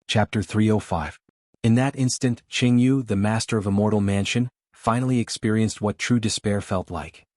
Chapter 305. In that instant, Xianxia, the master of Immortal Mansion, finally experienced what true despair felt like.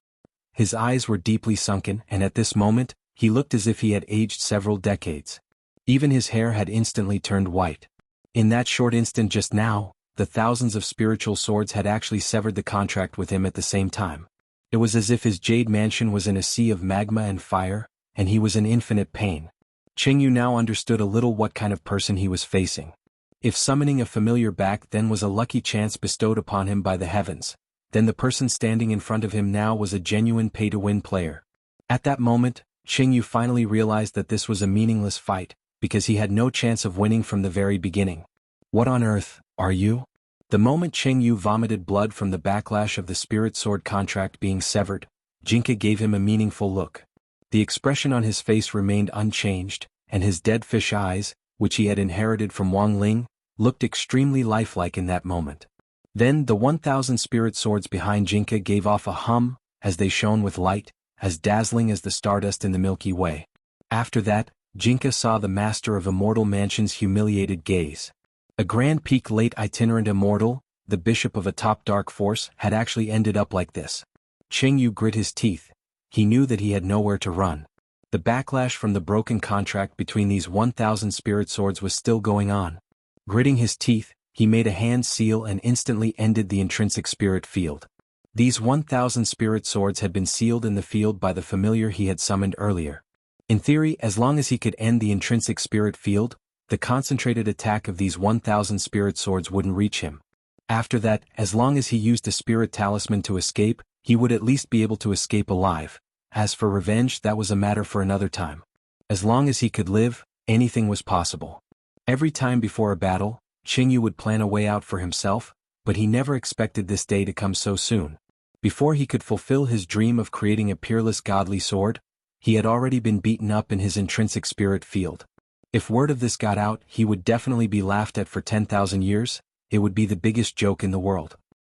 His eyes were deeply sunken, and at this moment, he looked as if he had aged several decades. Even his hair had instantly turned white. In that short instant just now, the thousands of spiritual swords had actually severed the contract with him at the same time. It was as if his jade mansion was in a sea of magma and fire, and he was in infinite pain. Xianxia now understood a little what kind of person he was facing. If summoning a familiar back then was a lucky chance bestowed upon him by the heavens, then the person standing in front of him now was a genuine pay-to-win player. At that moment, Xianxia finally realized that this was a meaningless fight, because he had no chance of winning from the very beginning. What on earth are you? The moment Xianxia vomited blood from the backlash of the spirit sword contract being severed, Jianghu gave him a meaningful look. The expression on his face remained unchanged, and his dead fish eyes, which he had inherited from Wang Ling, looked extremely lifelike in that moment. Then the 1,000 spirit swords behind Jianghu gave off a hum, as they shone with light, as dazzling as the stardust in the Milky Way. After that, Jianghu saw the master of Immortal Mansion's humiliated gaze. A Grand Peak late itinerant immortal, the bishop of a top dark force, had actually ended up like this. Xianxia grit his teeth. He knew that he had nowhere to run. The backlash from the broken contract between these 1,000 spirit swords was still going on. Gritting his teeth, he made a hand seal and instantly ended the intrinsic spirit field. These 1,000 spirit swords had been sealed in the field by the familiar he had summoned earlier. In theory, as long as he could end the intrinsic spirit field, the concentrated attack of these 1,000 spirit swords wouldn't reach him. After that, as long as he used a spirit talisman to escape, he would at least be able to escape alive. As for revenge, that was a matter for another time. As long as he could live, anything was possible. Every time before a battle, Xianxia would plan a way out for himself, but he never expected this day to come so soon. Before he could fulfill his dream of creating a peerless godly sword, he had already been beaten up in his intrinsic spirit field. If word of this got out, he would definitely be laughed at for 10,000 years. It would be the biggest joke in the world.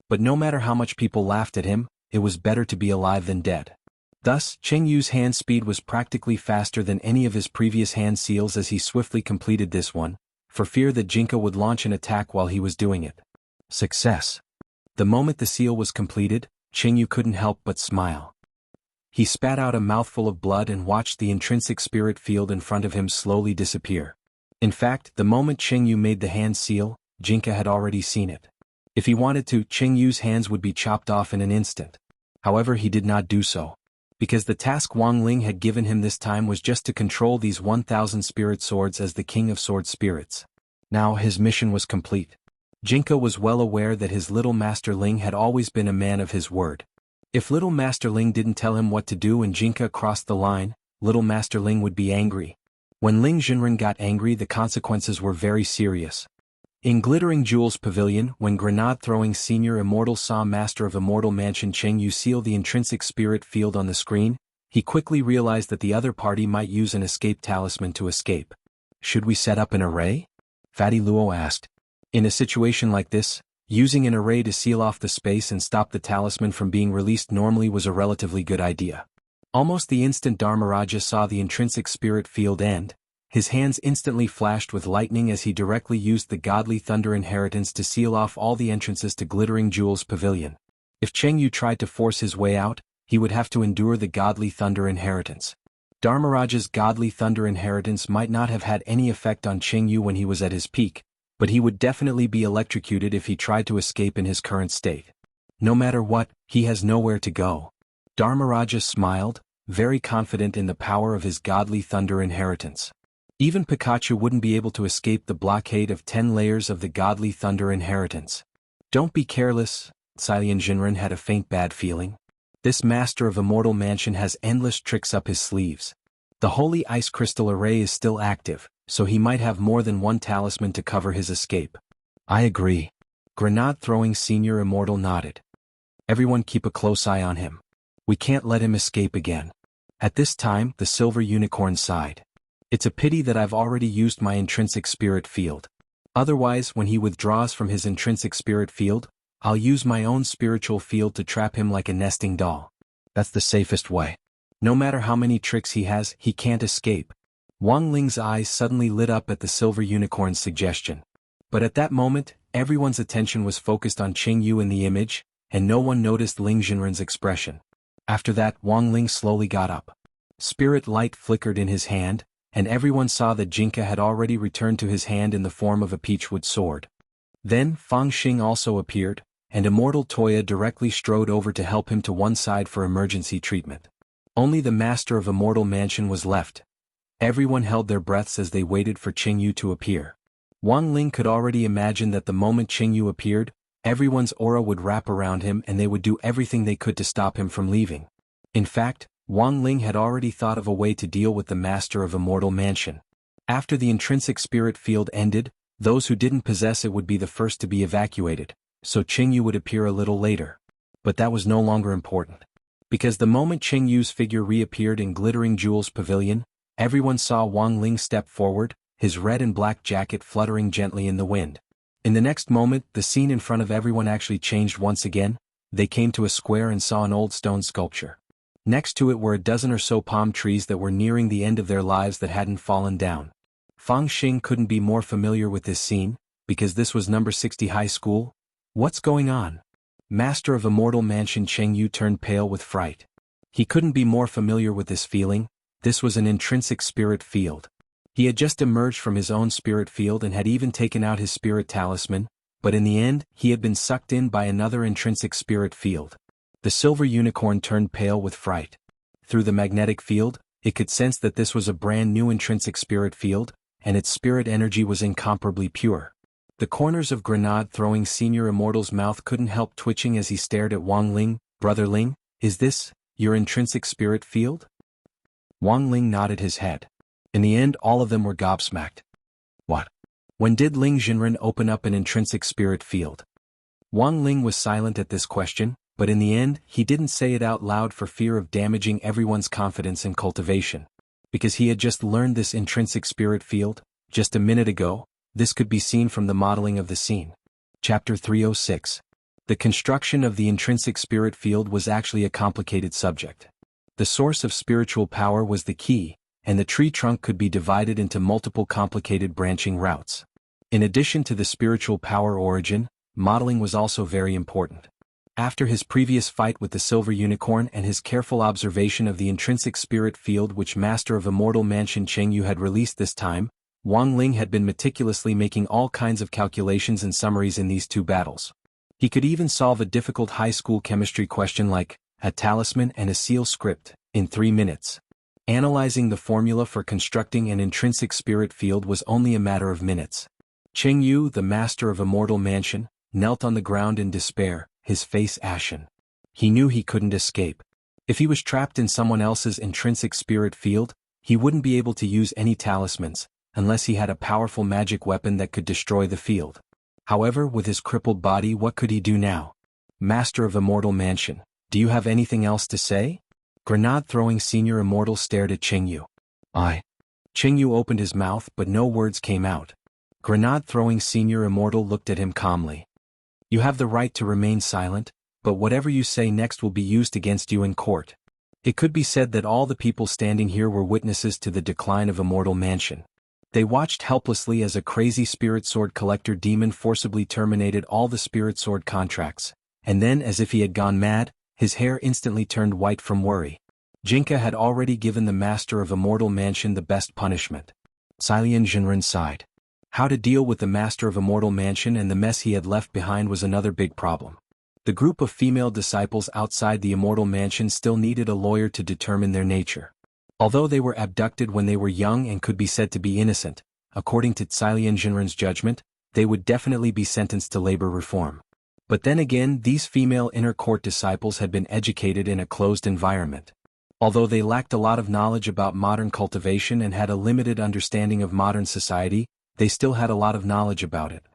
But no matter how much people laughed at him, it was better to be alive than dead. Thus, Xiangxia's hand speed was practically faster than any of his previous hand seals as he swiftly completed this one, for fear that Jianghu would launch an attack while he was doing it. Success. The moment the seal was completed, Xianxia couldn't help but smile. He spat out a mouthful of blood and watched the intrinsic spirit field in front of him slowly disappear. In fact, the moment Xianxia made the hand seal, Jianghu had already seen it. If he wanted to, Xiangxia's hands would be chopped off in an instant. However, he did not do so. Because the task Wang Ling had given him this time was just to control these 1,000 spirit swords as the king of sword spirits. Now his mission was complete. Jianghu was well aware that his little Master Ling had always been a man of his word. If little Master Ling didn't tell him what to do and Jianghu crossed the line, little Master Ling would be angry. When Ling Jinren got angry, the consequences were very serious. In Glittering Jewels Pavilion, when grenade-throwing senior immortal saw Master of Immortal Mansion Xianxia seal the intrinsic spirit field on the screen, he quickly realized that the other party might use an escape talisman to escape. Should we set up an array? Fatty Luo asked. In a situation like this, using an array to seal off the space and stop the talisman from being released normally was a relatively good idea. Almost the instant Dharmaraja saw the intrinsic spirit field end, his hands instantly flashed with lightning as he directly used the godly thunder inheritance to seal off all the entrances to Glittering Jewels Pavilion. If Xianxia tried to force his way out, he would have to endure the godly thunder inheritance. Dharmaraja's godly thunder inheritance might not have had any effect on Xianxia when he was at his peak, but he would definitely be electrocuted if he tried to escape in his current state. No matter what, he has nowhere to go. Dharmaraja smiled, very confident in the power of his godly thunder inheritance. Even Pikachu wouldn't be able to escape the blockade of 10 layers of the godly thunder inheritance. Don't be careless, Xilian Jinren had a faint bad feeling. This master of Immortal Mansion has endless tricks up his sleeves. The Holy Ice Crystal Array is still active, so he might have more than one talisman to cover his escape. I agree. Grenade-throwing senior immortal nodded. Everyone keep a close eye on him. We can't let him escape again. At this time, the silver unicorn sighed. It's a pity that I've already used my intrinsic spirit field. Otherwise, when he withdraws from his intrinsic spirit field, I'll use my own spiritual field to trap him like a nesting doll. That's the safest way. No matter how many tricks he has, he can't escape. Wang Ling's eyes suddenly lit up at the silver unicorn's suggestion. But at that moment, everyone's attention was focused on Qingyu in the image, and no one noticed Ling Jinren's expression. After that, Wang Ling slowly got up. Spirit light flickered in his hand, and everyone saw that Jinka had already returned to his hand in the form of a peachwood sword. Then Fang Xing also appeared, and Immortal Toya directly strode over to help him to one side for emergency treatment. Only the master of Immortal Mansion was left. Everyone held their breaths as they waited for Qingyu to appear. Wang Ling could already imagine that the moment Qingyu appeared, everyone's aura would wrap around him and they would do everything they could to stop him from leaving. In fact, Wang Ling had already thought of a way to deal with the master of Immortal Mansion. After the intrinsic spirit field ended, those who didn't possess it would be the first to be evacuated, so Qingyu would appear a little later. But that was no longer important. Because the moment Qingyu's figure reappeared in Glittering Jewels Pavilion, everyone saw Wang Ling step forward, his red and black jacket fluttering gently in the wind. In the next moment, the scene in front of everyone actually changed once again. They came to a square and saw an old stone sculpture. Next to it were a dozen or so palm trees that were nearing the end of their lives that hadn't fallen down. Fang Xing couldn't be more familiar with this scene, because this was number 60 high school. What's going on? Master of Immortal Mansion Qingyu turned pale with fright. He couldn't be more familiar with this feeling. This was an intrinsic spirit field. He had just emerged from his own spirit field and had even taken out his spirit talisman, but in the end, he had been sucked in by another intrinsic spirit field. The silver unicorn turned pale with fright. Through the magnetic field, it could sense that this was a brand new intrinsic spirit field, and its spirit energy was incomparably pure. The corners of grenade-throwing Senior Immortal's mouth couldn't help twitching as he stared at Wang Ling. Brother Ling, is this your intrinsic spirit field? Wang Ling nodded his head. In the end, all of them were gobsmacked. What? When did Ling Jinren open up an intrinsic spirit field? Wang Ling was silent at this question, but in the end, he didn't say it out loud for fear of damaging everyone's confidence in cultivation. Because he had just learned this intrinsic spirit field, just a minute ago. This could be seen from the modeling of the scene. Chapter 306. The construction of the intrinsic spirit field was actually a complicated subject. The source of spiritual power was the key, and the tree trunk could be divided into multiple complicated branching routes. In addition to the spiritual power origin, modeling was also very important. After his previous fight with the silver unicorn and his careful observation of the intrinsic spirit field which Master of Immortal Mansion Qingyu had released this time, Wang Ling had been meticulously making all kinds of calculations and summaries in these two battles. He could even solve a difficult high school chemistry question like a talisman and a seal script in 3 minutes. Analyzing the formula for constructing an intrinsic spirit field was only a matter of minutes. Qingyu, the master of Immortal Mansion, knelt on the ground in despair, his face ashen. He knew he couldn't escape. If he was trapped in someone else's intrinsic spirit field, he wouldn't be able to use any talismans, unless he had a powerful magic weapon that could destroy the field. However, with his crippled body, what could he do now? Master of Immortal Mansion, do you have anything else to say? Grenade-throwing Senior Immortal stared at Qingyu. Qingyu opened his mouth but no words came out. Grenade-throwing Senior Immortal looked at him calmly. You have the right to remain silent, but whatever you say next will be used against you in court. It could be said that all the people standing here were witnesses to the decline of Immortal Mansion. They watched helplessly as a crazy spirit sword collector demon forcibly terminated all the spirit sword contracts, and then as if he had gone mad, his hair instantly turned white from worry. Jinka had already given the master of Immortal Mansion the best punishment. Xian Jinren sighed. How to deal with the master of Immortal Mansion and the mess he had left behind was another big problem. The group of female disciples outside the Immortal Mansion still needed a lawyer to determine their nature. Although they were abducted when they were young and could be said to be innocent, according to Xian Jinren's judgment, they would definitely be sentenced to labor reform. But then again, these female inner court disciples had been educated in a closed environment. Although they lacked a lot of knowledge about modern cultivation and had a limited understanding of modern society, they still had a lot of knowledge about it.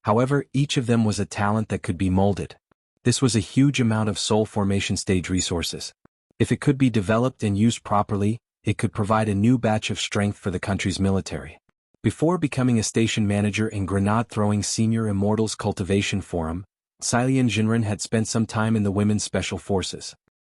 However, each of them was a talent that could be molded. This was a huge amount of soul formation stage resources. If it could be developed and used properly, it could provide a new batch of strength for the country's military. Before becoming a station manager in grenade-throwing Senior Immortal's cultivation forum, Xian Jinren had spent some time in the Women's Special Forces.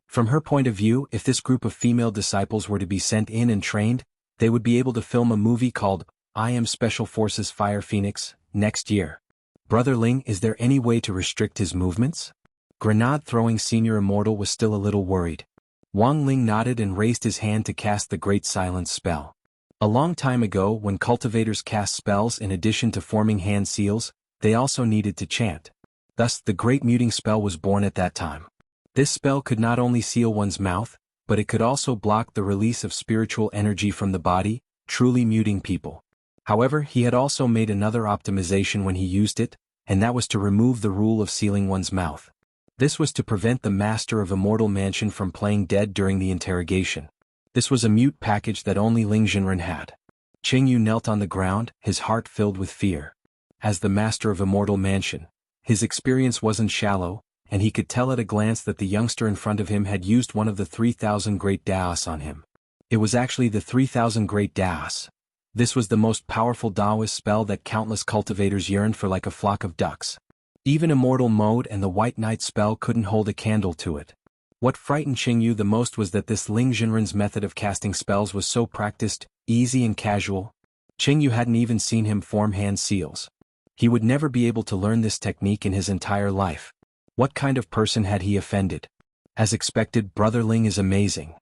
From her point of view, if this group of female disciples were to be sent in and trained, They would be able to film a movie called I Am Special Forces Fire Phoenix next year. Brother Ling, is there any way to restrict his movements? Grenade-throwing Senior Immortal was still a little worried. Wang Ling nodded and raised his hand to cast the Great Silence spell. A long time ago, when cultivators cast spells in addition to forming hand seals, they also needed to chant. Thus, the Great Muting spell was born at that time. This spell could not only seal one's mouth, but it could also block the release of spiritual energy from the body, truly muting people. However, he had also made another optimization when he used it, and that was to remove the rule of sealing one's mouth. This was to prevent the Master of Immortal Mansion from playing dead during the interrogation. This was a mute package that only Ling Jinren had. Qingyu knelt on the ground, his heart filled with fear. As the Master of Immortal Mansion, his experience wasn't shallow, and he could tell at a glance that the youngster in front of him had used one of the 3,000 Great Daos on him. It was actually the 3,000 Great Daos. This was the most powerful Daoist spell that countless cultivators yearned for like a flock of ducks. Even Immortal Mode and the White Knight spell couldn't hold a candle to it. What frightened Qingyu the most was that this Ling Jinren's method of casting spells was so practiced, easy and casual. Qingyu hadn't even seen him form hand seals. He would never be able to learn this technique in his entire life. What kind of person had he offended? As expected, Brother Ling is amazing.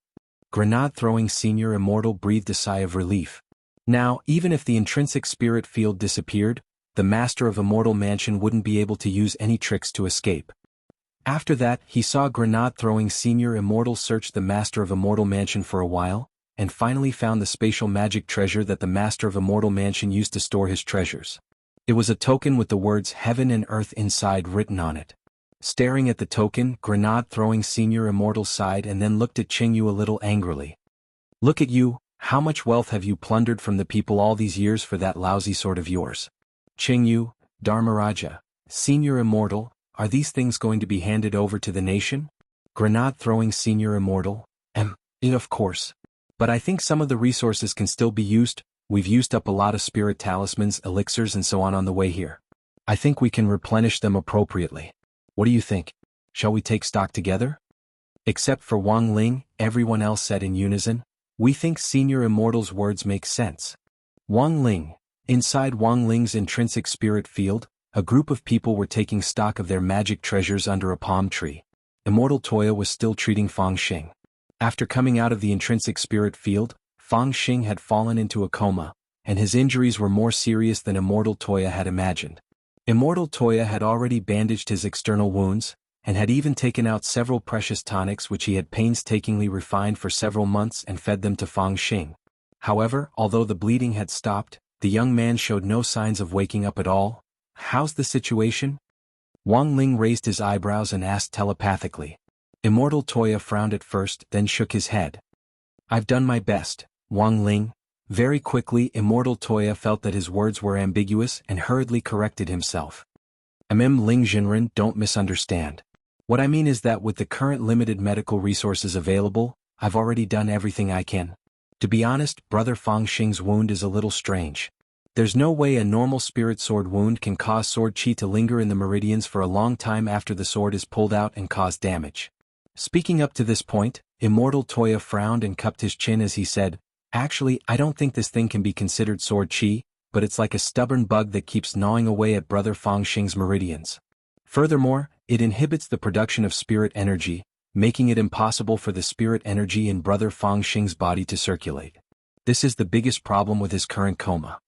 Grenade-throwing Senior Immortal breathed a sigh of relief. Now, even if the intrinsic spirit field disappeared, the Master of Immortal Mansion wouldn't be able to use any tricks to escape. After that, he saw Grenade-throwing Senior Immortal search the Master of Immortal Mansion for a while, and finally found the spatial magic treasure that the Master of Immortal Mansion used to store his treasures. It was a token with the words Heaven and Earth inside written on it. Staring at the token, Grenade-throwing Senior Immortal sighed and then looked at Qingyu a little angrily. Look at you, how much wealth have you plundered from the people all these years for that lousy sword of yours? Qingyu, Dharmaraja, Senior Immortal, are these things going to be handed over to the nation? Grenade-throwing Senior Immortal, of course. But I think some of the resources can still be used. We've used up a lot of spirit talismans, elixirs and so on the way here. I think we can replenish them appropriately. What do you think? Shall we take stock together? Except for Wang Ling, everyone else said in unison, we think Senior Immortal's words make sense. Wang Ling. Inside Wang Ling's intrinsic spirit field, a group of people were taking stock of their magic treasures under a palm tree. Immortal Toya was still treating Fang Xing. After coming out of the intrinsic spirit field, Fang Xing had fallen into a coma, and his injuries were more serious than Immortal Toya had imagined. Immortal Toya had already bandaged his external wounds, and had even taken out several precious tonics which he had painstakingly refined for several months and fed them to Fang Xing. However, although the bleeding had stopped, the young man showed no signs of waking up at all. How's the situation? Wang Ling raised his eyebrows and asked telepathically. Immortal Toya frowned at first, then shook his head. I've done my best, Wang Ling. Very quickly, Immortal Toya felt that his words were ambiguous and hurriedly corrected himself. Ling Jinren, don't misunderstand. What I mean is that with the current limited medical resources available, I've already done everything I can. To be honest, Brother Fang Xing's wound is a little strange. There's no way a normal spirit sword wound can cause sword chi to linger in the meridians for a long time after the sword is pulled out and cause damage. Speaking up to this point, Immortal Toya frowned and cupped his chin as he said, actually, I don't think this thing can be considered sword chi, but it's like a stubborn bug that keeps gnawing away at Brother Fang Xing's meridians. Furthermore, it inhibits the production of spirit energy, making it impossible for the spirit energy in Brother Fang Xing's body to circulate. This is the biggest problem with his current coma.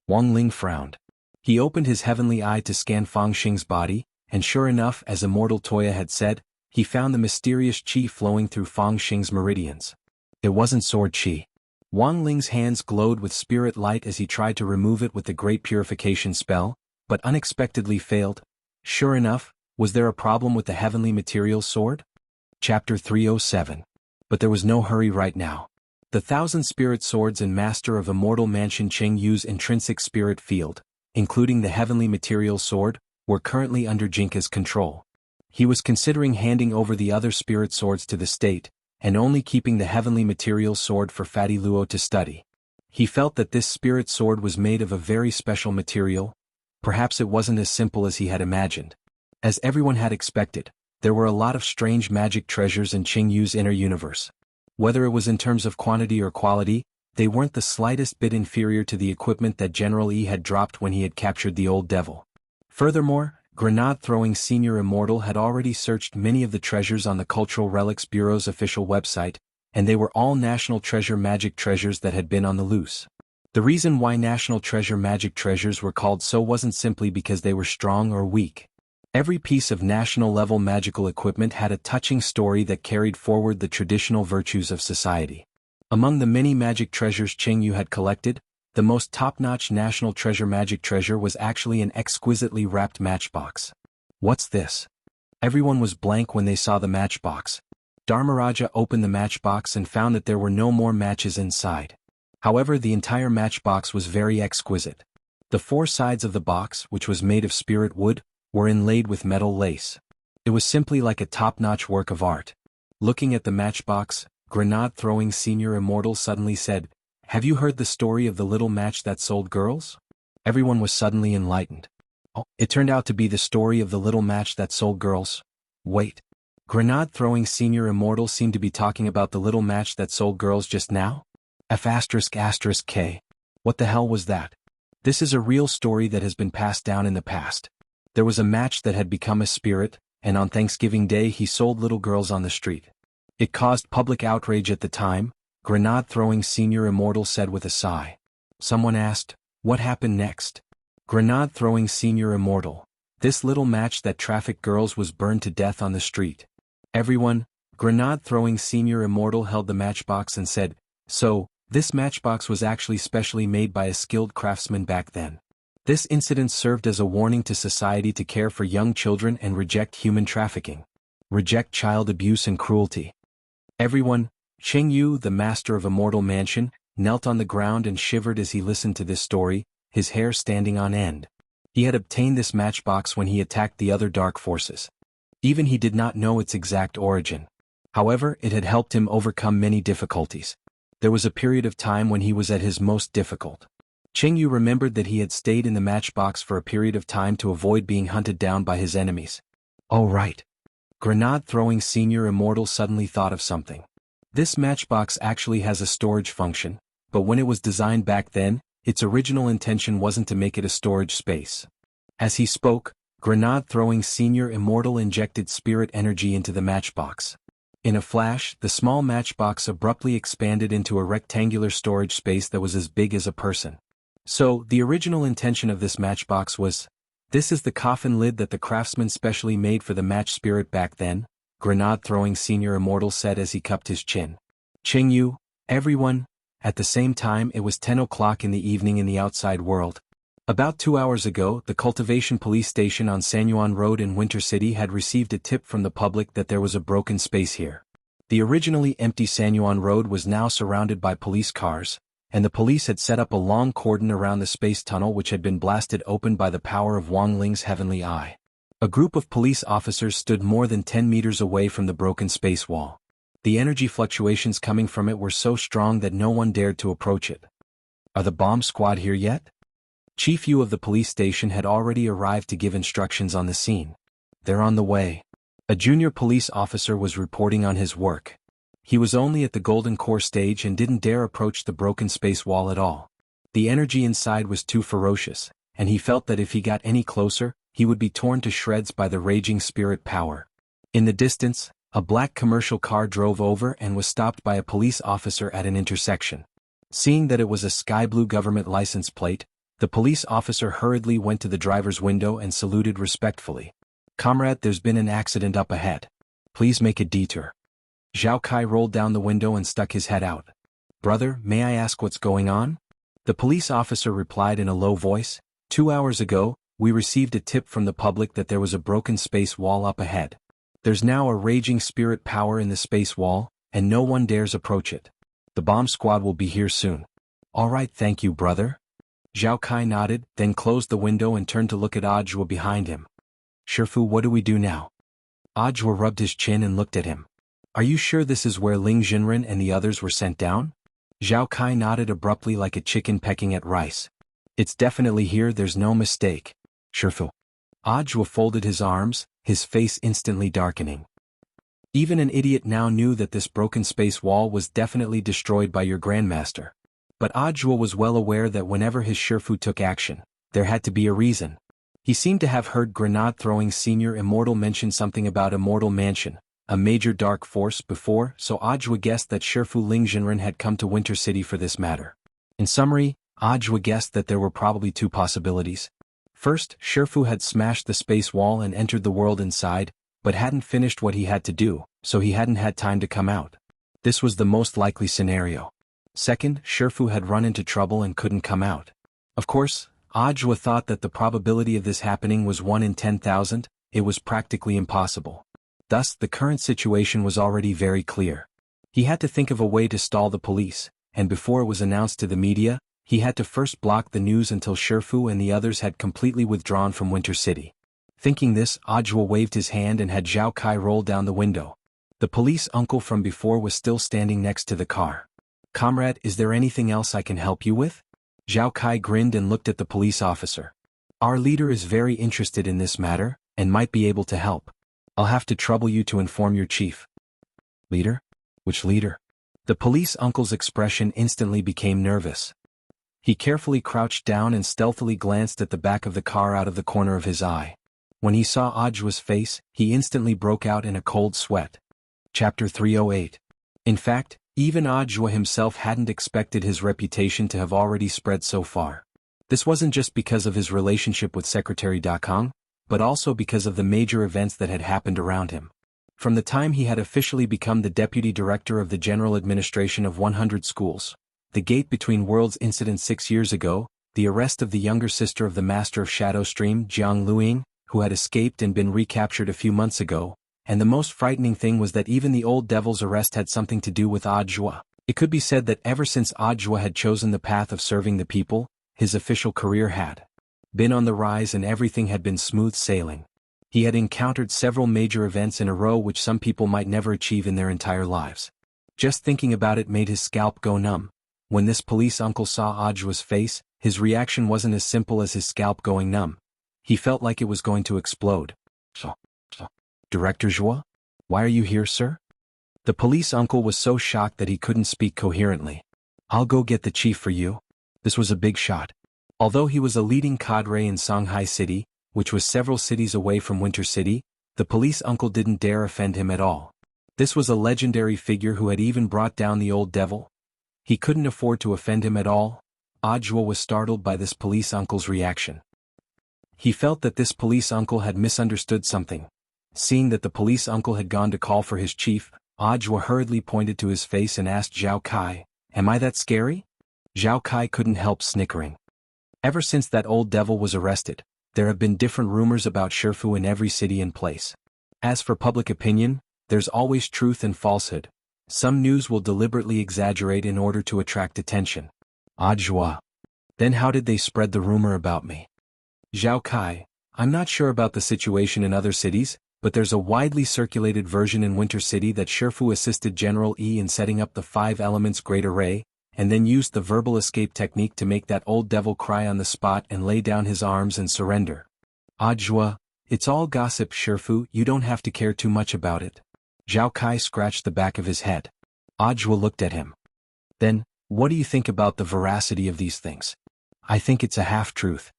Wang Ling frowned. He opened his heavenly eye to scan Fang Xing's body, and sure enough, as Immortal Toya had said, he found the mysterious chi flowing through Fang Xing's meridians. It wasn't sword chi. Wang Ling's hands glowed with spirit light as he tried to remove it with the Great Purification spell, but unexpectedly failed. Sure enough, was there a problem with the heavenly material sword? Chapter 307. But there was no hurry right now. The 1,000 spirit swords and Master of Immortal Mansion Qingyu's intrinsic spirit field, including the heavenly material sword, were currently under Jinka's control. He was considering handing over the other spirit swords to the state, and only keeping the heavenly material sword for Fatty Luo to study. He felt that this spirit sword was made of a very special material. Perhaps it wasn't as simple as he had imagined. As everyone had expected, there were a lot of strange magic treasures in Qingyu's inner universe. Whether it was in terms of quantity or quality, They weren't the slightest bit inferior to the equipment that General E had dropped when he had captured the old devil. Furthermore, grenade-throwing Senior Immortal had already searched many of the treasures on the Cultural Relics Bureau's official website, and they were all National Treasure magic treasures that had been on the loose. The reason why National Treasure magic treasures were called so wasn't simply because they were strong or weak. Every piece of national-level magical equipment had a touching story that carried forward the traditional virtues of society. Among the many magic treasures Xianxia had collected, the most top-notch National Treasure magic treasure was actually an exquisitely wrapped matchbox. What's this? Everyone was blank when they saw the matchbox. Dharmaraja opened the matchbox and found that there were no more matches inside. However, the entire matchbox was very exquisite. The four sides of the box, which was made of spirit wood, were inlaid with metal lace. It was simply like a top-notch work of art. Looking at the matchbox, grenade-throwing Senior Immortal suddenly said, "Have you heard the story of the little match that sold girls?" Everyone was suddenly enlightened. Oh, it turned out to be the story of the little match that sold girls. Wait. Grenade-throwing Senior Immortal seemed to be talking about the little match that sold girls just now? F***K. What the hell was that? This is a real story that has been passed down in the past. There was a match that had become a spirit, and on Thanksgiving Day he sold little girls on the street. It caused public outrage at the time, grenade-throwing Senior Immortal said with a sigh. Someone asked, what happened next? Grenade-throwing Senior Immortal. This little match that trafficked girls was burned to death on the street. Everyone, grenade-throwing Senior Immortal held the matchbox and said, so, this matchbox was actually specially made by a skilled craftsman back then. This incident served as a warning to society to care for young children and reject human trafficking. Reject child abuse and cruelty. Everyone, Xianxia, the master of Immortal Mansion, knelt on the ground and shivered as he listened to this story, his hair standing on end. He had obtained this matchbox when he attacked the other dark forces. Even he did not know its exact origin. However, it had helped him overcome many difficulties. There was a period of time when he was at his most difficult. Xianxia remembered that he had stayed in the matchbox for a period of time to avoid being hunted down by his enemies. Oh right. Grenade-throwing Senior Immortal suddenly thought of something. This matchbox actually has a storage function, but when it was designed back then, its original intention wasn't to make it a storage space. As he spoke, grenade-throwing Senior Immortal injected spirit energy into the matchbox. In a flash, the small matchbox abruptly expanded into a rectangular storage space that was as big as a person. So, the original intention of this matchbox was, this is the coffin lid that the craftsman specially made for the match spirit back then, grenade-throwing Senior Immortal said as he cupped his chin. Xianxia, everyone, at the same time it was 10 o'clock in the evening in the outside world. About 2 hours ago, the Cultivation Police Station on Xuanhuan Road in Winter City had received a tip from the public that there was a broken space here. The originally empty Xuanhuan Road was now surrounded by police cars, and the police had set up a long cordon around the space tunnel which had been blasted open by the power of Wang Ling's heavenly eye. A group of police officers stood more than 10 meters away from the broken space wall. The energy fluctuations coming from it were so strong that no one dared to approach it. Are the bomb squad here yet? Chief Yu of the police station had already arrived to give instructions on the scene. They're on the way. A junior police officer was reporting on his work. He was only at the Golden Core stage and didn't dare approach the broken space wall at all. The energy inside was too ferocious, and he felt that if he got any closer, he would be torn to shreds by the raging spirit power. In the distance, a black commercial car drove over and was stopped by a police officer at an intersection. Seeing that it was a sky blue government license plate, the police officer hurriedly went to the driver's window and saluted respectfully. Comrade, there's been an accident up ahead. Please make a detour. Zhao Kai rolled down the window and stuck his head out. Brother, may I ask what's going on? The police officer replied in a low voice, 2 hours ago, we received a tip from the public that there was a broken space wall up ahead. There's now a raging spirit power in the space wall, and no one dares approach it. The bomb squad will be here soon. All right, thank you, brother. Zhao Kai nodded, then closed the window and turned to look at Audiobook behind him. Shifu, what do we do now? Audiobook rubbed his chin and looked at him. Are you sure this is where Ling Jinren and the others were sent down? Zhao Kai nodded abruptly like a chicken pecking at rice. It's definitely here, there's no mistake. Shifu. Audiobook folded his arms, his face instantly darkening. Even an idiot now knew that this broken space wall was definitely destroyed by your grandmaster. But Audua was well aware that whenever his Shifu took action, there had to be a reason. He seemed to have heard grenade-throwing senior Immortal mention something about Immortal Mansion, a major dark force before, so Audua guessed that Shifu Lingzhenren had come to Winter City for this matter. In summary, Audua guessed that there were probably two possibilities. First, Shifu had smashed the space wall and entered the world inside, but hadn't finished what he had to do, so he hadn't had time to come out. This was the most likely scenario. Second, Shifu had run into trouble and couldn't come out. Of course, Audua thought that the probability of this happening was 1 in 10,000, it was practically impossible. Thus, the current situation was already very clear. He had to think of a way to stall the police, and before it was announced to the media, he had to first block the news until Shifu and the others had completely withdrawn from Winter City. Thinking this, Audua waved his hand and had Zhao Kai roll down the window. The police uncle from before was still standing next to the car. "Comrade, is there anything else I can help you with?" Zhao Kai grinned and looked at the police officer. "Our leader is very interested in this matter, and might be able to help. I'll have to trouble you to inform your chief." "Leader? Which leader?" The police uncle's expression instantly became nervous. He carefully crouched down and stealthily glanced at the back of the car out of the corner of his eye. When he saw Audua's face, he instantly broke out in a cold sweat. Chapter 308. In fact, even Audua himself hadn't expected his reputation to have already spread so far. This wasn't just because of his relationship with Secretary Dakong, but also because of the major events that had happened around him. From the time he had officially become the deputy director of the General Administration of 100 Schools, the Gate Between Worlds incident 6 years ago, the arrest of the younger sister of the Master of Shadow Stream, Jianghu, who had escaped and been recaptured a few months ago, and the most frightening thing was that even the old devil's arrest had something to do with Audua. It could be said that ever since Audua had chosen the path of serving the people, his official career had been on the rise and everything had been smooth sailing. He had encountered several major events in a row which some people might never achieve in their entire lives. Just thinking about it made his scalp go numb. When this police uncle saw Audua's face, his reaction wasn't as simple as his scalp going numb. He felt like it was going to explode. So. "Director Zhua? Why are you here, sir?" The police uncle was so shocked that he couldn't speak coherently. "I'll go get the chief for you." This was a big shot. Although he was a leading cadre in Songhai City, which was several cities away from Winter City, the police uncle didn't dare offend him at all. This was a legendary figure who had even brought down the old devil. He couldn't afford to offend him at all. Audua was startled by this police uncle's reaction. He felt that this police uncle had misunderstood something. Seeing that the police uncle had gone to call for his chief, Audua hurriedly pointed to his face and asked Zhao Kai, "Am I that scary?" Zhao Kai couldn't help snickering. Ever since that old devil was arrested, there have been different rumors about Shifu in every city and place. As for public opinion, there's always truth and falsehood. Some news will deliberately exaggerate in order to attract attention. Audua. Then how did they spread the rumor about me? Zhao Kai, I'm not sure about the situation in other cities, but there's a widely circulated version in Winter City that Shifu assisted General Yi in setting up the 5 Elements Great Array, and then used the verbal escape technique to make that old devil cry on the spot and lay down his arms and surrender. Audua, it's all gossip, Shifu, you don't have to care too much about it. Zhao Kai scratched the back of his head. Audua looked at him. Then, what do you think about the veracity of these things? I think it's a half-truth.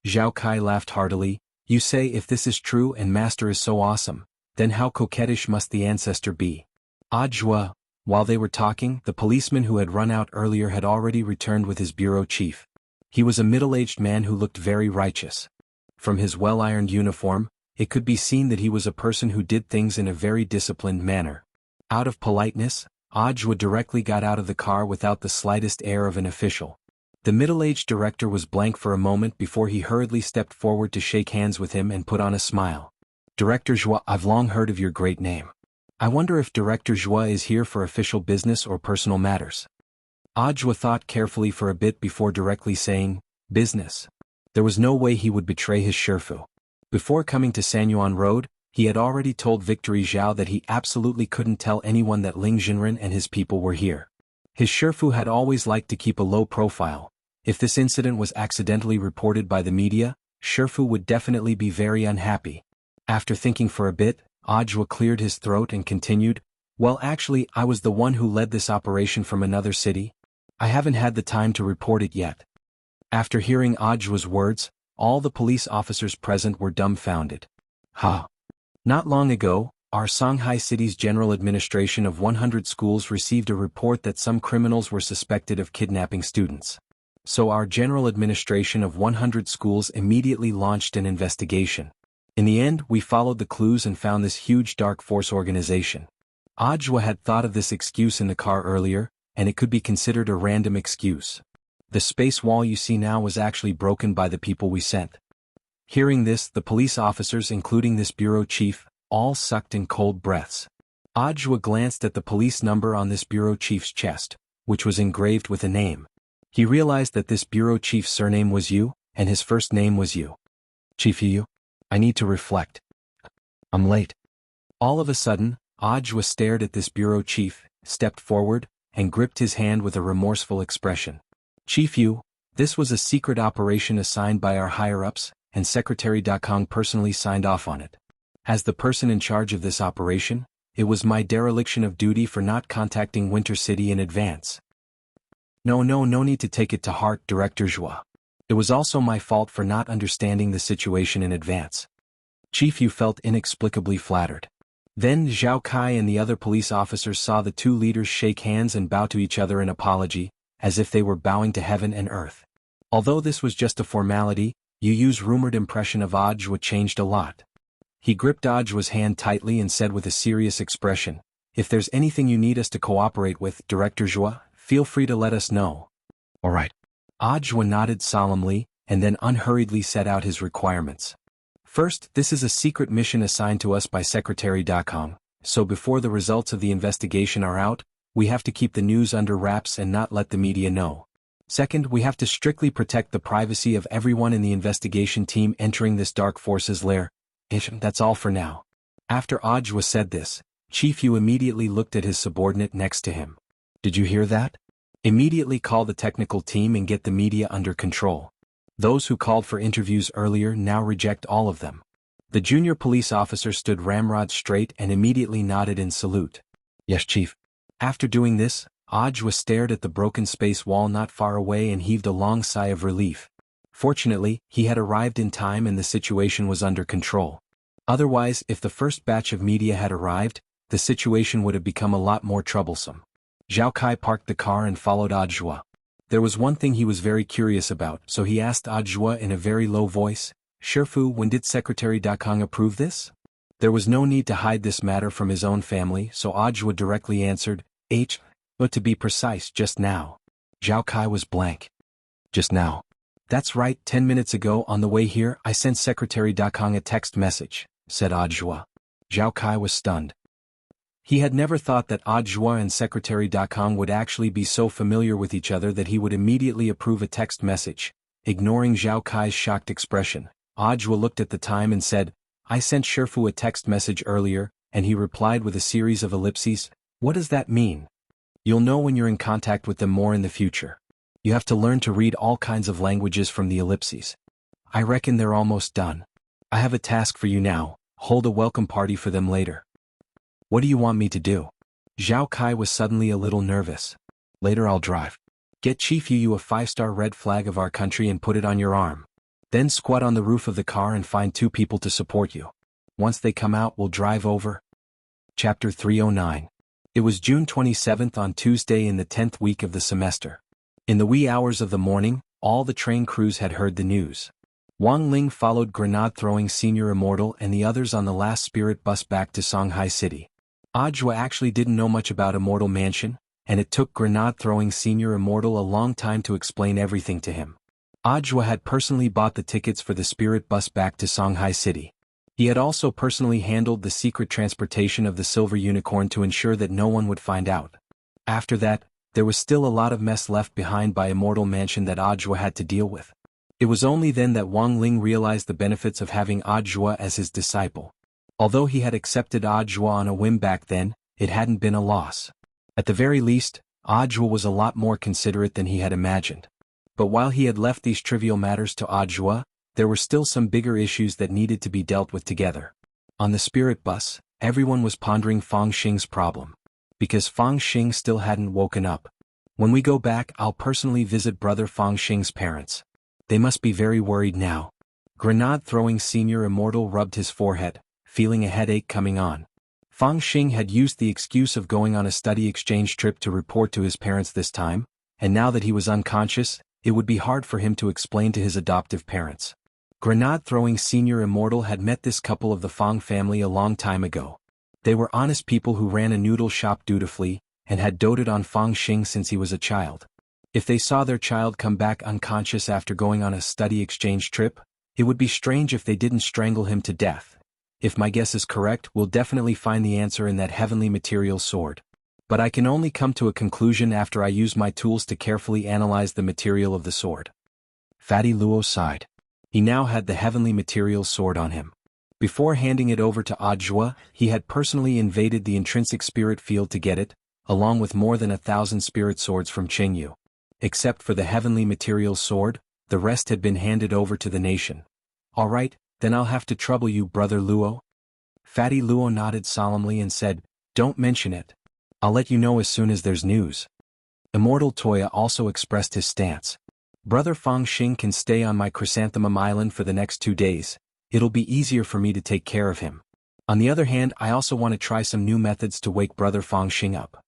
Zhao Kai laughed heartily. You say if this is true and Master is so awesome, then how coquettish must the ancestor be? Audua. While they were talking, the policeman who had run out earlier had already returned with his bureau chief. He was a middle-aged man who looked very righteous. From his well-ironed uniform, it could be seen that he was a person who did things in a very disciplined manner. Out of politeness, Audua directly got out of the car without the slightest air of an official. The middle-aged director was blank for a moment before he hurriedly stepped forward to shake hands with him and put on a smile. Director Zhua, I've long heard of your great name. I wonder if Director Zhua is here for official business or personal matters. Audua thought carefully for a bit before directly saying, business. There was no way he would betray his Shifu. Before coming to Xuanhuan Road, he had already told Victory Zhao that he absolutely couldn't tell anyone that Lingzhenren and his people were here. His Shifu had always liked to keep a low profile. If this incident was accidentally reported by the media, Shifu would definitely be very unhappy. After thinking for a bit, Audua cleared his throat and continued, well actually I was the one who led this operation from another city. I haven't had the time to report it yet. After hearing Audjua's words, all the police officers present were dumbfounded. Ha! Not long ago, our Shanghai City's General Administration of 100 schools received a report that some criminals were suspected of kidnapping students. So our General Administration of 100 schools immediately launched an investigation. In the end, we followed the clues and found this huge dark force organization. Audjua had thought of this excuse in the car earlier, and it could be considered a random excuse. The space wall you see now was actually broken by the people we sent. Hearing this, the police officers, including this bureau chief, all sucked in cold breaths. Audjua glanced at the police number on this bureau chief's chest, which was engraved with a name. He realized that this bureau chief's surname was Yu, and his first name was Yu. Chief Yu? I need to reflect. I'm late. All of a sudden, Audjua stared at this bureau chief, stepped forward, and gripped his hand with a remorseful expression. Chief Yu, this was a secret operation assigned by our higher-ups, and Secretary Dakong personally signed off on it. As the person in charge of this operation, it was my dereliction of duty for not contacting Winter City in advance. No need to take it to heart, Director Zhua. It was also my fault for not understanding the situation in advance. Chief Yu felt inexplicably flattered. Then Zhao Kai and the other police officers saw the two leaders shake hands and bow to each other in apology, as if they were bowing to heaven and earth. Although this was just a formality, Yu Yu's rumored impression of Audjua changed a lot. He gripped Audjua's hand tightly and said with a serious expression, "If there's anything you need us to cooperate with, Director Zhua, feel free to let us know." All right. Audjua nodded solemnly, and then unhurriedly set out his requirements. First, this is a secret mission assigned to us by Secretary Dakong, so before the results of the investigation are out, we have to keep the news under wraps and not let the media know. Second, we have to strictly protect the privacy of everyone in the investigation team entering this dark forces lair. That's all for now. After Audjua said this, Chief Yu immediately looked at his subordinate next to him. Did you hear that? Immediately call the technical team and get the media under control. Those who called for interviews earlier now reject all of them. The junior police officer stood ramrod straight and immediately nodded in salute. Yes, Chief. After doing this, Audjua stared at the broken space wall not far away and heaved a long sigh of relief. Fortunately, he had arrived in time and the situation was under control. Otherwise, if the first batch of media had arrived, the situation would have become a lot more troublesome. Zhao Kai parked the car and followed Audjua. There was one thing he was very curious about, so he asked Audjua in a very low voice, "Shifu, when did Secretary Dakong approve this?" There was no need to hide this matter from his own family, so Audjua directly answered, but to be precise, just now. Zhao Kai was blank. Just now. That's right, 10 minutes ago on the way here I sent Secretary Dakong a text message, said Audjua. Zhao Kai was stunned. He had never thought that Audjua and Secretary Dakong would actually be so familiar with each other that he would immediately approve a text message. Ignoring Zhao Kai's shocked expression, Audjua looked at the time and said, "I sent Shifu a text message earlier," and he replied with a series of ellipses. "What does that mean?" You'll know when you're in contact with them more in the future. You have to learn to read all kinds of languages from the ellipses. I reckon they're almost done. I have a task for you now, hold a welcome party for them later. What do you want me to do? Zhao Kai was suddenly a little nervous. Later I'll drive. Get Chief Yu a 5-star red flag of our country and put it on your arm. Then squat on the roof of the car and find 2 people to support you. Once they come out we'll drive over. Chapter 309. It was June 27th on Tuesday in the 10th week of the semester. In the wee hours of the morning, all the train crews had heard the news. Wang Ling followed grenade-throwing Senior Immortal and the others on the last spirit bus back to Shanghai City. Audjua actually didn't know much about Immortal Mansion, and it took grenade-throwing Senior Immortal a long time to explain everything to him. Audjua had personally bought the tickets for the spirit bus back to Shanghai City. He had also personally handled the secret transportation of the Silver Unicorn to ensure that no one would find out. After that, there was still a lot of mess left behind by Immortal Mansion that Audjua had to deal with. It was only then that Wang Ling realized the benefits of having Audjua as his disciple. Although he had accepted Audjua on a whim back then, it hadn't been a loss. At the very least, Audjua was a lot more considerate than he had imagined. But while he had left these trivial matters to Audjua, there were still some bigger issues that needed to be dealt with together. On the spirit bus, everyone was pondering Fang Xing's problem. Because Fang Xing still hadn't woken up. When we go back, I'll personally visit Brother Fang Xing's parents. They must be very worried now. Grenade-throwing senior immortal rubbed his forehead, feeling a headache coming on. Fang Xing had used the excuse of going on a study exchange trip to report to his parents this time, and now that he was unconscious, it would be hard for him to explain to his adoptive parents. Grenade-throwing senior immortal had met this couple of the Fang family a long time ago. They were honest people who ran a noodle shop dutifully, and had doted on Fang Xing since he was a child. If they saw their child come back unconscious after going on a study exchange trip, it would be strange if they didn't strangle him to death. If my guess is correct, we'll definitely find the answer in that heavenly material sword. But I can only come to a conclusion after I use my tools to carefully analyze the material of the sword. Fatty Luo sighed. He now had the heavenly material sword on him. Before handing it over to Audiobook, he had personally invaded the intrinsic spirit field to get it, along with more than 1,000 spirit swords from Xianxia. Except for the heavenly material sword, the rest had been handed over to the nation. All right, then I'll have to trouble you, Brother Luo. Fatty Luo nodded solemnly and said, "Don't mention it. I'll let you know as soon as there's news." Immortal Toya also expressed his stance. Brother Fang Xing can stay on my Chrysanthemum Island for the next 2 days. It'll be easier for me to take care of him. On the other hand, I also want to try some new methods to wake Brother Fang Xing up.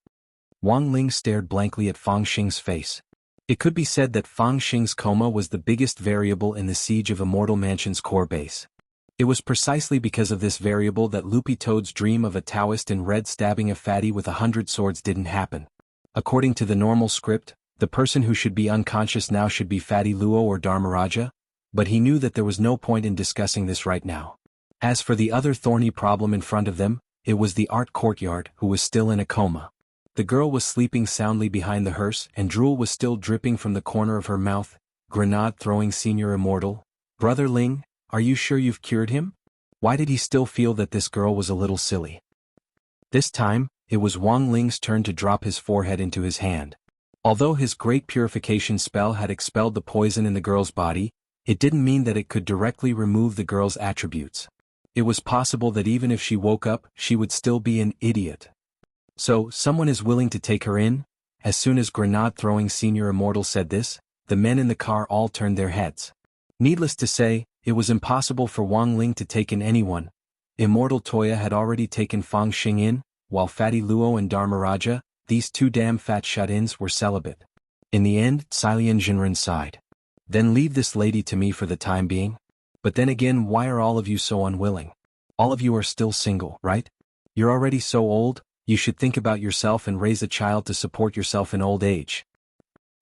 Wang Ling stared blankly at Fang Xing's face. It could be said that Fang Xing's coma was the biggest variable in the siege of Immortal Mansion's core base. It was precisely because of this variable that Loopy Toad's dream of a Taoist in red stabbing a fatty with 100 swords didn't happen. According to the normal script, the person who should be unconscious now should be Fatty Luo or Dharmaraja, but he knew that there was no point in discussing this right now. As for the other thorny problem in front of them, it was the art courtyard, who was still in a coma. The girl was sleeping soundly behind the hearse and drool was still dripping from the corner of her mouth. Grenade-throwing senior immortal, Brother Ling, are you sure you've cured him? Why did he still feel that this girl was a little silly? This time, it was Wang Ling's turn to drop his forehead into his hand. Although his great purification spell had expelled the poison in the girl's body, it didn't mean that it could directly remove the girl's attributes. It was possible that even if she woke up, she would still be an idiot. So, someone is willing to take her in? As soon as Grenade-throwing senior immortal said this, the men in the car all turned their heads. Needless to say, it was impossible for Wang Ling to take in anyone. Immortal Toya had already taken Fang Xing in, while Fatty Luo and Dharmaraja, these two damn fat shut-ins, were celibate. In the end, Xianxia sighed. Then leave this lady to me for the time being? But then again, why are all of you so unwilling? All of you are still single, right? You're already so old, you should think about yourself and raise a child to support yourself in old age.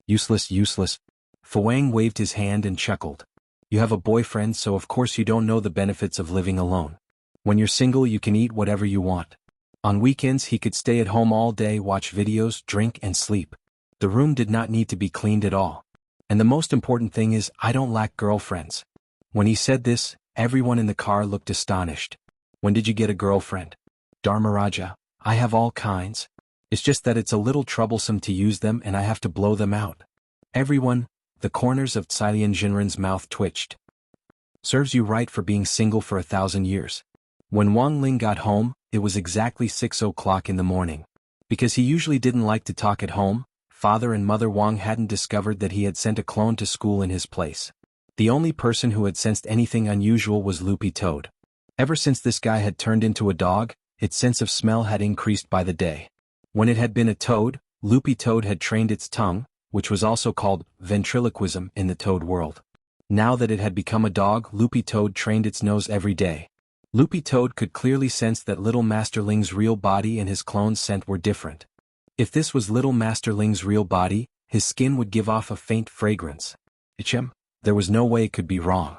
Useless, useless. Fuang waved his hand and chuckled. You have a boyfriend, so of course you don't know the benefits of living alone. When you're single, you can eat whatever you want. On weekends, he could stay at home all day, watch videos, drink and sleep. The room did not need to be cleaned at all. And the most important thing is, I don't lack girlfriends. When he said this, everyone in the car looked astonished. When did you get a girlfriend? Dharmaraja, I have all kinds. It's just that it's a little troublesome to use them and I have to blow them out. Everyone, the corners of Xianxin's mouth twitched. Serves you right for being single for 1,000 years. When Wang Ling got home, it was exactly 6 o'clock in the morning. Because he usually didn't like to talk at home, Father and Mother Wang hadn't discovered that he had sent a clone to school in his place. The only person who had sensed anything unusual was Loopy Toad. Ever since this guy had turned into a dog, its sense of smell had increased by the day. When it had been a toad, Loopy Toad had trained its tongue, which was also called ventriloquism in the toad world. Now that it had become a dog, Loopy Toad trained its nose every day. Loopy Toad could clearly sense that Little Master Ling's real body and his clone's scent were different. If this was Little Master Ling's real body, his skin would give off a faint fragrance. There was no way it could be wrong.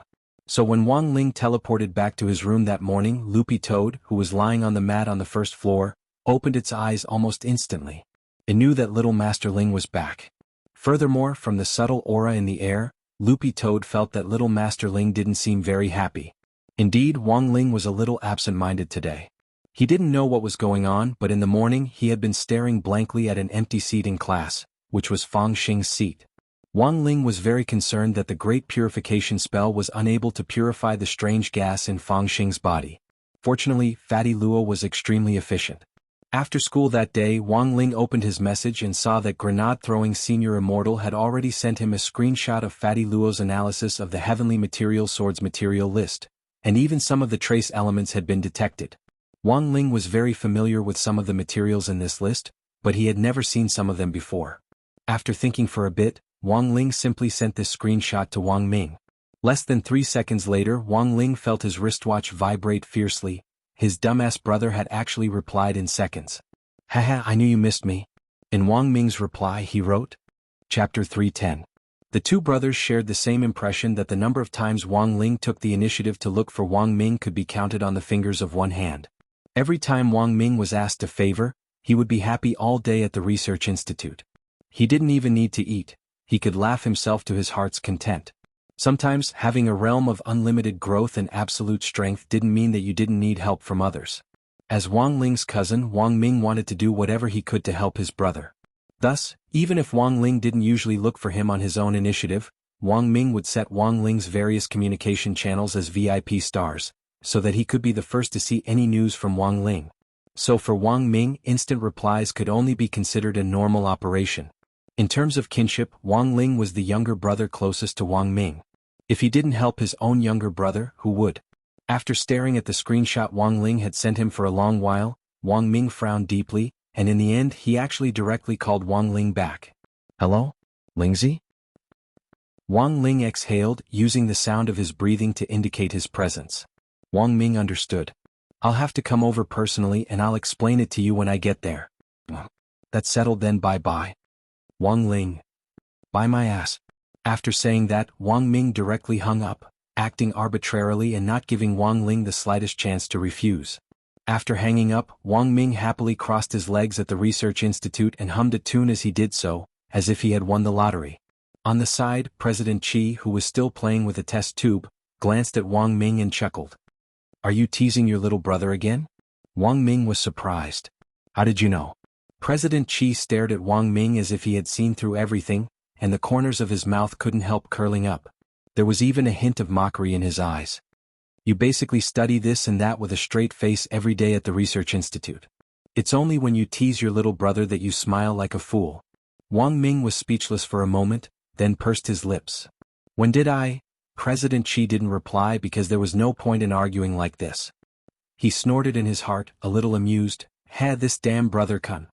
So when Wang Ling teleported back to his room that morning, Loopy Toad, who was lying on the mat on the first floor, opened its eyes almost instantly. It knew that Little Master Ling was back. Furthermore, from the subtle aura in the air, Loopy Toad felt that Little Master Ling didn't seem very happy. Indeed, Wang Ling was a little absent-minded today. He didn't know what was going on, but in the morning he had been staring blankly at an empty seat in class, which was Fang Xing's seat. Wang Ling was very concerned that the great purification spell was unable to purify the strange gas in Fang Xing's body. Fortunately, Fatty Luo was extremely efficient. After school that day, Wang Ling opened his message and saw that grenade-throwing senior Immortal had already sent him a screenshot of Fatty Luo's analysis of the Heavenly Material Swords material list, and even some of the trace elements had been detected. Wang Ling was very familiar with some of the materials in this list, but he had never seen some of them before. After thinking for a bit, Wang Ling simply sent this screenshot to Wang Ming. Less than 3 seconds later, Wang Ling felt his wristwatch vibrate fiercely. His dumbass brother had actually replied in seconds. Haha, I knew you missed me. In Wang Ming's reply he wrote. Chapter 310. The two brothers shared the same impression that the number of times Wang Ling took the initiative to look for Wang Ming could be counted on the fingers of one hand. Every time Wang Ming was asked a favor, he would be happy all day at the research institute. He didn't even need to eat, he could laugh himself to his heart's content. Sometimes, having a realm of unlimited growth and absolute strength didn't mean that you didn't need help from others. As Wang Ling's cousin, Wang Ming wanted to do whatever he could to help his brother. Thus, even if Wang Ling didn't usually look for him on his own initiative, Wang Ming would set Wang Ling's various communication channels as VIP stars, so that he could be the first to see any news from Wang Ling. So for Wang Ming, instant replies could only be considered a normal operation. In terms of kinship, Wang Ling was the younger brother closest to Wang Ming. If he didn't help his own younger brother, who would? After staring at the screenshot Wang Ling had sent him for a long while, Wang Ming frowned deeply, and in the end he actually directly called Wang Ling back. Hello? Lingzi? Wang Ling exhaled, using the sound of his breathing to indicate his presence. Wang Ming understood. I'll have to come over personally and I'll explain it to you when I get there. That's settled then, bye-bye. Wang Ling. Bye my ass. After saying that, Wang Ming directly hung up, acting arbitrarily and not giving Wang Ling the slightest chance to refuse. After hanging up, Wang Ming happily crossed his legs at the research institute and hummed a tune as he did so, as if he had won the lottery. On the side, President Qi, who was still playing with a test tube, glanced at Wang Ming and chuckled. Are you teasing your little brother again? Wang Ming was surprised. How did you know? President Qi stared at Wang Ming as if he had seen through everything, and the corners of his mouth couldn't help curling up. There was even a hint of mockery in his eyes. You basically study this and that with a straight face every day at the research institute. It's only when you tease your little brother that you smile like a fool. Wang Ming was speechless for a moment, then pursed his lips. When did I? President Qi didn't reply because there was no point in arguing like this. He snorted in his heart, a little amused. Had this damn brother cunt.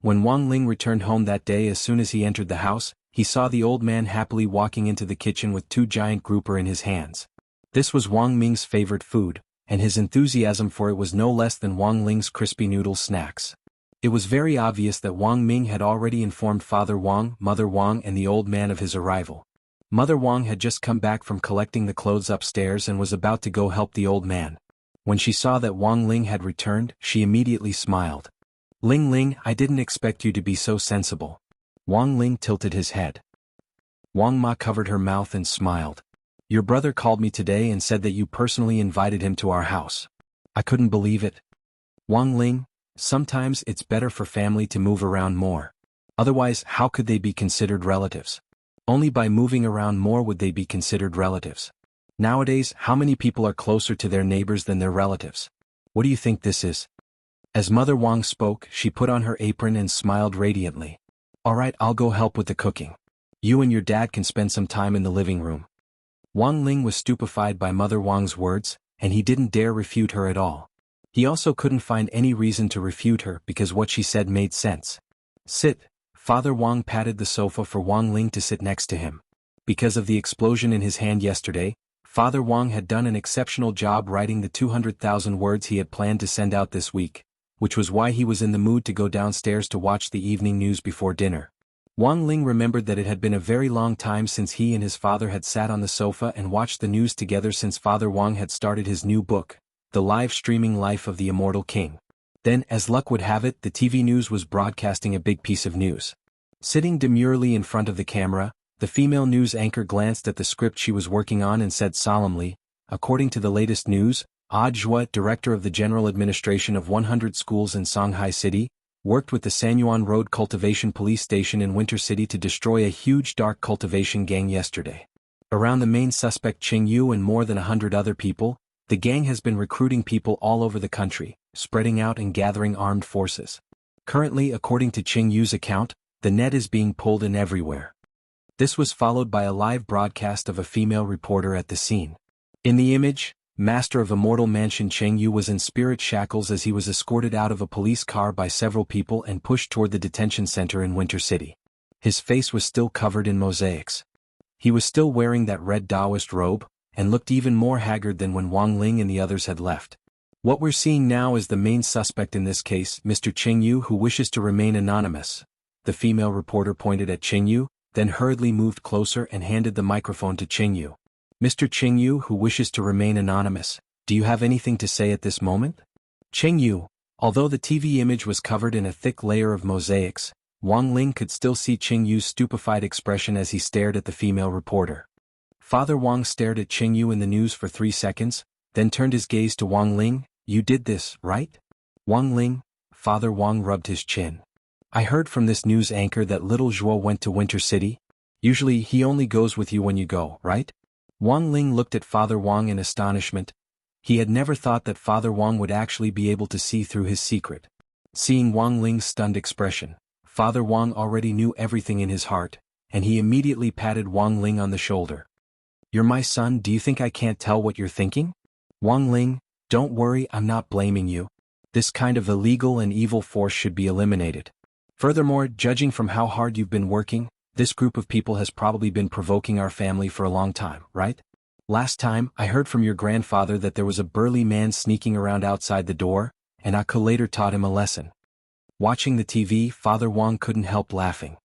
When Wang Ling returned home that day, as soon as he entered the house, he saw the old man happily walking into the kitchen with 2 giant grouper in his hands. This was Wang Ming's favorite food, and his enthusiasm for it was no less than Wang Ling's crispy noodle snacks. It was very obvious that Wang Ming had already informed Father Wang, Mother Wang and the old man of his arrival. Mother Wang had just come back from collecting the clothes upstairs and was about to go help the old man. When she saw that Wang Ling had returned, she immediately smiled. Ling Ling, I didn't expect you to be so sensible. Wang Ling tilted his head. Wang Ma covered her mouth and smiled. Your brother called me today and said that you personally invited him to our house. I couldn't believe it. Wang Ling, sometimes it's better for family to move around more. Otherwise, how could they be considered relatives? Only by moving around more would they be considered relatives. Nowadays, how many people are closer to their neighbors than their relatives? What do you think this is? As Mother Wang spoke, she put on her apron and smiled radiantly. Alright, I'll go help with the cooking. You and your dad can spend some time in the living room. Wang Ling was stupefied by Mother Wang's words, and he didn't dare refute her at all. He also couldn't find any reason to refute her because what she said made sense. Sit. Father Wang patted the sofa for Wang Ling to sit next to him. Because of the explosion in his hand yesterday, Father Wang had done an exceptional job writing the 200,000 words he had planned to send out this week, which was why he was in the mood to go downstairs to watch the evening news before dinner. Wang Ling remembered that it had been a very long time since he and his father had sat on the sofa and watched the news together since Father Wang had started his new book, The Live Streaming Life of the Immortal King. Then, as luck would have it, the TV news was broadcasting a big piece of news. Sitting demurely in front of the camera, the female news anchor glanced at the script she was working on and said solemnly, according to the latest news, Zhua, director of the General Administration of 100 schools in Shanghai City, worked with the Xuanhuan Road Cultivation Police Station in Winter City to destroy a huge dark cultivation gang yesterday. Around the main suspect Yu and more than 100 other people, the gang has been recruiting people all over the country, spreading out and gathering armed forces. Currently, according to Qingyu's account, the net is being pulled in everywhere. This was followed by a live broadcast of a female reporter at the scene. In the image, Master of Immortal Mansion Qingyu was in spirit shackles as he was escorted out of a police car by several people and pushed toward the detention center in Winter City. His face was still covered in mosaics. He was still wearing that red Taoist robe, and looked even more haggard than when Wang Ling and the others had left. What we're seeing now is the main suspect in this case, Mr. Qingyu, who wishes to remain anonymous. The female reporter pointed at Qingyu, then hurriedly moved closer and handed the microphone to Qingyu. Mr. Qingyu, who wishes to remain anonymous, do you have anything to say at this moment? Qingyu, although the TV image was covered in a thick layer of mosaics, Wang Ling could still see Qingyu's stupefied expression as he stared at the female reporter. Father Wang stared at Qingyu in the news for 3 seconds, then turned his gaze to Wang Ling. You did this, right? Wang Ling, Father Wang rubbed his chin. I heard from this news anchor that little Zhuo went to Winter City. Usually he only goes with you when you go, right? Wang Ling looked at Father Wang in astonishment. He had never thought that Father Wang would actually be able to see through his secret. Seeing Wang Ling's stunned expression, Father Wang already knew everything in his heart, and he immediately patted Wang Ling on the shoulder. You're my son, do you think I can't tell what you're thinking? Wang Ling, don't worry, I'm not blaming you. This kind of illegal and evil force should be eliminated. Furthermore, judging from how hard you've been working, this group of people has probably been provoking our family for a long time, right? Last time, I heard from your grandfather that there was a burly man sneaking around outside the door, and Aka later taught him a lesson. Watching the TV, Father Wang couldn't help laughing.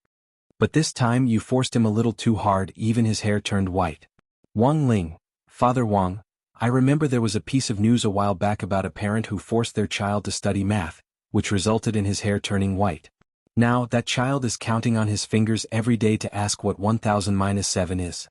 But this time you forced him a little too hard, even his hair turned white. Wang Ling, Father Wang, I remember there was a piece of news a while back about a parent who forced their child to study math, which resulted in his hair turning white. Now, that child is counting on his fingers every day to ask what 1000-7 is.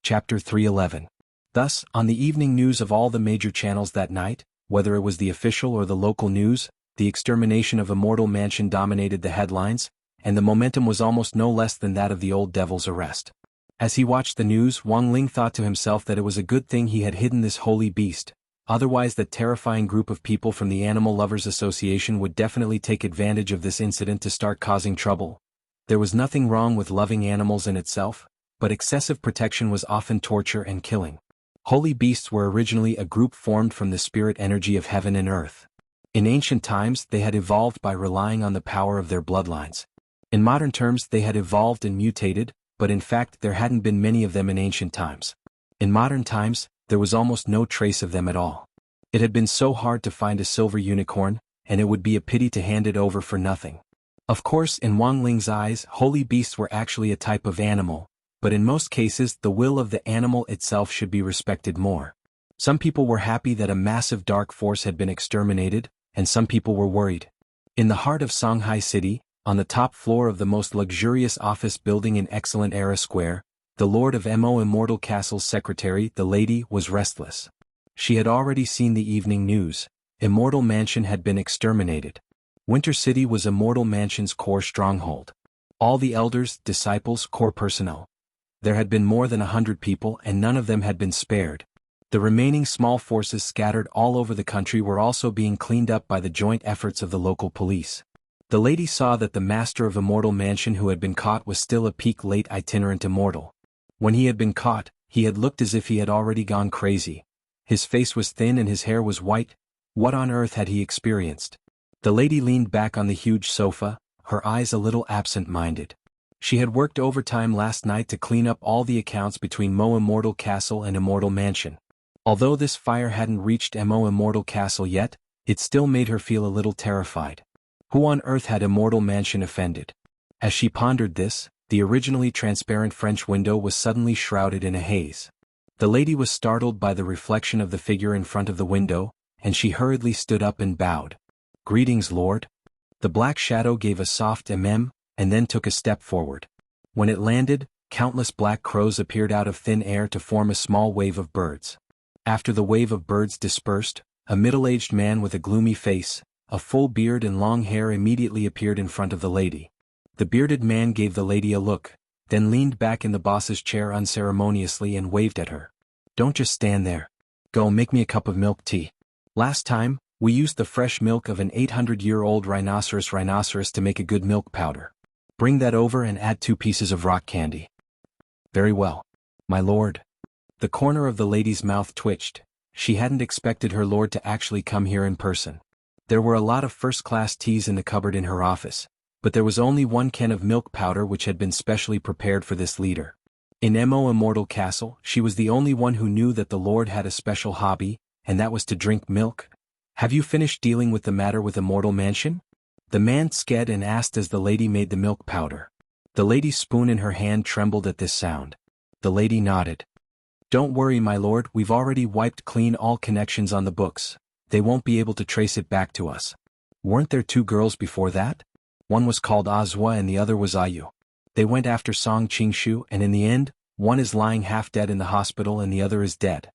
Chapter 311. Thus, on the evening news of all the major channels that night, whether it was the official or the local news, the extermination of Immortal Mansion dominated the headlines, and the momentum was almost no less than that of the old devil's arrest. As he watched the news, Wang Ling thought to himself that it was a good thing he had hidden this holy beast. Otherwise that terrifying group of people from the Animal Lovers Association would definitely take advantage of this incident to start causing trouble. There was nothing wrong with loving animals in itself, but excessive protection was often torture and killing. Holy beasts were originally a group formed from the spirit energy of heaven and earth. In ancient times, they had evolved by relying on the power of their bloodlines. In modern terms, they had evolved and mutated, but in fact there hadn't been many of them in ancient times. In modern times, there was almost no trace of them at all. It had been so hard to find a silver unicorn, and it would be a pity to hand it over for nothing. Of course, in Wang Ling's eyes, holy beasts were actually a type of animal, but in most cases the will of the animal itself should be respected more. Some people were happy that a massive dark force had been exterminated, and some people were worried. In the heart of Shanghai City, on the top floor of the most luxurious office building in Excellent Era Square, the Lord of Mo Immortal Castle's secretary, the lady, was restless. She had already seen the evening news. Immortal Mansion had been exterminated. Winter City was Immortal Mansion's core stronghold. All the elders, disciples, core personnel. There had been more than 100 people and none of them had been spared. The remaining small forces scattered all over the country were also being cleaned up by the joint efforts of the local police. The lady saw that the master of Immortal Mansion who had been caught was still a peak late itinerant immortal. When he had been caught, he had looked as if he had already gone crazy. His face was thin and his hair was white. What on earth had he experienced? The lady leaned back on the huge sofa, her eyes a little absent-minded. She had worked overtime last night to clean up all the accounts between Mo Immortal Castle and Immortal Mansion. Although this fire hadn't reached Mo Immortal Castle yet, it still made her feel a little terrified. Who on earth had Immortal Mansion offended? As she pondered this, the originally transparent French window was suddenly shrouded in a haze. The lady was startled by the reflection of the figure in front of the window, and she hurriedly stood up and bowed. "Greetings, Lord." The black shadow gave a soft and then took a step forward. When it landed, countless black crows appeared out of thin air to form a small wave of birds. After the wave of birds dispersed, a middle-aged man with a gloomy face, a full beard and long hair immediately appeared in front of the lady. The bearded man gave the lady a look, then leaned back in the boss's chair unceremoniously and waved at her. "Don't just stand there. Go make me a cup of milk tea." Last time, We used the fresh milk of an 800-year-old rhinoceros to make a good milk powder. Bring that over and add 2 pieces of rock candy. Very well, my lord. The corner of the lady's mouth twitched. She hadn't expected her lord to actually come here in person. There were a lot of first-class teas in the cupboard in her office, but there was only 1 can of milk powder which had been specially prepared for this leader. In Immortal Castle, she was the only one who knew that the lord had a special hobby, and that was to drink milk. Have you finished dealing with the matter with Immortal Mansion? The man sked and asked as the lady made the milk powder. The lady's spoon in her hand trembled at this sound. The lady nodded. Don't worry, my lord, we've already wiped clean all connections on the books. They won't be able to trace it back to us. Weren't there 2 girls before that? One was called Azwa and the other was Ayu. They went after Song Qingshu and in the end, one is lying half dead in the hospital and the other is dead.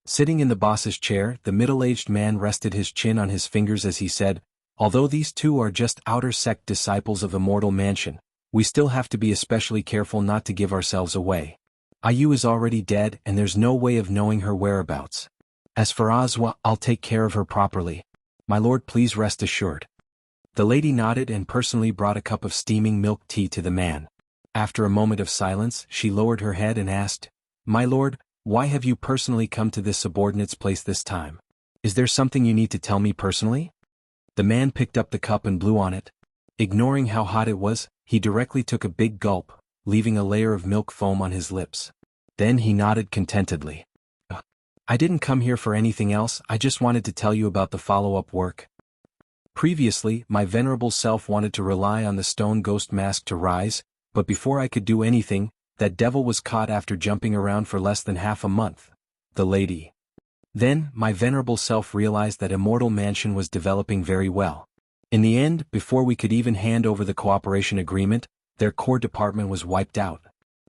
Sitting in the boss's chair, the middle-aged man rested his chin on his fingers as he said, although these 2 are just outer sect disciples of Immortal Mansion, we still have to be especially careful not to give ourselves away. Ayu is already dead and there's no way of knowing her whereabouts. As for Azwa, I'll take care of her properly. My lord, please rest assured. The lady nodded and personally brought a cup of steaming milk tea to the man. After a moment of silence, she lowered her head and asked, My lord, why have you personally come to this subordinate's place this time? Is there something you need to tell me personally? The man picked up the cup and blew on it. Ignoring how hot it was, he directly took a big gulp, leaving a layer of milk foam on his lips. Then he nodded contentedly. I didn't come here for anything else, I just wanted to tell you about the follow-up work. Previously, my venerable self wanted to rely on the stone ghost mask to rise, but before I could do anything, that devil was caught after jumping around for less than half a month. The lady. Then, my venerable self realized that Immortal Mansion was developing very well. In the end, before we could even hand over the cooperation agreement, their core department was wiped out.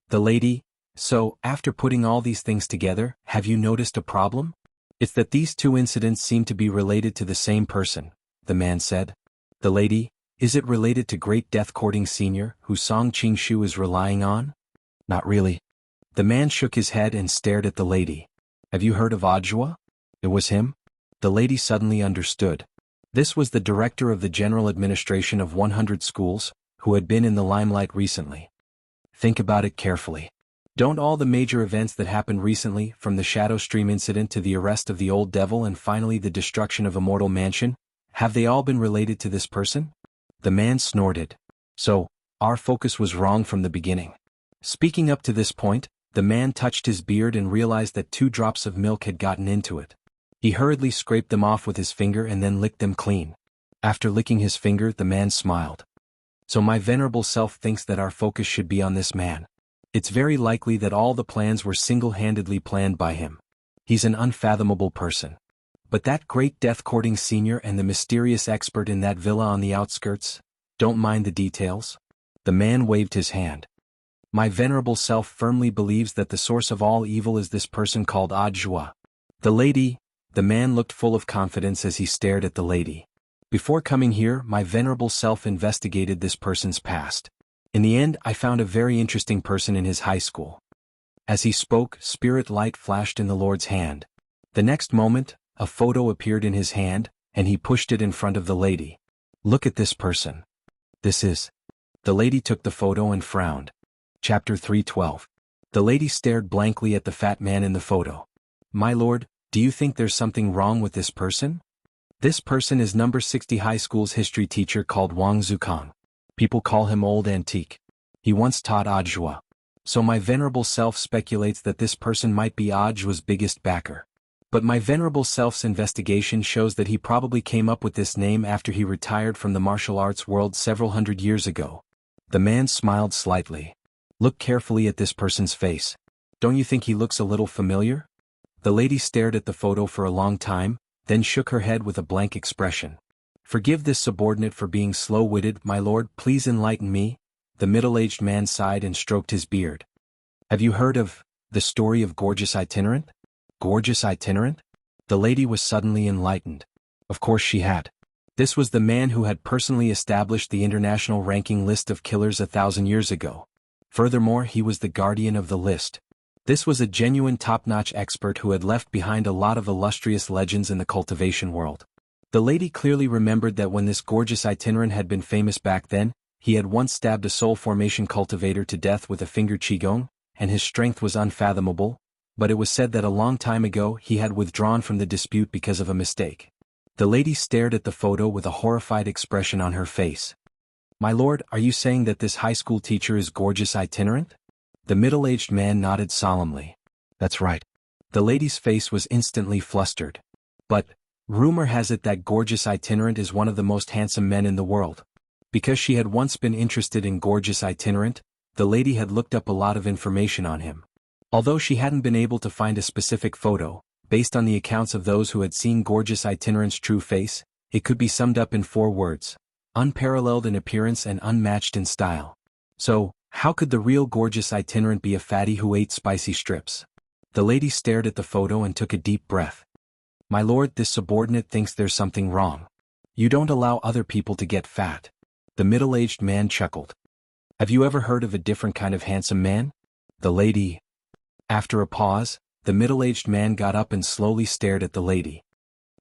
The lady, so, after putting all these things together, have you noticed a problem? It's that these 2 incidents seem to be related to the same person, the man said. The lady, is it related to Great Death Courting Senior, who Song Qingshu is relying on? Not really. The man shook his head and stared at the lady. Have you heard of Ajwa? It was him? The lady suddenly understood. This was the director of the general administration of 100 schools, who had been in the limelight recently. Think about it carefully. Don't all the major events that happened recently, from the Shadow Stream incident to the arrest of the old devil and finally the destruction of Immortal Mansion, have they all been related to this person? The man snorted. So, our focus was wrong from the beginning. Speaking up to this point, the man touched his beard and realized that 2 drops of milk had gotten into it. He hurriedly scraped them off with his finger and then licked them clean. After licking his finger, the man smiled. So my venerable self thinks that our focus should be on this man. It's very likely that all the plans were single-handedly planned by him. He's an unfathomable person. But that Great Death Courting Senior and the mysterious expert in that villa on the outskirts, don't mind the details? The man waved his hand. My venerable self firmly believes that the source of all evil is this person called Ajwa. The man looked full of confidence as he stared at the lady. Before coming here, my venerable self investigated this person's past. In the end, I found a very interesting person in his high school. As he spoke, spirit light flashed in the Lord's hand. The next moment, a photo appeared in his hand, and he pushed it in front of the lady. Look at this person. This is. The lady took the photo and frowned. Chapter 312. The lady stared blankly at the fat man in the photo. My lord, do you think there's something wrong with this person? This person is number 60 high school's history teacher called Wang Zukang. People call him Old Antique. He once taught Ajwa. So my venerable self speculates that this person might be Ajwa's biggest backer. But my venerable self's investigation shows that he probably came up with this name after he retired from the martial arts world several hundred years ago. The man smiled slightly. Look carefully at this person's face. Don't you think he looks a little familiar? The lady stared at the photo for a long time, then shook her head with a blank expression. Forgive this subordinate for being slow-witted, my lord, please enlighten me. The middle-aged man sighed and stroked his beard. Have you heard of the story of Gorgeous Itinerant? Gorgeous Itinerant? The lady was suddenly enlightened. Of course she had. This was the man who had personally established the international ranking list of killers 1,000 years ago. Furthermore, he was the guardian of the list. This was a genuine top-notch expert who had left behind a lot of illustrious legends in the cultivation world. The lady clearly remembered that when this gorgeous itinerant had been famous back then, he had once stabbed a soul formation cultivator to death with a finger qigong, and his strength was unfathomable, but it was said that a long time ago he had withdrawn from the dispute because of a mistake. The lady stared at the photo with a horrified expression on her face. "My lord, are you saying that this high school teacher is gorgeous itinerant?" The middle-aged man nodded solemnly. "That's right." The lady's face was instantly flustered. "But, rumor has it that gorgeous itinerant is one of the most handsome men in the world." Because she had once been interested in gorgeous itinerant, the lady had looked up a lot of information on him. Although she hadn't been able to find a specific photo, based on the accounts of those who had seen gorgeous itinerant's true face, it could be summed up in 4 words: unparalleled in appearance and unmatched in style. So, how could the real gorgeous itinerant be a fatty who ate spicy strips? The lady stared at the photo and took a deep breath. "My lord, this subordinate thinks there's something wrong. You don't allow other people to get fat." The middle-aged man chuckled. "Have you ever heard of a different kind of handsome man?" The lady. After a pause, the middle-aged man got up and slowly stared at the lady.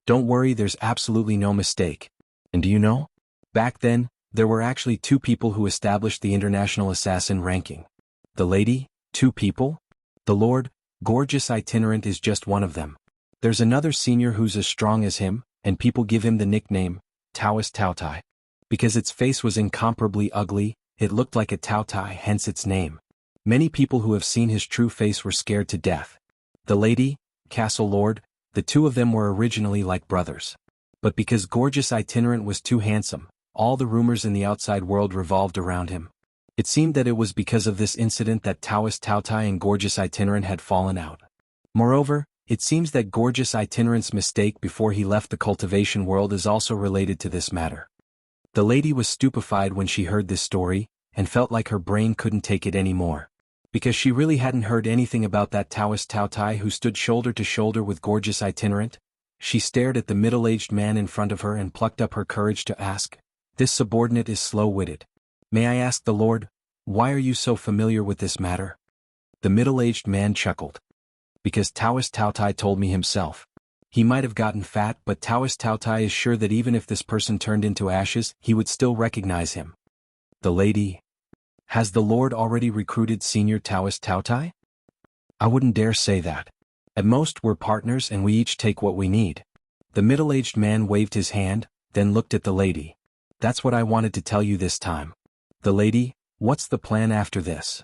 "Don't worry, there's absolutely no mistake. And do you know? Back then, there were actually 2 people who established the international assassin ranking." The lady, 2 people? "The lord, gorgeous itinerant is just one of them. There's another senior who's as strong as him, and people give him the nickname, Taoist Taotai. Because its face was incomparably ugly, it looked like a Taotai, hence its name. Many people who have seen his true face were scared to death." The lady, castle lord, the 2 of them were originally like brothers. But because gorgeous itinerant was too handsome, all the rumors in the outside world revolved around him. It seemed that it was because of this incident that Taoist Taotai and gorgeous itinerant had fallen out. Moreover, it seems that gorgeous itinerant's mistake before he left the cultivation world is also related to this matter. The lady was stupefied when she heard this story, and felt like her brain couldn't take it anymore. Because she really hadn't heard anything about that Taoist Taotai who stood shoulder to shoulder with gorgeous itinerant. She stared at the middle-aged man in front of her and plucked up her courage to ask, "This subordinate is slow-witted. May I ask the lord, why are you so familiar with this matter?" The middle-aged man chuckled. "Because Taoist Taotai told me himself. He might have gotten fat, but Taoist Taotai is sure that even if this person turned into ashes, he would still recognize him." The lady. "Has the lord already recruited senior Taoist Taotai?" "I wouldn't dare say that. At most we're partners and we each take what we need." The middle-aged man waved his hand, then looked at the lady. "That's what I wanted to tell you this time." The lady, "What's the plan after this?"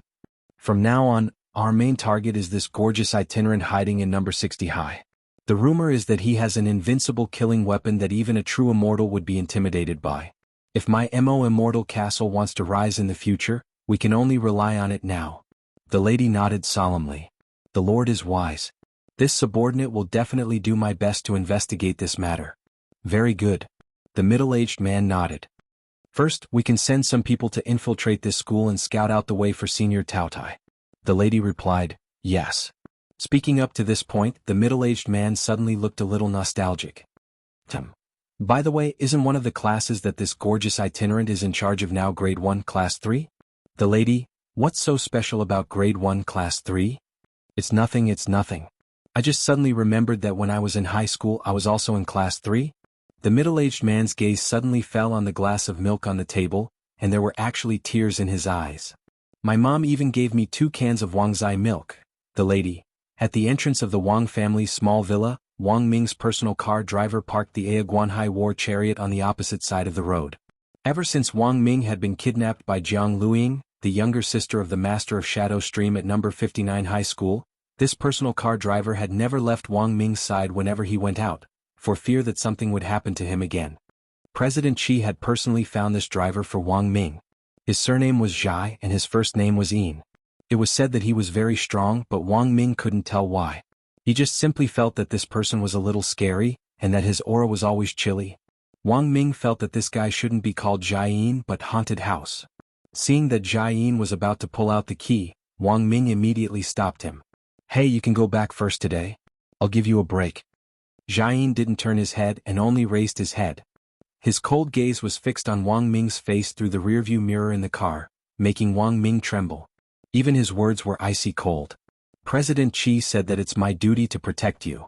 "From now on, our main target is this gorgeous itinerant hiding in number 60 high. The rumor is that he has an invincible killing weapon that even a true immortal would be intimidated by. If my Immortal castle wants to rise in the future, we can only rely on it now." The lady nodded solemnly. "The lord is wise. This subordinate will definitely do my best to investigate this matter." "Very good." The middle-aged man nodded. "First, we can send some people to infiltrate this school and scout out the way for senior Taotai." The lady replied, "Yes." Speaking up to this point, the middle-aged man suddenly looked a little nostalgic. "By the way, isn't one of the classes that this gorgeous itinerant is in charge of now grade 1 class 3? The lady, "What's so special about grade 1 class 3? It's nothing, it's nothing. I just suddenly remembered that when I was in high school I was also in class 3. The middle-aged man's gaze suddenly fell on the glass of milk on the table, and there were actually tears in his eyes. "My mom even gave me 2 cans of wuxia milk." The lady. At the entrance of the Wang family's small villa, Wang Ming's personal car driver parked the xuanhuan war chariot on the opposite side of the road. Ever since Wang Ming had been kidnapped by Jiang Luiying, the younger sister of the master of Shadow Stream at number 59 high school, this personal car driver had never left Wang Ming's side whenever he went out, for fear that something would happen to him again. President Qi had personally found this driver for Wang Ming. His surname was Zhai and his first name was Yin. It was said that he was very strong, but Wang Ming couldn't tell why. He just simply felt that this person was a little scary, and that his aura was always chilly. Wang Ming felt that this guy shouldn't be called Jiayin but Haunted House. Seeing that Jiayin was about to pull out the key, Wang Ming immediately stopped him. "Hey, you can go back first today. I'll give you a break." Jiayin didn't turn his head and only raised his head. His cold gaze was fixed on Wang Ming's face through the rearview mirror in the car, making Wang Ming tremble. Even his words were icy cold. "President Qi said that it's my duty to protect you."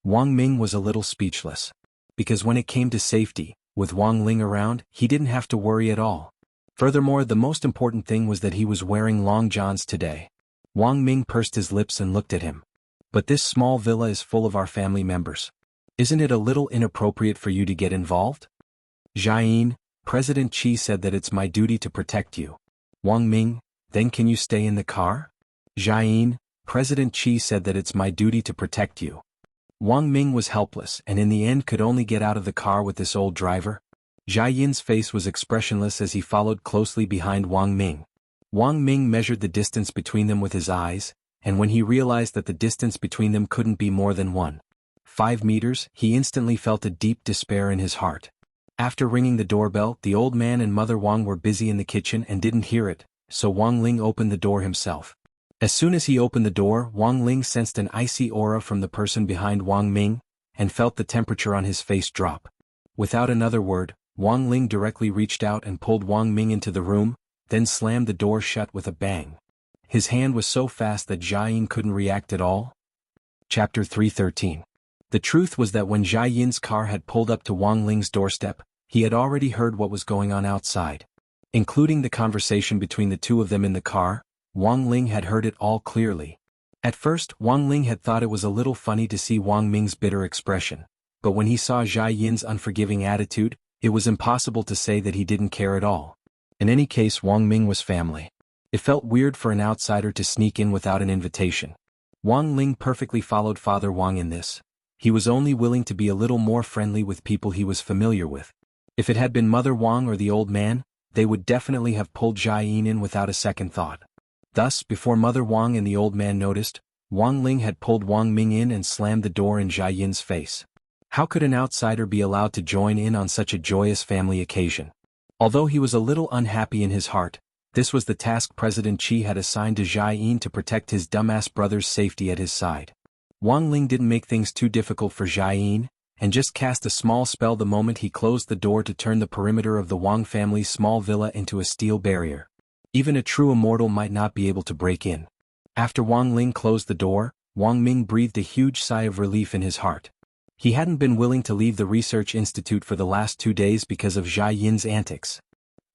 Wang Ming was a little speechless. because when it came to safety, with Wang Ling around, he didn't have to worry at all. Furthermore, the most important thing was that he was wearing long johns today. Wang Ming pursed his lips and looked at him. But this small villa is full of our family members. Isn't it a little inappropriate for you to get involved? Jiang, President Qi said that it's my duty to protect you. Wang Ming, then can you stay in the car? Jiang, President Qi said that it's my duty to protect you. Wang Ming was helpless and in the end could only get out of the car with this old driver. Jia Yin's face was expressionless as he followed closely behind Wang Ming. Wang Ming measured the distance between them with his eyes, and when he realized that the distance between them couldn't be more than 1.5 meters, he instantly felt a deep despair in his heart. After ringing the doorbell, the old man and Mother Wang were busy in the kitchen and didn't hear it, so Wang Ling opened the door himself. As soon as he opened the door, Wang Ling sensed an icy aura from the person behind Wang Ming, and felt the temperature on his face drop. Without another word, Wang Ling directly reached out and pulled Wang Ming into the room, then slammed the door shut with a bang. His hand was so fast that Jia Yin couldn't react at all. Chapter 313. The truth was that when Jia Yin's car had pulled up to Wang Ling's doorstep, he had already heard what was going on outside. Including the conversation between the two of them in the car, Wang Ling had heard it all clearly. At first, Wang Ling had thought it was a little funny to see Wang Ming's bitter expression, but when he saw Jia Yin's unforgiving attitude, it was impossible to say that he didn't care at all. In any case, Wang Ming was family. It felt weird for an outsider to sneak in without an invitation. Wang Ling perfectly followed Father Wang in this. He was only willing to be a little more friendly with people he was familiar with. If it had been Mother Wang or the old man, they would definitely have pulled Jia Yin in without a second thought. Thus, before Mother Wang and the old man noticed, Wang Ling had pulled Wang Ming in and slammed the door in Jia Yin's face. How could an outsider be allowed to join in on such a joyous family occasion? Although he was a little unhappy in his heart, this was the task President Qi had assigned to Jia Yin to protect his dumbass brother's safety at his side. Wang Ling didn't make things too difficult for Jia Yin, and just cast a small spell the moment he closed the door to turn the perimeter of the Wang family's small villa into a steel barrier. Even a true immortal might not be able to break in. After Wang Ling closed the door, Wang Ming breathed a huge sigh of relief in his heart. He hadn't been willing to leave the research institute for the last 2 days because of Jia Yin's antics.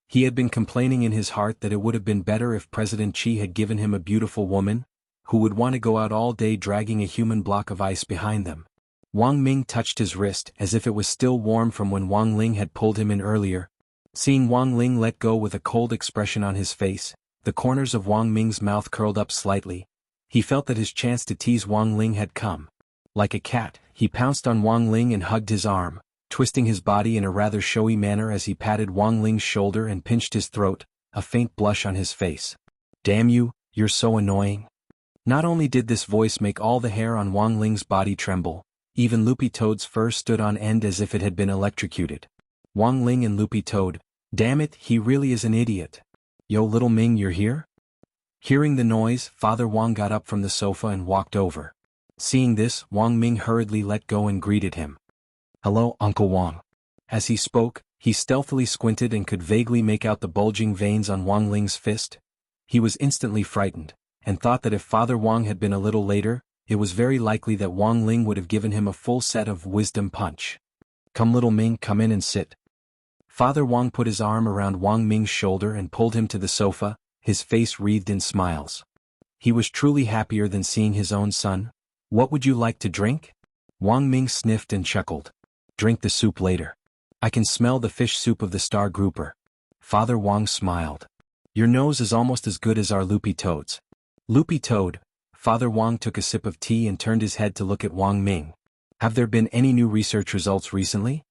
He had been complaining in his heart that it would have been better if President Qi had given him a beautiful woman, who would want to go out all day dragging a human block of ice behind them. Wang Ming touched his wrist as if it was still warm from when Wang Ling had pulled him in earlier. Seeing Wang Ling let go with a cold expression on his face, the corners of Wang Ming's mouth curled up slightly. He felt that his chance to tease Wang Ling had come. Like a cat, he pounced on Wang Ling and hugged his arm, twisting his body in a rather showy manner as he patted Wang Ling's shoulder and pinched his throat, a faint blush on his face. "Damn you, you're so annoying." Not only did this voice make all the hair on Wang Ling's body tremble, even Loopy Toad's fur stood on end as if it had been electrocuted. Wang Ling and Loopy Toad, damn it, he really is an idiot. "Yo, little Ming, you're here?" Hearing the noise, Father Wang got up from the sofa and walked over. Seeing this, Wang Ming hurriedly let go and greeted him. "Hello, Uncle Wang." As he spoke, he stealthily squinted and could vaguely make out the bulging veins on Wang Ling's fist. He was instantly frightened, and thought that if Father Wang had been a little later, it was very likely that Wang Ling would have given him a full set of wisdom punch. "Come, little Ming, come in and sit." Father Wang put his arm around Wang Ming's shoulder and pulled him to the sofa, his face wreathed in smiles. He was truly happier than seeing his own son. "What would you like to drink?" Wang Ming sniffed and chuckled. "Drink the soup later. I can smell the fish soup of the star grouper." Father Wang smiled. "Your nose is almost as good as our Loopy Toad's." Loopy Toad. Father Wang took a sip of tea and turned his head to look at Wang Ming. "Have there been any new research results recently?"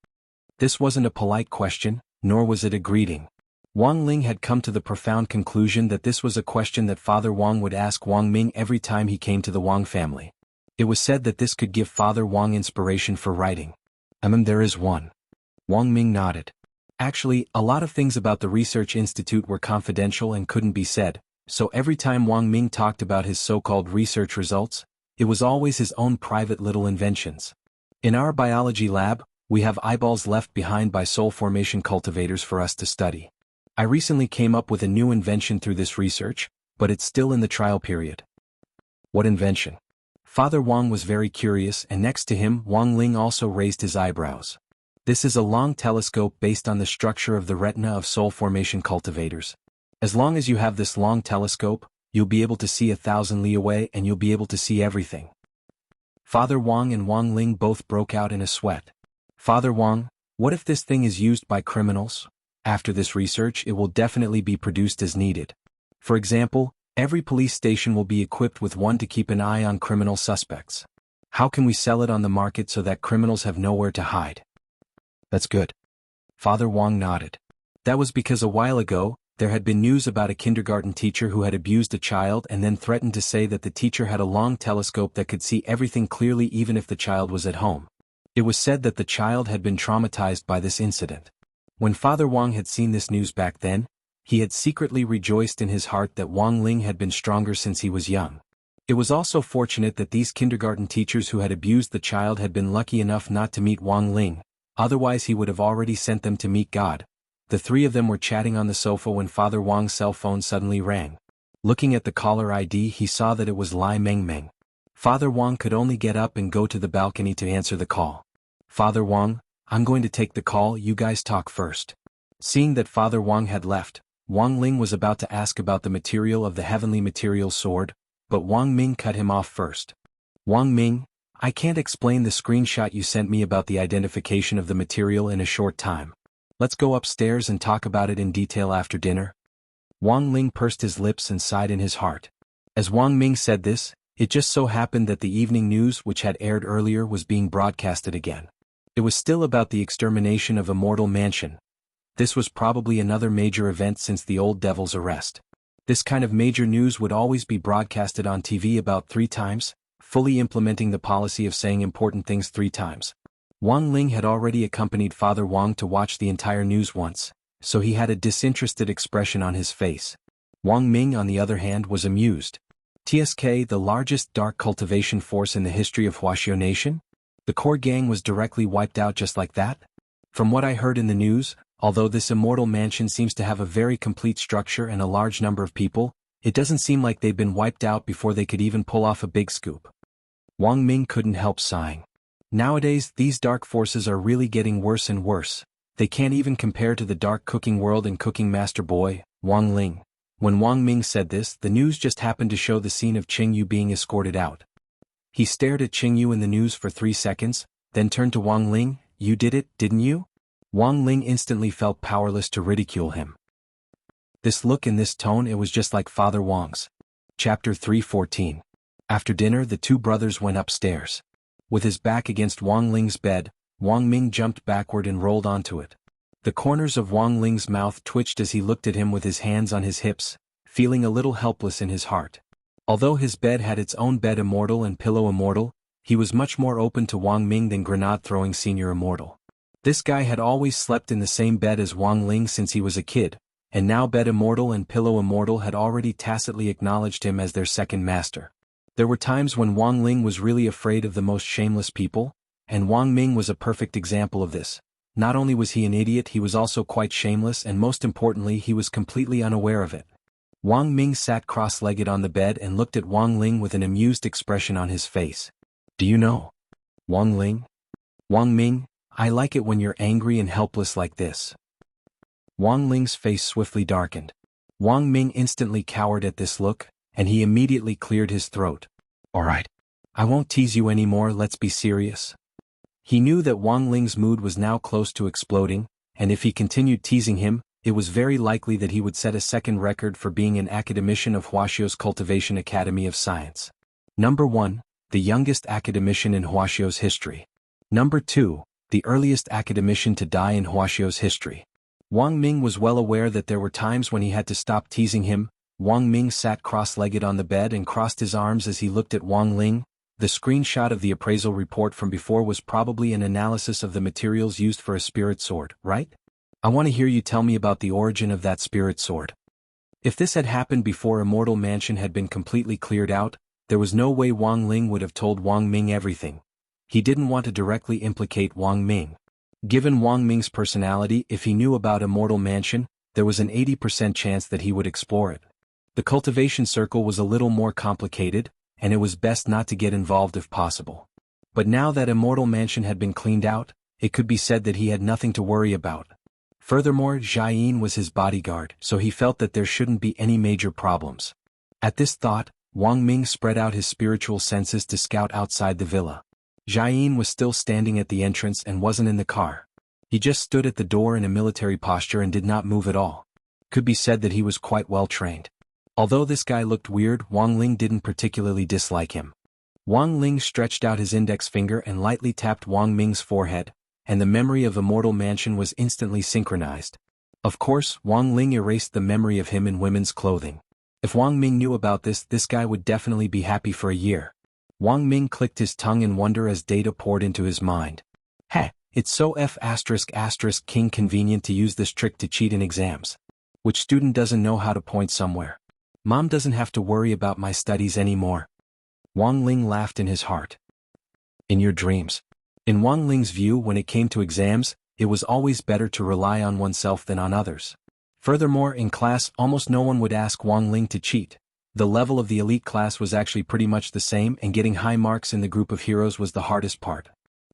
This wasn't a polite question, nor was it a greeting. Wang Ling had come to the profound conclusion that this was a question that Father Wang would ask Wang Ming every time he came to the Wang family. It was said that this could give Father Wang inspiration for writing. There is one." Wang Ming nodded. Actually, a lot of things about the research institute were confidential and couldn't be said, so every time Wang Ming talked about his so-called research results, it was always his own private little inventions. "In our biology lab, we have eyeballs left behind by soul formation cultivators for us to study. I recently came up with a new invention through this research, but it's still in the trial period." "What invention?" Father Wang was very curious, and next to him, Wang Ling also raised his eyebrows. This is a long telescope based on the structure of the retina of soul formation cultivators. As long as you have this long telescope, you'll be able to see 1,000 li away and you'll be able to see everything. Father Wang and Wang Ling both broke out in a sweat. Father Wang, what if this thing is used by criminals? After this research, it will definitely be produced as needed. For example, every police station will be equipped with one to keep an eye on criminal suspects. How can we sell it on the market so that criminals have nowhere to hide? That's good. Father Wang nodded. That was because a while ago, there had been news about a kindergarten teacher who had abused a child and then threatened to say that the teacher had a long telescope that could see everything clearly even if the child was at home. It was said that the child had been traumatized by this incident. When Father Wang had seen this news back then, he had secretly rejoiced in his heart that Wang Ling had been stronger since he was young. It was also fortunate that these kindergarten teachers who had abused the child had been lucky enough not to meet Wang Ling, otherwise he would have already sent them to meet God. The three of them were chatting on the sofa when Father Wang's cell phone suddenly rang. Looking at the caller ID, he saw that it was Lai Mengmeng. Father Wang could only get up and go to the balcony to answer the call. Father Wang, I'm going to take the call, you guys talk first. Seeing that Father Wang had left, Wang Ling was about to ask about the material of the heavenly material sword, but Wang Ming cut him off first. Wang Ming, I can't explain the screenshot you sent me about the identification of the material in a short time. Let's go upstairs and talk about it in detail after dinner. Wang Ling pursed his lips and sighed in his heart. As Wang Ming said this, it just so happened that the evening news which had aired earlier was being broadcasted again. It was still about the extermination of Immortal Mansion. This was probably another major event since the old devil's arrest. This kind of major news would always be broadcasted on TV about 3 times, fully implementing the policy of saying important things 3 times. Wang Ling had already accompanied Father Wang to watch the entire news once, so he had a disinterested expression on his face. Wang Ming, on the other hand, was amused. TSK, the largest dark cultivation force in the history of Huaxiao Nation? The core gang was directly wiped out just like that? From what I heard in the news, although this Immortal Mansion seems to have a very complete structure and a large number of people, it doesn't seem like they've been wiped out before they could even pull off a big scoop. Wang Ming couldn't help sighing. Nowadays, these dark forces are really getting worse and worse. They can't even compare to the dark cooking world and cooking master boy, Wang Ling. When Wang Ming said this, the news just happened to show the scene of Qingyu being escorted out. He stared at Qingyu in the news for 3 seconds, then turned to Wang Ling. You did it, didn't you? Wang Ling instantly felt powerless to ridicule him. This look and this tone, it was just like Father Wang's. Chapter 3:14. After dinner, the 2 brothers went upstairs. With his back against Wang Ling's bed, Wang Ming jumped backward and rolled onto it. The corners of Wang Ling's mouth twitched as he looked at him with his hands on his hips, feeling a little helpless in his heart. Although his bed had its own bed immortal and pillow immortal, he was much more open to Wang Ming than grenade-throwing senior immortal. This guy had always slept in the same bed as Wang Ling since he was a kid, and now bed immortal and pillow immortal had already tacitly acknowledged him as their second master. There were times when Wang Ling was really afraid of the most shameless people, and Wang Ming was a perfect example of this. Not only was he an idiot, he was also quite shameless, and most importantly, he was completely unaware of it. Wang Ming sat cross-legged on the bed and looked at Wang Ling with an amused expression on his face. Do you know, Wang Ling? Wang Ming, I like it when you're angry and helpless like this. Wang Ling's face swiftly darkened. Wang Ming instantly cowered at this look, and he immediately cleared his throat. All right. I won't tease you anymore, let's be serious. He knew that Wang Ling's mood was now close to exploding, and if he continued teasing him, it was very likely that he would set a second record for being an academician of Huaxiao's Cultivation Academy of Science. Number 1, the youngest academician in Huaxiao's history. Number 2, the earliest academician to die in Huaxiao's history. Wang Ming was well aware that there were times when he had to stop teasing him. Wang Ming sat cross-legged on the bed and crossed his arms as he looked at Wang Ling. The screenshot of the appraisal report from before was probably an analysis of the materials used for a spirit sword, right? I want to hear you tell me about the origin of that spirit sword. If this had happened before Immortal Mansion had been completely cleared out, there was no way Wang Ling would have told Wang Ming everything. He didn't want to directly implicate Wang Ming. Given Wang Ming's personality, if he knew about Immortal Mansion, there was an 80% chance that he would explore it. The cultivation circle was a little more complicated, and it was best not to get involved if possible. But now that Immortal Mansion had been cleaned out, it could be said that he had nothing to worry about. Furthermore, Jianghu was his bodyguard, so he felt that there shouldn't be any major problems. At this thought, Wang Ming spread out his spiritual senses to scout outside the villa. Jianghu was still standing at the entrance and wasn't in the car. He just stood at the door in a military posture and did not move at all. Could be said that he was quite well trained. Although this guy looked weird, Wang Ling didn't particularly dislike him. Wang Ling stretched out his index finger and lightly tapped Wang Ming's forehead, and the memory of Immortal Mansion was instantly synchronized. Of course, Wang Ling erased the memory of him in women's clothing. If Wang Ming knew about this guy would definitely be happy for a year. Wang Ming clicked his tongue in wonder as data poured into his mind. Heh, it's so ***king convenient to use this trick to cheat in exams. Which student doesn't know how to point somewhere? Mom doesn't have to worry about my studies anymore. Wang Ling laughed in his heart. In your dreams. In Wang Ling's view, when it came to exams, it was always better to rely on oneself than on others. Furthermore, in class, almost no one would ask Wang Ling to cheat. The level of the elite class was actually pretty much the same, and getting high marks in the group of heroes was the hardest part.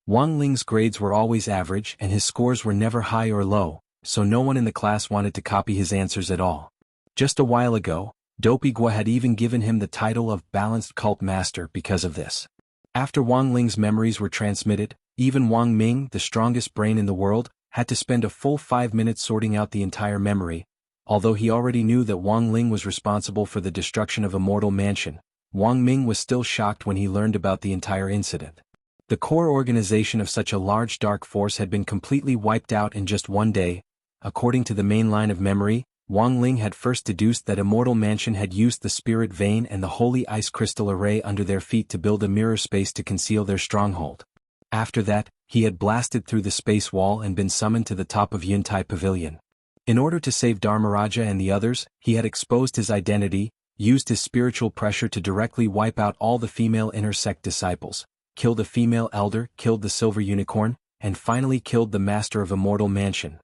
Wang Ling's grades were always average and his scores were never high or low, so no one in the class wanted to copy his answers at all. Just a while ago, Dopey Gua had even given him the title of balanced cult master because of this. After Wang Ling's memories were transmitted, even Wang Ming, the strongest brain in the world, had to spend a full 5 minutes sorting out the entire memory. Although he already knew that Wang Ling was responsible for the destruction of Immortal Mansion, Wang Ming was still shocked when he learned about the entire incident. The core organization of such a large dark force had been completely wiped out in just one day. According to the main line of memory, Wang Ling had first deduced that Immortal Mansion had used the spirit vein and the holy ice crystal array under their feet to build a mirror space to conceal their stronghold. After that, he had blasted through the space wall and been summoned to the top of Yuntai Pavilion. In order to save Dharmaraja and the others, he had exposed his identity, used his spiritual pressure to directly wipe out all the female inner sect disciples, killed a female elder, killed the silver unicorn, and finally killed the master of Immortal Mansion.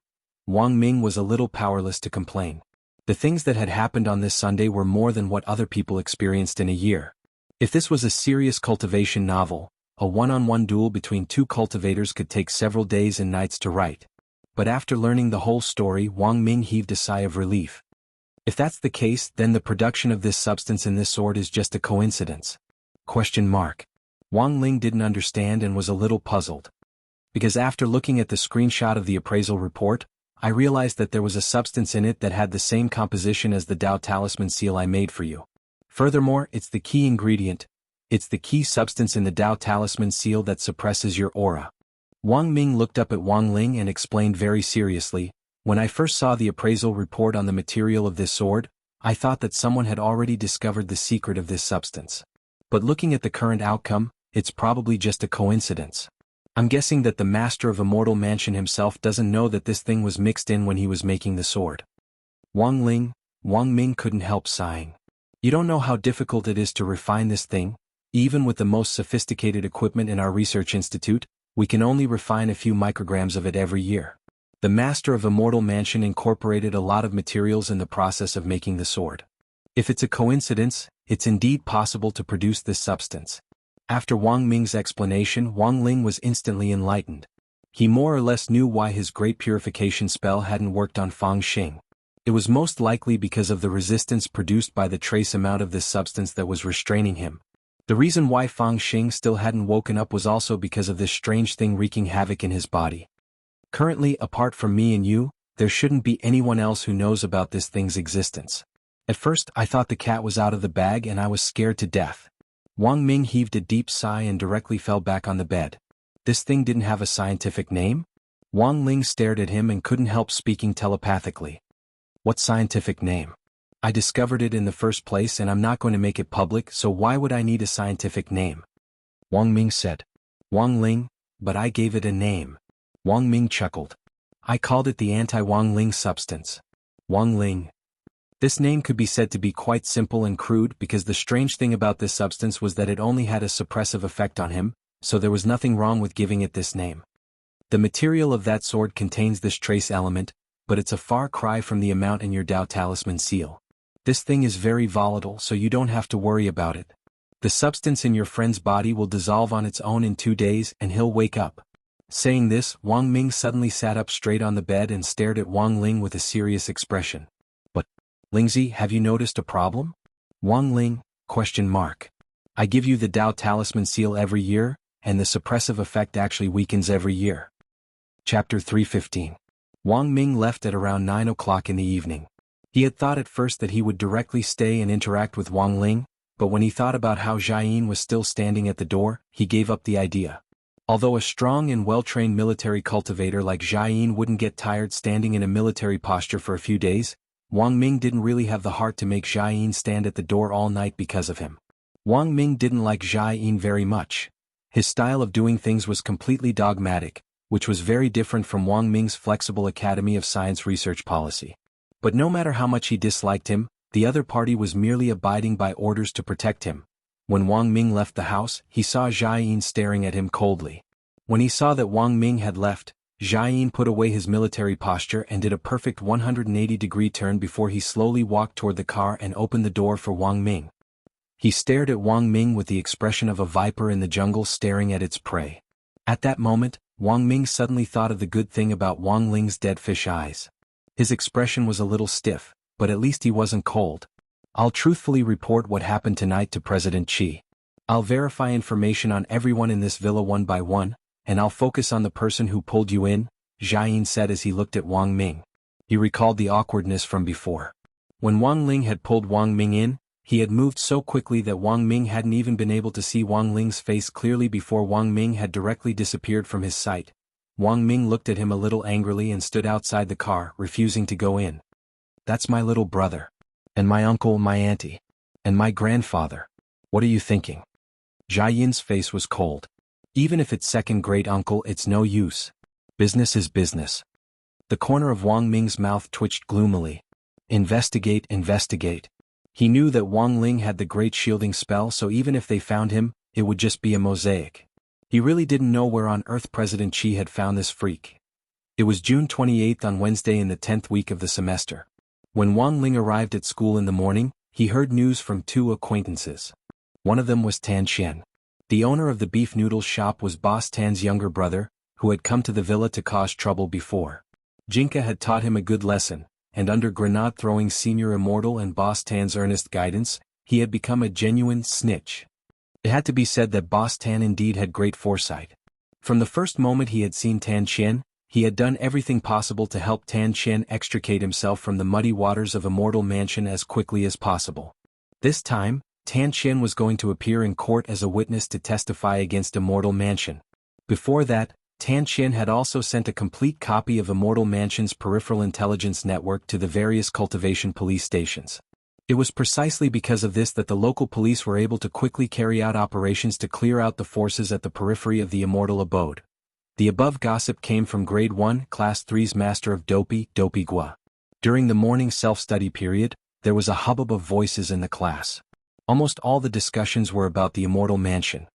Wang Ming was a little powerless to complain. The things that had happened on this Sunday were more than what other people experienced in a year. If this was a serious cultivation novel, a one-on-one duel between two cultivators could take several days and nights to write. But after learning the whole story, Wang Ming heaved a sigh of relief. If that's the case, then the production of this substance in this sword is just a coincidence. Wang Ling didn't understand and was a little puzzled. Because after looking at the screenshot of the appraisal report, I realized that there was a substance in it that had the same composition as the Dao Talisman seal I made for you. Furthermore, it's the key ingredient. It's the key substance in the Dao Talisman seal that suppresses your aura. Wang Ming looked up at Wang Ling and explained very seriously, when I first saw the appraisal report on the material of this sword, I thought that someone had already discovered the secret of this substance. But looking at the current outcome, it's probably just a coincidence. I'm guessing that the master of Immortal Mansion himself doesn't know that this thing was mixed in when he was making the sword. Wang Ming couldn't help sighing. You don't know how difficult it is to refine this thing. Even with the most sophisticated equipment in our research institute, we can only refine a few micrograms of it every year. The master of Immortal Mansion incorporated a lot of materials in the process of making the sword. If it's a coincidence, it's indeed possible to produce this substance. After Wang Ming's explanation, Wang Ling was instantly enlightened. He more or less knew why his great purification spell hadn't worked on Fang Xing. It was most likely because of the resistance produced by the trace amount of this substance that was restraining him. The reason why Fang Xing still hadn't woken up was also because of this strange thing wreaking havoc in his body. Currently, apart from me and you, there shouldn't be anyone else who knows about this thing's existence. At first, I thought the cat was out of the bag and I was scared to death. Wang Ming heaved a deep sigh and directly fell back on the bed. This thing didn't have a scientific name? Wang Ling stared at him and couldn't help speaking telepathically. What scientific name? I discovered it in the first place and I'm not going to make it public, so why would I need a scientific name? Wang Ming said. Wang Ling, but I gave it a name. Wang Ming chuckled. I called it the anti-Wang Ling substance. Wang Ling. This name could be said to be quite simple and crude because the strange thing about this substance was that it only had a suppressive effect on him, so there was nothing wrong with giving it this name. The material of that sword contains this trace element, but it's a far cry from the amount in your Dao Talisman seal. This thing is very volatile, so you don't have to worry about it. The substance in your friend's body will dissolve on its own in 2 days and he'll wake up. Saying this, Wang Ming suddenly sat up straight on the bed and stared at Wang Ling with a serious expression. But, Lingzi, have you noticed a problem? Wang Ling, ? I give you the Dao Talisman seal every year, and the suppressive effect actually weakens every year. Chapter 315. Wang Ming left at around 9 o'clock in the evening. He had thought at first that he would directly stay and interact with Wang Ling, but when he thought about how Xiaoyin was still standing at the door, he gave up the idea. Although a strong and well-trained military cultivator like Xiaoyin wouldn't get tired standing in a military posture for a few days, Wang Ming didn't really have the heart to make Xiaoyin stand at the door all night because of him. Wang Ming didn't like Xiaoyin very much. His style of doing things was completely dogmatic, which was very different from Wang Ming's flexible Academy of Science research policy. But no matter how much he disliked him, the other party was merely abiding by orders to protect him. When Wang Ming left the house, he saw Xiaoyin staring at him coldly. When he saw that Wang Ming had left, Xiaoyin put away his military posture and did a perfect 180-degree turn before he slowly walked toward the car and opened the door for Wang Ming. He stared at Wang Ming with the expression of a viper in the jungle staring at its prey. At that moment, Wang Ming suddenly thought of the good thing about Wang Ling's dead fish eyes. His expression was a little stiff, but at least he wasn't cold. I'll truthfully report what happened tonight to President Qi. I'll verify information on everyone in this villa one by one, and I'll focus on the person who pulled you in, Xiaoyin said as he looked at Wang Ming. He recalled the awkwardness from before. When Wang Ling had pulled Wang Ming in, he had moved so quickly that Wang Ming hadn't even been able to see Wang Ling's face clearly before Wang Ming had directly disappeared from his sight. Wang Ming looked at him a little angrily and stood outside the car, refusing to go in. That's my little brother. And my uncle, my auntie. And my grandfather. What are you thinking? Xiaoyin's face was cold. Even if it's second great uncle, it's no use. Business is business. The corner of Wang Ming's mouth twitched gloomily. Investigate, investigate. He knew that Wang Ling had the great shielding spell, so even if they found him, it would just be a mosaic. He really didn't know where on earth President Qi had found this freak. It was June 28th on Wednesday in the 10th week of the semester. When Wang Ling arrived at school in the morning, he heard news from two acquaintances. One of them was Tan Xian. The owner of the beef noodles shop was Boss Tan's younger brother, who had come to the villa to cause trouble before. Jinka had taught him a good lesson, and under grenade-throwing senior Immortal and Boss Tan's earnest guidance, he had become a genuine snitch. It had to be said that Boss Tan indeed had great foresight. From the first moment he had seen Tan Xian, he had done everything possible to help Tan Xian extricate himself from the muddy waters of Immortal Mansion as quickly as possible. This time, Tan Xian was going to appear in court as a witness to testify against Immortal Mansion. Before that, Tan Xian had also sent a complete copy of Immortal Mansion's peripheral intelligence network to the various cultivation police stations. It was precisely because of this that the local police were able to quickly carry out operations to clear out the forces at the periphery of the Immortal abode. The above gossip came from Grade 1, Class 3's Master of Dopey, Dopey Gua. During the morning self-study period, there was a hubbub of voices in the class. Almost all the discussions were about the Immortal Mansion.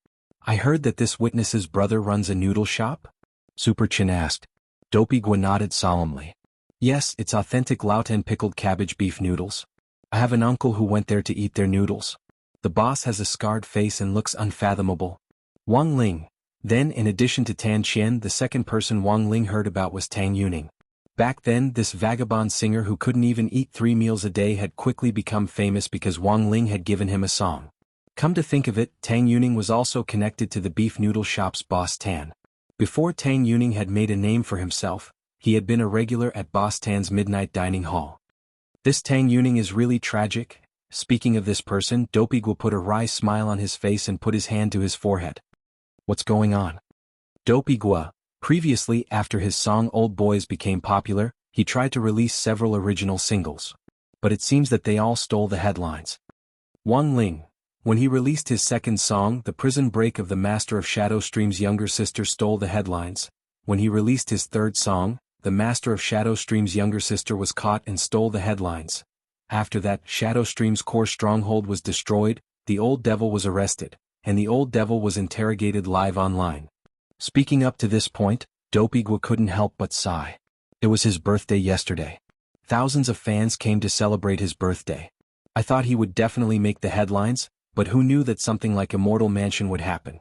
I heard that this witness's brother runs a noodle shop? Super Chin asked. Dopey Gua nodded solemnly. Yes, it's authentic Laotan pickled cabbage beef noodles. I have an uncle who went there to eat their noodles. The boss has a scarred face and looks unfathomable. Wang Ling. Then, in addition to Tan Xian, the second person Wang Ling heard about was Tang Yuning. Back then, this vagabond singer who couldn't even eat 3 meals a day had quickly become famous because Wang Ling had given him a song. Come to think of it, Tang Yuning was also connected to the beef noodle shop's Boss Tan. Before Tang Yuning had made a name for himself, he had been a regular at Boss Tan's midnight dining hall. This Tang Yuning is really tragic. Speaking of this person, Dopey Gua put a wry smile on his face and put his hand to his forehead. What's going on? Dopey Gua. Previously, after his song Old Boys became popular, he tried to release several original singles. But it seems that they all stole the headlines. Wang Ling. When he released his second song, The Prison Break of the Master of Shadow Stream's younger sister stole the headlines. When he released his third song, The Master of Shadow Stream's younger sister was caught and stole the headlines. After that, Shadow Stream's core stronghold was destroyed, the Old Devil was arrested, and the Old Devil was interrogated live online. Speaking up to this point, Dopey Gua couldn't help but sigh. It was his birthday yesterday. Thousands of fans came to celebrate his birthday. I thought he would definitely make the headlines, but who knew that something like Immortal Mansion would happen?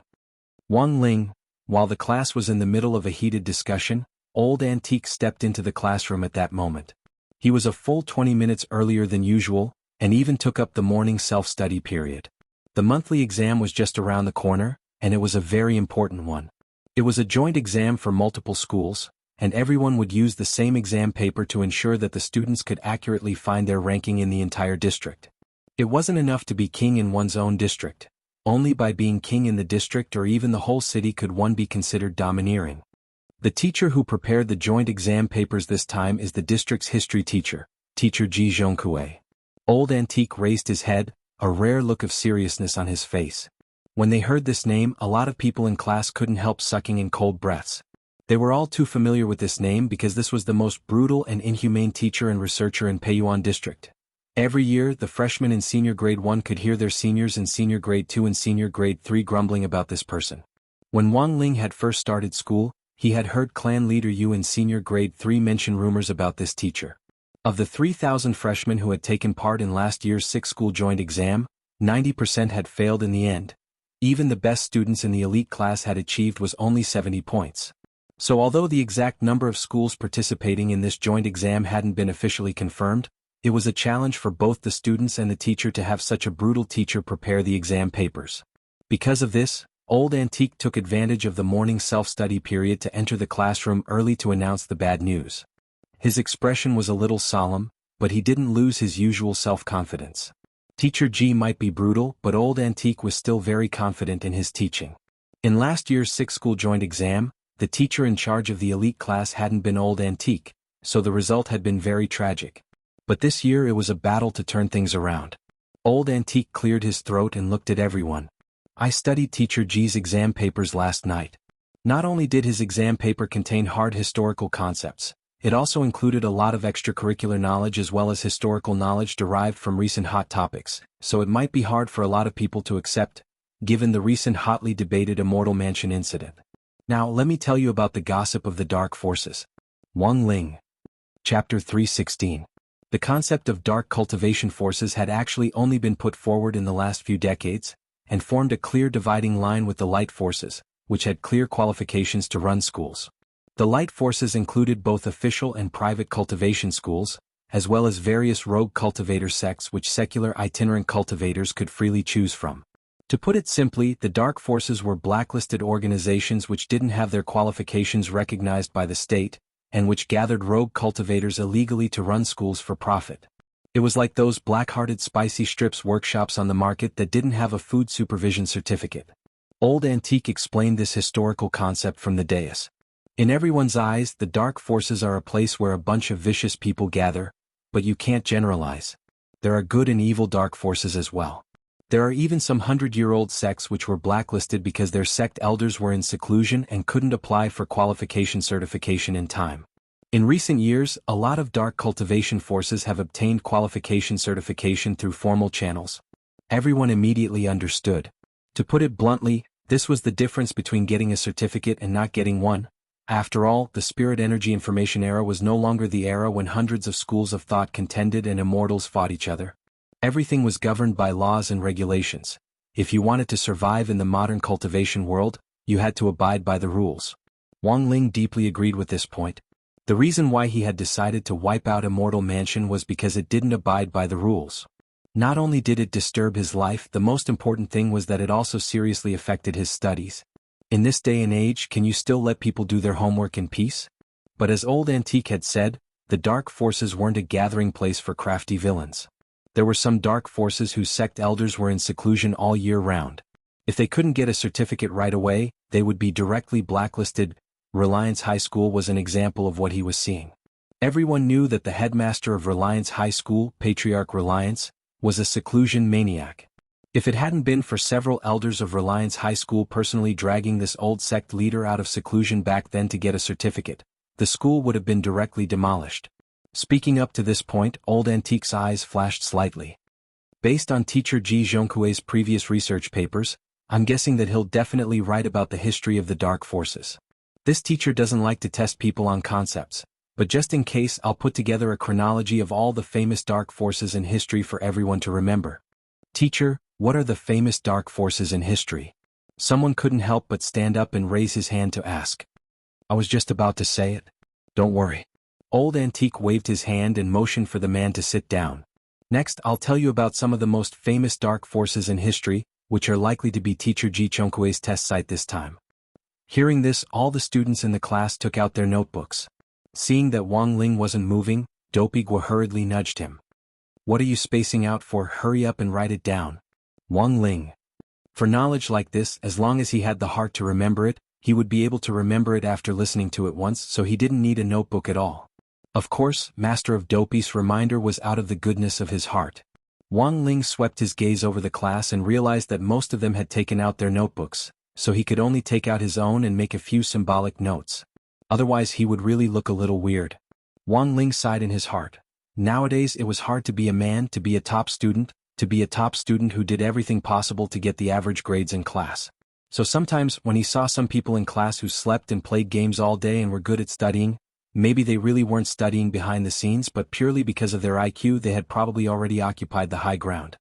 Wang Ling. While the class was in the middle of a heated discussion, Old Antique stepped into the classroom at that moment. He was a full 20 minutes earlier than usual, and even took up the morning self-study period. The monthly exam was just around the corner, and it was a very important one. It was a joint exam for multiple schools, and everyone would use the same exam paper to ensure that the students could accurately find their ranking in the entire district. It wasn't enough to be king in one's own district. Only by being king in the district or even the whole city could one be considered domineering. The teacher who prepared the joint exam papers this time is the district's history teacher, Teacher jianghu. Old Antique raised his head, a rare look of seriousness on his face. When they heard this name, a lot of people in class couldn't help sucking in cold breaths. They were all too familiar with this name because this was the most brutal and inhumane teacher and researcher in Peiyuan district. Every year, the freshmen in senior grade 1 could hear their seniors in senior grade 2 and senior grade 3 grumbling about this person. When Wang Ling had first started school, he had heard clan leader Yu in senior grade 3 mention rumors about this teacher. Of the 3,000 freshmen who had taken part in last year's 6th school joint exam, 90% had failed in the end. Even the best students in the elite class had achieved was only 70 points. So although the exact number of schools participating in this joint exam hadn't been officially confirmed, it was a challenge for both the students and the teacher to have such a brutal teacher prepare the exam papers. Because of this, Old Antique took advantage of the morning self-study period to enter the classroom early to announce the bad news. His expression was a little solemn, but he didn't lose his usual self-confidence. Teacher Ji might be brutal, but Old Antique was still very confident in his teaching. In last year's 6th school joint exam, the teacher in charge of the elite class hadn't been Old Antique, so the result had been very tragic. But this year it was a battle to turn things around. Old Antique cleared his throat and looked at everyone. I studied Teacher Ji's exam papers last night. Not only did his exam paper contain hard historical concepts, it also included a lot of extracurricular knowledge as well as historical knowledge derived from recent hot topics, so it might be hard for a lot of people to accept, given the recent hotly debated Immortal Mansion incident. Now let me tell you about the gossip of the dark forces. Wang Ling. Chapter 316. The concept of dark cultivation forces had actually only been put forward in the last few decades, and formed a clear dividing line with the light forces, which had clear qualifications to run schools. The light forces included both official and private cultivation schools, as well as various rogue cultivator sects which secular itinerant cultivators could freely choose from. To put it simply, the dark forces were blacklisted organizations which didn't have their qualifications recognized by the state, and which gathered rogue cultivators illegally to run schools for profit. It was like those black-hearted spicy strips workshops on the market that didn't have a food supervision certificate. Old Antique explained this historical concept from the dais. In everyone's eyes, the dark forces are a place where a bunch of vicious people gather, but you can't generalize. There are good and evil dark forces as well. There are even some 100-year-old sects which were blacklisted because their sect elders were in seclusion and couldn't apply for qualification certification in time. In recent years, a lot of dark cultivation forces have obtained qualification certification through formal channels. Everyone immediately understood. To put it bluntly, this was the difference between getting a certificate and not getting one. After all, the spirit energy information era was no longer the era when hundreds of schools of thought contended and immortals fought each other. Everything was governed by laws and regulations. If you wanted to survive in the modern cultivation world, you had to abide by the rules. Wang Ling deeply agreed with this point. The reason why he had decided to wipe out Immortal Mansion was because it didn't abide by the rules. Not only did it disturb his life, the most important thing was that it also seriously affected his studies. In this day and age, can you still let people do their homework in peace? But as Old Antique had said, the dark forces weren't a gathering place for crafty villains. There were some dark forces whose sect elders were in seclusion all year round. If they couldn't get a certificate right away, they would be directly blacklisted. Reliance High School was an example of what he was seeing. Everyone knew that the headmaster of Reliance High School, Patriarch Reliance, was a seclusion maniac. If it hadn't been for several elders of Reliance High School personally dragging this old sect leader out of seclusion back then to get a certificate, the school would have been directly demolished. Speaking up to this point, Old Antique's eyes flashed slightly. Based on Teacher Ji Zhongkui's previous research papers, I'm guessing that he'll definitely write about the history of the dark forces. This teacher doesn't like to test people on concepts, but just in case, I'll put together a chronology of all the famous dark forces in history for everyone to remember. Teacher, what are the famous dark forces in history? Someone couldn't help but stand up and raise his hand to ask. I was just about to say it. Don't worry. Old Antique waved his hand and motioned for the man to sit down. Next, I'll tell you about some of the most famous dark forces in history, which are likely to be teacher Ji Chongkui's test site this time. Hearing this, all the students in the class took out their notebooks. Seeing that Wang Ling wasn't moving, Dopey Gua hurriedly nudged him. What are you spacing out for? Hurry up and write it down. Wang Ling. For knowledge like this, as long as he had the heart to remember it, he would be able to remember it after listening to it once, so he didn't need a notebook at all. Of course, Master of Dopey's reminder was out of the goodness of his heart. Wang Ling swept his gaze over the class and realized that most of them had taken out their notebooks, so he could only take out his own and make a few symbolic notes. Otherwise he would really look a little weird. Wang Ling sighed in his heart. Nowadays it was hard to be a man, to be a top student who did everything possible to get the average grades in class. So sometimes when he saw some people in class who slept and played games all day and were good at studying, maybe they really weren't studying behind the scenes, but purely because of their IQ they had probably already occupied the high ground.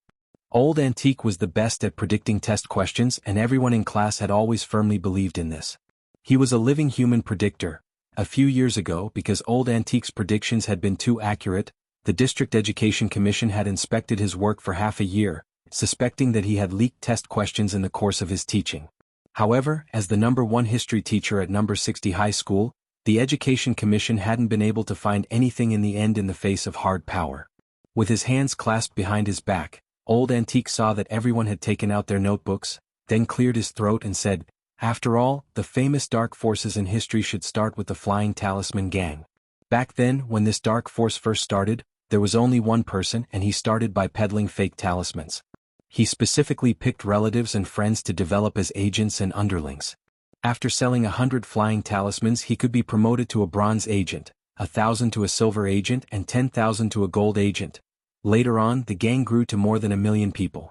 Old Antique was the best at predicting test questions, and everyone in class had always firmly believed in this. He was a living human predictor. A few years ago, because Old Antique's predictions had been too accurate, the District Education Commission had inspected his work for half a year, suspecting that he had leaked test questions in the course of his teaching. However, as the #1 history teacher at number 60 high school, the Education Commission hadn't been able to find anything in the end in the face of hard power. With his hands clasped behind his back, Old Antique saw that everyone had taken out their notebooks, then cleared his throat and said, after all, the famous dark forces in history should start with the Flying Talisman Gang. Back then, when this dark force first started, there was only one person, and he started by peddling fake talismans. He specifically picked relatives and friends to develop as agents and underlings. After selling 100 flying talismans, he could be promoted to a bronze agent, 1,000 to a silver agent, and 10,000 to a gold agent. Later on, the gang grew to more than 1 million people.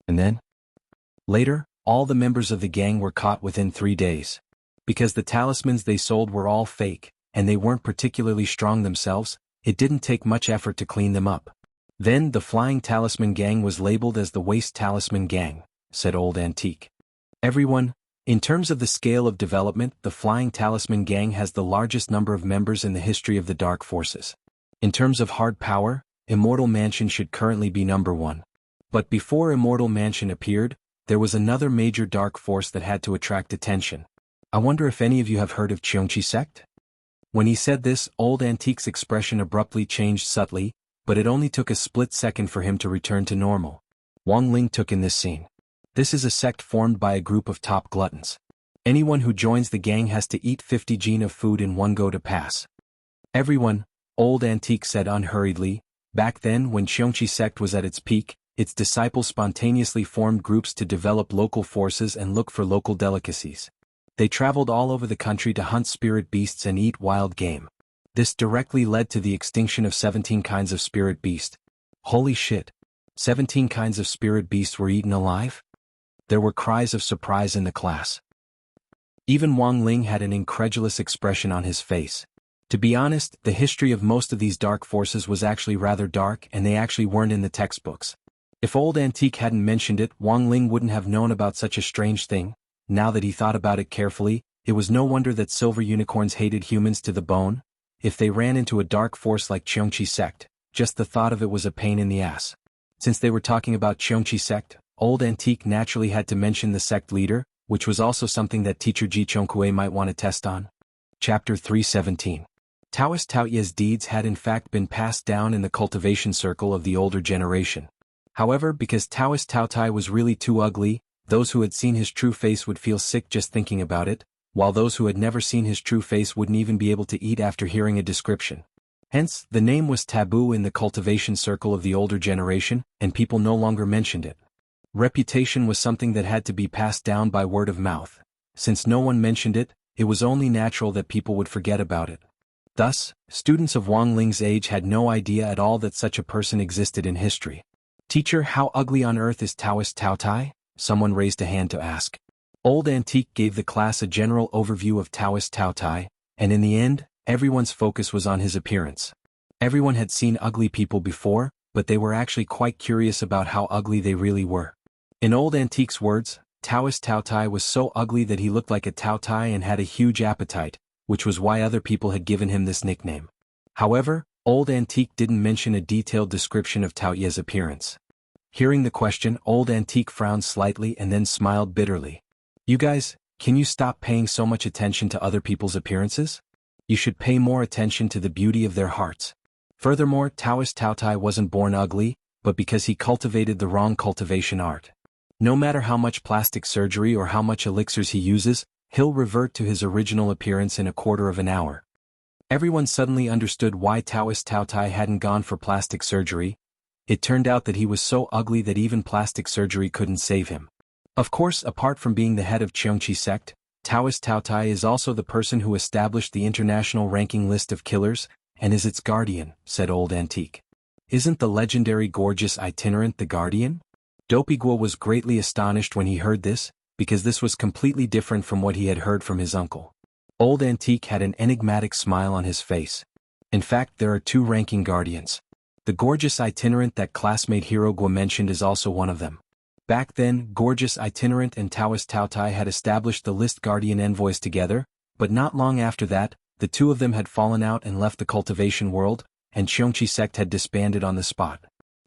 And then? Later, all the members of the gang were caught within 3 days. Because the talismans they sold were all fake, and they weren't particularly strong themselves, it didn't take much effort to clean them up. Then the Flying Talisman Gang was labeled as the Waste Talisman Gang, said Old Antique. Everyone, in terms of the scale of development, the Flying Talisman Gang has the largest number of members in the history of the Dark Forces. In terms of hard power, Immortal Mansion should currently be #1. But before Immortal Mansion appeared, there was another major dark force that had to attract attention. I wonder if any of you have heard of xianxia sect? When he said this, Old Antique's expression abruptly changed subtly, but it only took a split second for him to return to normal. Wang Ling took in this scene. This is a sect formed by a group of top gluttons. Anyone who joins the gang has to eat 50 jin of food in one go to pass. Everyone, Old Antique said unhurriedly. Back then, when xianxia sect was at its peak, its disciples spontaneously formed groups to develop local forces and look for local delicacies. They traveled all over the country to hunt spirit beasts and eat wild game. This directly led to the extinction of 17 kinds of spirit beast. Holy shit! 17 kinds of spirit beasts were eaten alive? There were cries of surprise in the class. Even Wang Ling had an incredulous expression on his face. To be honest, the history of most of these dark forces was actually rather dark, and they actually weren't in the textbooks. If Old Antique hadn't mentioned it, Wang Ling wouldn't have known about such a strange thing. Now that he thought about it carefully, it was no wonder that silver unicorns hated humans to the bone. If they ran into a dark force like xianxia sect, just the thought of it was a pain in the ass. Since they were talking about xianxia sect, Old Antique naturally had to mention the sect leader, which was also something that teacher Ji Chongkui might want to test on. Chapter 317. Taoist Taoye's deeds had in fact been passed down in the cultivation circle of the older generation. However, because Taoist Taotai was really too ugly, those who had seen his true face would feel sick just thinking about it, while those who had never seen his true face wouldn't even be able to eat after hearing a description. Hence, the name was taboo in the cultivation circle of the older generation, and people no longer mentioned it. Reputation was something that had to be passed down by word of mouth. Since no one mentioned it, it was only natural that people would forget about it. Thus, students of Wang Ling's age had no idea at all that such a person existed in history. Teacher, how ugly on earth is Taoist Taotai? Someone raised a hand to ask. Old Antique gave the class a general overview of Taoist Taotai, and in the end, everyone's focus was on his appearance. Everyone had seen ugly people before, but they were actually quite curious about how ugly they really were. In Old Antique's words, Taoist Taotai was so ugly that he looked like a Taotai and had a huge appetite, which was why other people had given him this nickname. However, Old Antique didn't mention a detailed description of Tao Ye's appearance. Hearing the question, Old Antique frowned slightly and then smiled bitterly. You guys, can you stop paying so much attention to other people's appearances? You should pay more attention to the beauty of their hearts. Furthermore, Taoist Taotai wasn't born ugly, but because he cultivated the wrong cultivation art. No matter how much plastic surgery or how much elixirs he uses, he'll revert to his original appearance in a quarter of an hour. Everyone suddenly understood why Taoist Taotai hadn't gone for plastic surgery. It turned out that he was so ugly that even plastic surgery couldn't save him. Of course, apart from being the head of Xianxia sect, Taoist Taotai is also the person who established the international ranking list of killers, and is its guardian, said Old Antique. Isn't the legendary gorgeous itinerant the guardian? Dopiguo was greatly astonished when he heard this, because this was completely different from what he had heard from his uncle. Old Antique had an enigmatic smile on his face. In fact, there are two ranking guardians. The gorgeous itinerant that classmate Heroicjourney mentioned is also one of them. Back then, gorgeous itinerant and Taoist Taotai had established the list guardian envoys together, but not long after that, the two of them had fallen out and left the cultivation world, and Xianxia sect had disbanded on the spot.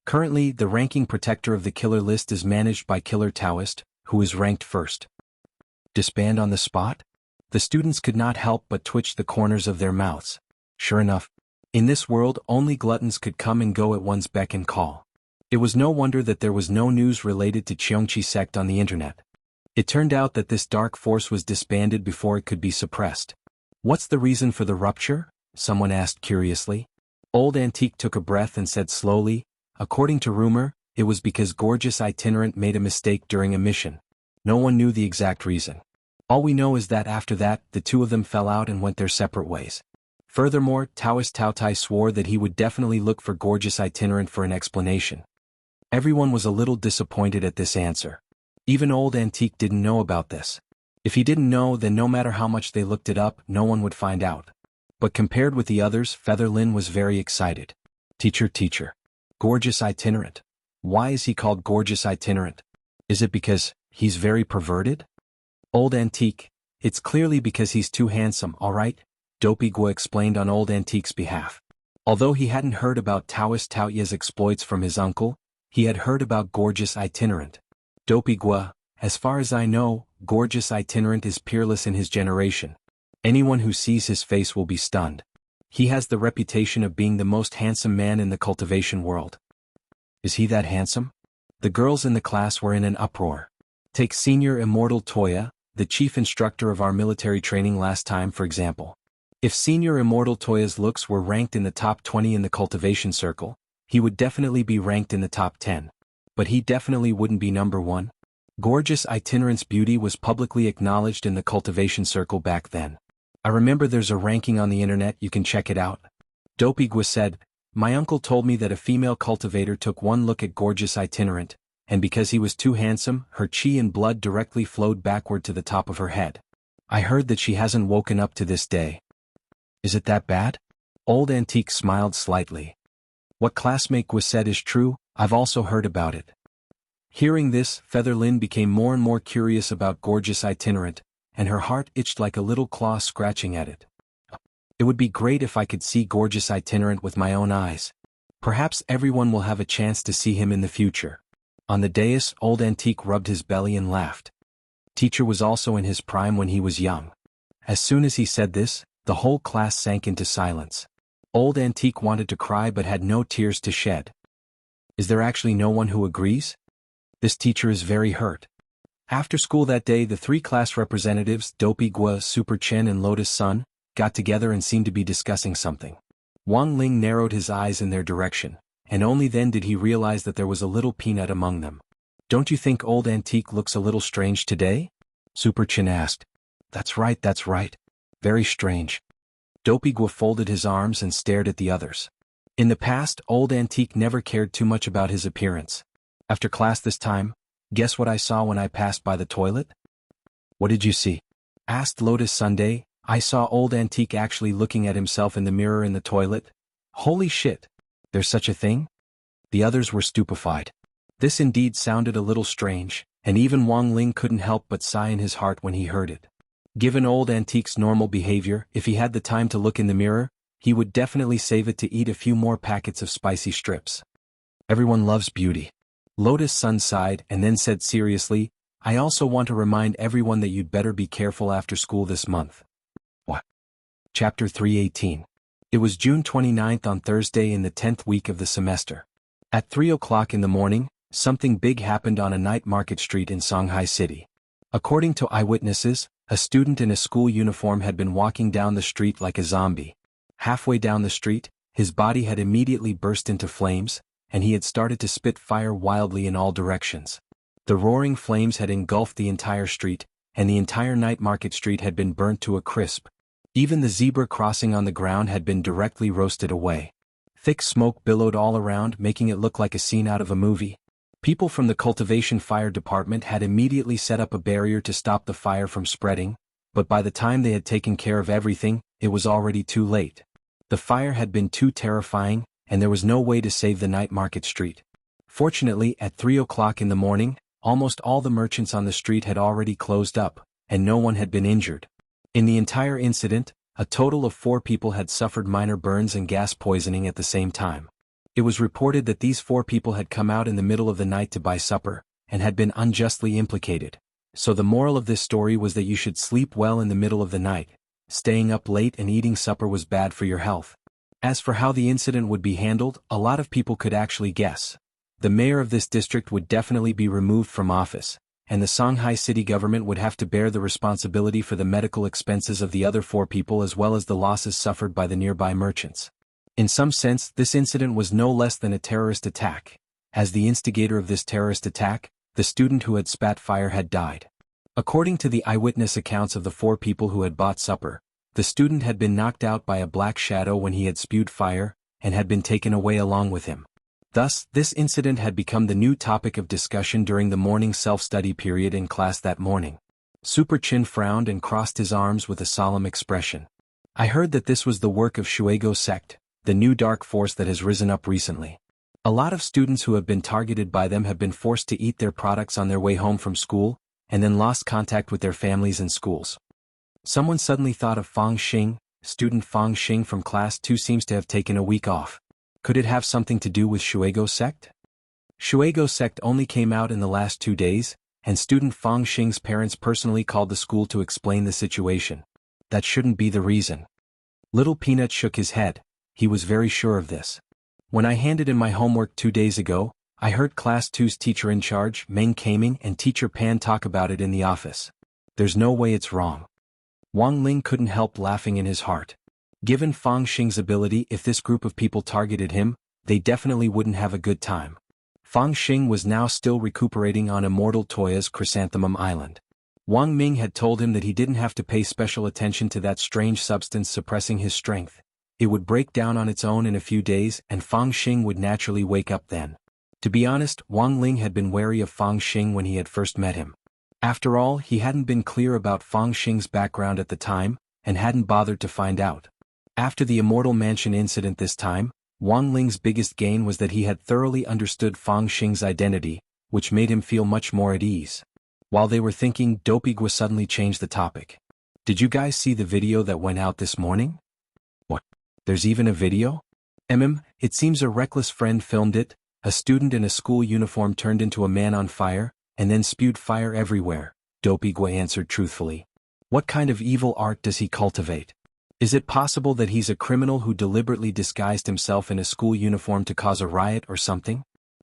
Currently, the ranking protector of the killer list is managed by Killer Taoist, who is ranked first. Disband on the spot? The students could not help but twitch the corners of their mouths. Sure enough, in this world only gluttons could come and go at one's beck and call. It was no wonder that there was no news related to Xianxia sect on the internet. It turned out that this dark force was disbanded before it could be suppressed. What's the reason for the rupture? Someone asked curiously. Old Antique took a breath and said slowly, according to rumor, it was because gorgeous itinerant made a mistake during a mission. No one knew the exact reason. All we know is that after that, the two of them fell out and went their separate ways. Furthermore, Taoist Taotai swore that he would definitely look for gorgeous itinerant for an explanation. Everyone was a little disappointed at this answer. Even Old Antique didn't know about this. If he didn't know, then no matter how much they looked it up, no one would find out. But compared with the others, Featherlin was very excited. Teacher. Gorgeous itinerant. Why is he called gorgeous itinerant? Is it because he's very perverted? Old Antique, it's clearly because he's too handsome, alright? Dopiguo explained on Old Antique's behalf. Although he hadn't heard about Taoist Tao Ye's exploits from his uncle, he had heard about gorgeous itinerant. Dopiguo, as far as I know, gorgeous itinerant is peerless in his generation. Anyone who sees his face will be stunned. He has the reputation of being the most handsome man in the cultivation world. Is he that handsome? The girls in the class were in an uproar. Take Senior Immortal Toya, the chief instructor of our military training last time for example. If Senior Immortal Toya's looks were ranked in the top 20 in the cultivation circle, he would definitely be ranked in the top 10. But he definitely wouldn't be number 1. Gorgeous itinerant's beauty was publicly acknowledged in the cultivation circle back then. I remember there's a ranking on the internet, you can check it out. Dopiguo said, my uncle told me that a female cultivator took one look at gorgeous itinerant, and because he was too handsome, her chi and blood directly flowed backward to the top of her head. I heard that she hasn't woken up to this day. Is it that bad? Old Antique smiled slightly. What classmate Guo said is true, I've also heard about it. Hearing this, Featherlin became more and more curious about gorgeous itinerant, and her heart itched like a little claw scratching at it. It would be great if I could see gorgeous itinerant with my own eyes. Perhaps everyone will have a chance to see him in the future. On the dais, Old Antique rubbed his belly and laughed. Teacher was also in his prime when he was young. As soon as he said this, the whole class sank into silence. Old Antique wanted to cry but had no tears to shed. Is there actually no one who agrees? This teacher is very hurt. After school that day, the 3 class representatives, Dopiguo, Super Chen and Lotus Sun, got together and seemed to be discussing something. Wang Ling narrowed his eyes in their direction, and only then did he realize that there was a little peanut among them. Don't you think Old Antique looks a little strange today? Super Chen asked. That's right. Very strange. Dopiguo folded his arms and stared at the others. In the past, Old Antique never cared too much about his appearance. After class this time, guess what I saw when I passed by the toilet? What did you see? Asked Lotus Sunday. I saw Old Antique actually looking at himself in the mirror in the toilet. Holy shit! There's such a thing? The others were stupefied. This indeed sounded a little strange, and even Wang Ling couldn't help but sigh in his heart when he heard it. Given old Antique's normal behavior, if he had the time to look in the mirror, he would definitely save it to eat a few more packets of spicy strips. Everyone loves beauty. Lotus Sun sighed and then said seriously, I also want to remind everyone that you'd better be careful after school this month. What? Chapter 318. It was June 29th on Thursday in the 10th week of the semester. At 3 o'clock in the morning, something big happened on a night market street in Shanghai City. According to eyewitnesses, a student in a school uniform had been walking down the street like a zombie. Halfway down the street, his body had immediately burst into flames, and he had started to spit fire wildly in all directions. The roaring flames had engulfed the entire street, and the entire night market street had been burnt to a crisp. Even the zebra crossing on the ground had been directly roasted away. Thick smoke billowed all around, making it look like a scene out of a movie. People from the cultivation fire department had immediately set up a barrier to stop the fire from spreading, but by the time they had taken care of everything, it was already too late. The fire had been too terrifying, and there was no way to save the night market street. Fortunately, at 3 o'clock in the morning, almost all the merchants on the street had already closed up, and no one had been injured. In the entire incident, a total of 4 people had suffered minor burns and gas poisoning at the same time. It was reported that these 4 people had come out in the middle of the night to buy supper, and had been unjustly implicated. So the moral of this story was that you should sleep well in the middle of the night. Staying up late and eating supper was bad for your health. As for how the incident would be handled, a lot of people could actually guess. The mayor of this district would definitely be removed from office, and the Shanghai city government would have to bear the responsibility for the medical expenses of the other 4 people as well as the losses suffered by the nearby merchants. In some sense, this incident was no less than a terrorist attack. As the instigator of this terrorist attack, the student who had spat fire had died. According to the eyewitness accounts of the 4 people who had bought supper, the student had been knocked out by a black shadow when he had spewed fire, and had been taken away along with him. Thus, this incident had become the new topic of discussion during the morning self-study period in class that morning. Super Chin frowned and crossed his arms with a solemn expression. I heard that this was the work of Shuego sect, the new dark force that has risen up recently. A lot of students who have been targeted by them have been forced to eat their products on their way home from school, and then lost contact with their families and schools. Someone suddenly thought of Fang Xing. Student Fang Xing from class 2 seems to have taken a week off. Could it have something to do with Shuego sect? Shuego sect only came out in the last 2 days, and student Fang Xing's parents personally called the school to explain the situation. That shouldn't be the reason. Little Peanut shook his head. He was very sure of this. When I handed in my homework 2 days ago, I heard class 2's teacher in charge, Meng Kaming, and teacher Pan talk about it in the office. There's no way it's wrong. Wang Ling couldn't help laughing in his heart. Given Fang Xing's ability, if this group of people targeted him, they definitely wouldn't have a good time. Fang Xing was now still recuperating on Immortal Toya's Chrysanthemum Island. Wang Ming had told him that he didn't have to pay special attention to that strange substance suppressing his strength. It would break down on its own in a few days, and Fang Xing would naturally wake up then. To be honest, Wang Ling had been wary of Fang Xing when he had first met him. After all, he hadn't been clear about Fang Xing's background at the time, and hadn't bothered to find out. After the Immortal Mansion incident this time, Wang Ling's biggest gain was that he had thoroughly understood Fang Xing's identity, which made him feel much more at ease. While they were thinking, Dopigwa suddenly changed the topic. Did you guys see the video that went out this morning? What? There's even a video? It seems a reckless friend filmed it. A student in a school uniform turned into a man on fire, and then spewed fire everywhere, Dopigwa answered truthfully. What kind of evil art does he cultivate? Is it possible that he's a criminal who deliberately disguised himself in a school uniform to cause a riot or something?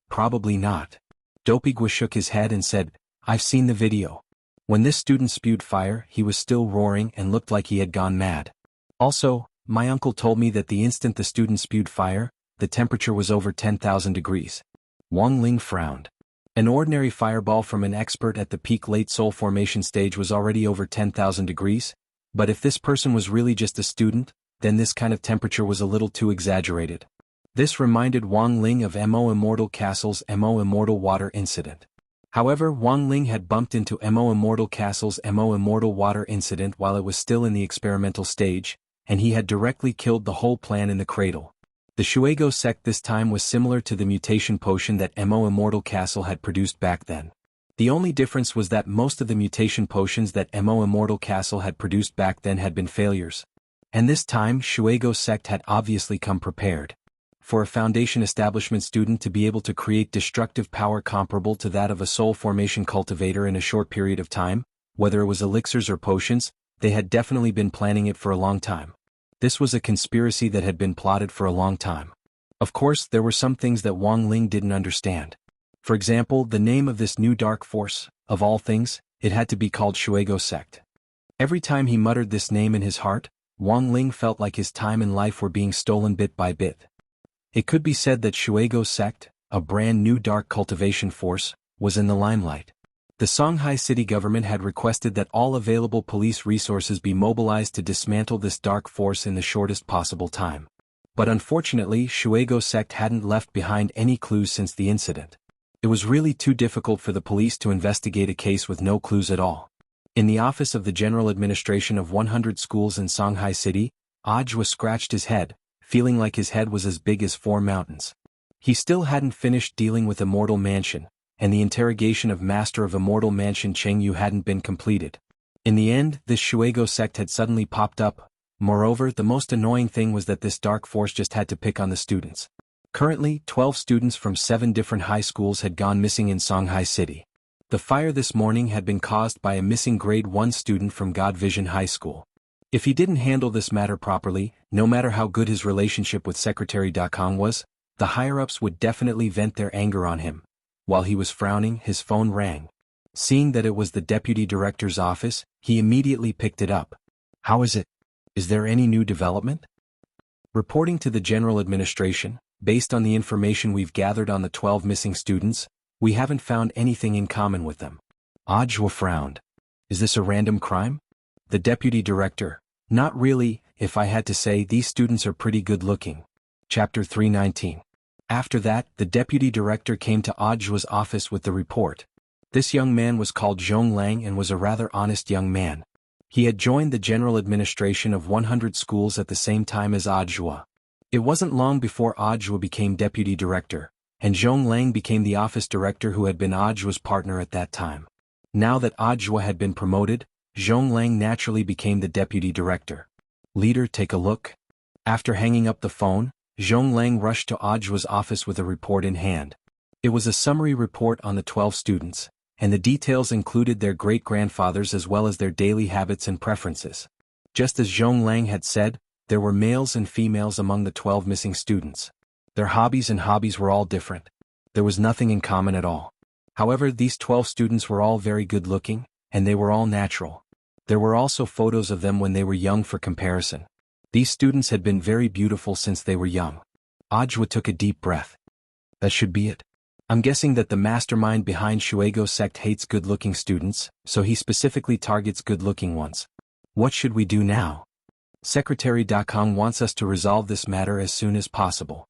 Probably not. Dopigwa shook his head and said, I've seen the video. When this student spewed fire, he was still roaring and looked like he had gone mad. Also, my uncle told me that the instant the student spewed fire, the temperature was over 10,000 degrees. Wang Ling frowned. An ordinary fireball from an expert at the peak late soul formation stage was already over 10,000 degrees, but if this person was really just a student, then this kind of temperature was a little too exaggerated. This reminded Wang Ling of Mo Immortal Castle's Mo Immortal Water incident. However, Wang Ling had bumped into Mo Immortal Castle's Mo Immortal Water incident while it was still in the experimental stage, and he had directly killed the whole plan in the cradle. The Shuego sect this time was similar to the mutation potion that Mo Immortal Castle had produced back then. The only difference was that most of the mutation potions that Immortal Castle had produced back then had been failures. And this time Shuego sect had obviously come prepared. For a Foundation establishment student to be able to create destructive power comparable to that of a soul formation cultivator in a short period of time, whether it was elixirs or potions, they had definitely been planning it for a long time. This was a conspiracy that had been plotted for a long time. Of course, there were some things that Wang Ling didn't understand. For example, the name of this new dark force, of all things, it had to be called Shuego sect. Every time he muttered this name in his heart, Wang Ling felt like his time and life were being stolen bit by bit. It could be said that Shuego sect, a brand new dark cultivation force, was in the limelight. The Songhai city government had requested that all available police resources be mobilized to dismantle this dark force in the shortest possible time. But unfortunately, Shuego sect hadn't left behind any clues since the incident. It was really too difficult for the police to investigate a case with no clues at all. In the office of the General Administration of 100 schools in Songhai City, Audiobook scratched his head, feeling like his head was as big as 4 mountains. He still hadn't finished dealing with Immortal Mansion, and the interrogation of Master of Immortal Mansion Xianxia hadn't been completed. In the end, this Shuego sect had suddenly popped up. Moreover, the most annoying thing was that this dark force just had to pick on the students. Currently, 12 students from 7 different high schools had gone missing in Songhai City. The fire this morning had been caused by a missing grade 1 student from God Vision High School. If he didn't handle this matter properly, no matter how good his relationship with Secretary Dakong was, the higher-ups would definitely vent their anger on him. While he was frowning, his phone rang. Seeing that it was the deputy director's office, he immediately picked it up. "How is it? Is there any new development?" Reporting to the General Administration, based on the information we've gathered on the 12 missing students, we haven't found anything in common with them. Audiobook frowned. "Is this a random crime?" The deputy director: "Not really, if I had to say, these students are pretty good looking." Chapter 319. After that, the deputy director came to Audiobook's office with the report. This young man was called Zhong Lang and was a rather honest young man. He had joined the General Administration of 100 schools at the same time as Audiobook. It wasn't long before Audiobook became deputy director, and Zhong Lang became the office director who had been Audiobook's partner at that time. Now that Audiobook had been promoted, Zhong Lang naturally became the deputy director. "Leader, take a look." After hanging up the phone, Zhong Lang rushed to Audiobook's office with a report in hand. It was a summary report on the 12 students, and the details included their great-grandfathers as well as their daily habits and preferences. Just as Zhong Lang had said, there were males and females among the 12 missing students. Their hobbies were all different. There was nothing in common at all. However, these 12 students were all very good-looking, and they were all natural. There were also photos of them when they were young for comparison. These students had been very beautiful since they were young. Audiobook took a deep breath. That should be it. I'm guessing that the mastermind behind Shuego sect hates good-looking students, so he specifically targets good-looking ones. What should we do now? Secretary Dakong wants us to resolve this matter as soon as possible.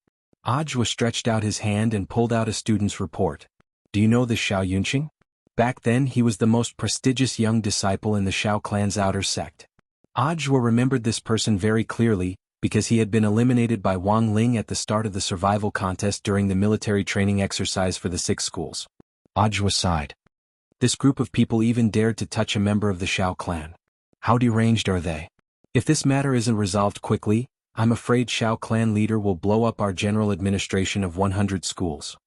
Audiobook stretched out his hand and pulled out a student's report. Do you know this Xiao Yunqing? Back then he was the most prestigious young disciple in the Xiao clan's outer sect. Audiobook remembered this person very clearly, because he had been eliminated by Wang Ling at the start of the survival contest during the military training exercise for the 6 schools. Audiobook sighed. This group of people even dared to touch a member of the Xiao clan. How deranged are they? If this matter isn't resolved quickly, I'm afraid Xiao clan leader will blow up our general administration of 100 schools.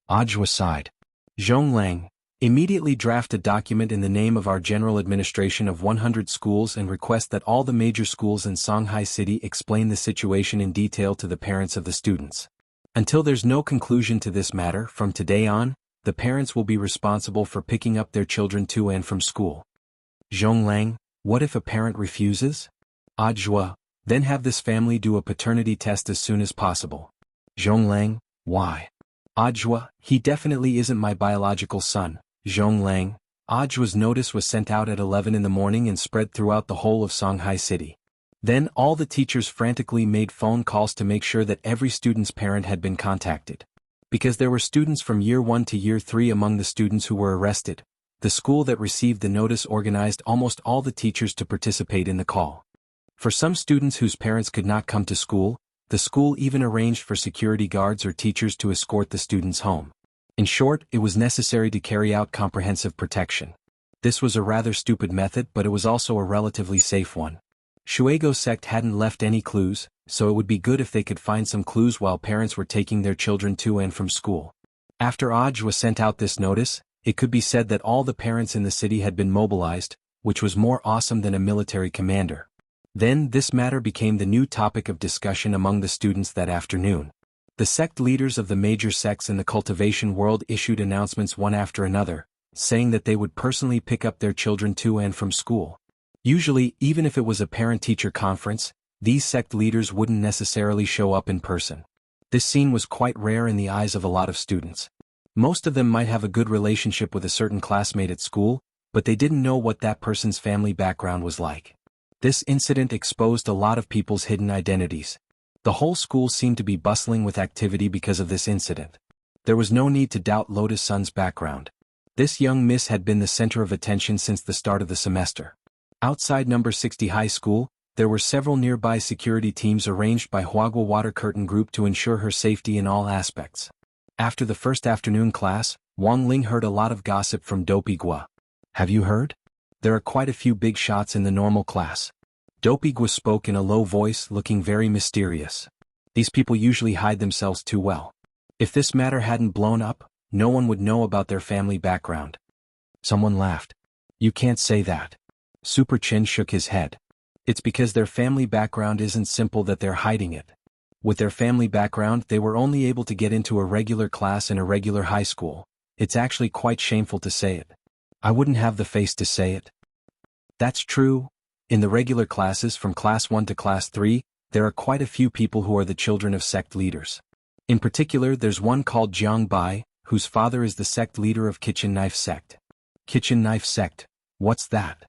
Audiobook sighed. Zhong Lang, immediately draft a document in the name of our general administration of 100 schools and request that all the major schools in Songhai City explain the situation in detail to the parents of the students. Until there's no conclusion to this matter, from today on, the parents will be responsible for picking up their children to and from school. Zhong Lang, what if a parent refuses? Audiobook, then have this family do a paternity test as soon as possible. Zhong Lang, why? Audiobook, he definitely isn't my biological son. Zhong Lang, Audiobook's notice was sent out at 11 in the morning and spread throughout the whole of Songhai City. Then all the teachers frantically made phone calls to make sure that every student's parent had been contacted. Because there were students from year 1 to year 3 among the students who were arrested, the school that received the notice organized almost all the teachers to participate in the call. For some students whose parents could not come to school, the school even arranged for security guards or teachers to escort the students home. In short, it was necessary to carry out comprehensive protection. This was a rather stupid method, but it was also a relatively safe one. Shuego sect hadn't left any clues, so it would be good if they could find some clues while parents were taking their children to and from school. After Audiobooks sent out this notice, it could be said that all the parents in the city had been mobilized, which was more awesome than a military commander. Then this matter became the new topic of discussion among the students that afternoon. The sect leaders of the major sects in the cultivation world issued announcements one after another, saying that they would personally pick up their children to and from school. Usually, even if it was a parent-teacher conference, these sect leaders wouldn't necessarily show up in person. This scene was quite rare in the eyes of a lot of students. Most of them might have a good relationship with a certain classmate at school, but they didn't know what that person's family background was like. This incident exposed a lot of people's hidden identities. The whole school seemed to be bustling with activity because of this incident. There was no need to doubt Lotus Sun's background. This young miss had been the center of attention since the start of the semester. Outside number 60 high school, there were several nearby security teams arranged by Huagua Water Curtain Group to ensure her safety in all aspects. After the first afternoon class, Wang Ling heard a lot of gossip from Dopey Gua. Have you heard? There are quite a few big shots in the normal class. Dopey Gua spoke in a low voice, looking very mysterious. These people usually hide themselves too well. If this matter hadn't blown up, no one would know about their family background. Someone laughed. You can't say that. Super Chin shook his head. It's because their family background isn't simple that they're hiding it. With their family background, they were only able to get into a regular class in a regular high school. It's actually quite shameful to say it. I wouldn't have the face to say it. That's true. In the regular classes from class 1 to class 3, there are quite a few people who are the children of sect leaders. In particular, there's one called Jiang Bai, whose father is the sect leader of Kitchen Knife Sect. Kitchen Knife Sect, what's that?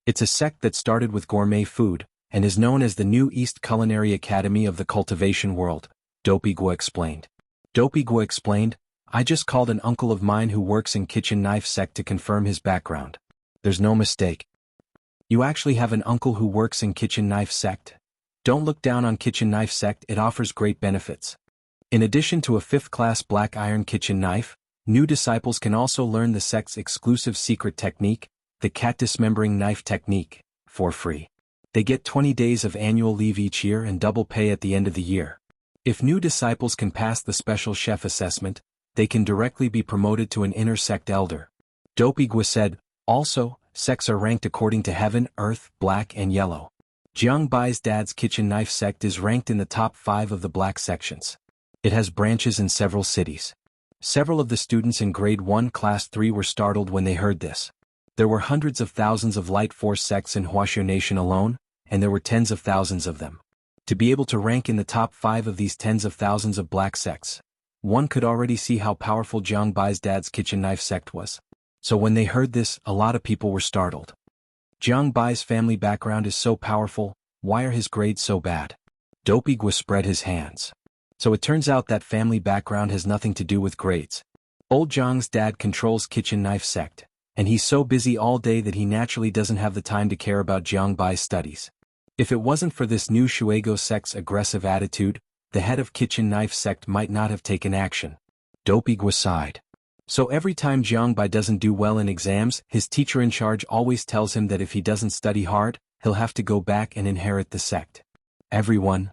It's a sect that started with gourmet food, and is known as the New East Culinary Academy of the Cultivation World, Dopey Gua explained. Dopey Gua explained, I just called an uncle of mine who works in Kitchen Knife Sect to confirm his background. There's no mistake. You actually have an uncle who works in Kitchen Knife Sect? Don't look down on Kitchen Knife Sect, it offers great benefits. In addition to a 5th class black iron kitchen knife, new disciples can also learn the sect's exclusive secret technique, the cat dismembering knife technique, for free. They get 20 days of annual leave each year and double pay at the end of the year. If new disciples can pass the special chef assessment, they can directly be promoted to an inner sect elder. Dopey Gua said, also, sects are ranked according to heaven, earth, black and yellow. Jiang Bai's dad's kitchen knife sect is ranked in the top 5 of the black sections. It has branches in several cities. Several of the students in grade 1 class 3 were startled when they heard this. There were hundreds of thousands of light force sects in Huaxiao Nation alone, and there were tens of thousands of them. To be able to rank in the top 5 of these tens of thousands of black sects, one could already see how powerful Jiang Bai's dad's kitchen knife sect was. So when they heard this, a lot of people were startled. Jiang Bai's family background is so powerful, why are his grades so bad? Dopey Gua spread his hands. So it turns out that family background has nothing to do with grades. Old Jiang's dad controls kitchen knife sect, and he's so busy all day that he naturally doesn't have the time to care about Jiang Bai's studies. If it wasn't for this new Shuego sect's aggressive attitude, the head of kitchen knife sect might not have taken action. Dopey Gua sighed. So every time Jiang Bai doesn't do well in exams, his teacher in charge always tells him that if he doesn't study hard, he'll have to go back and inherit the sect. Everyone.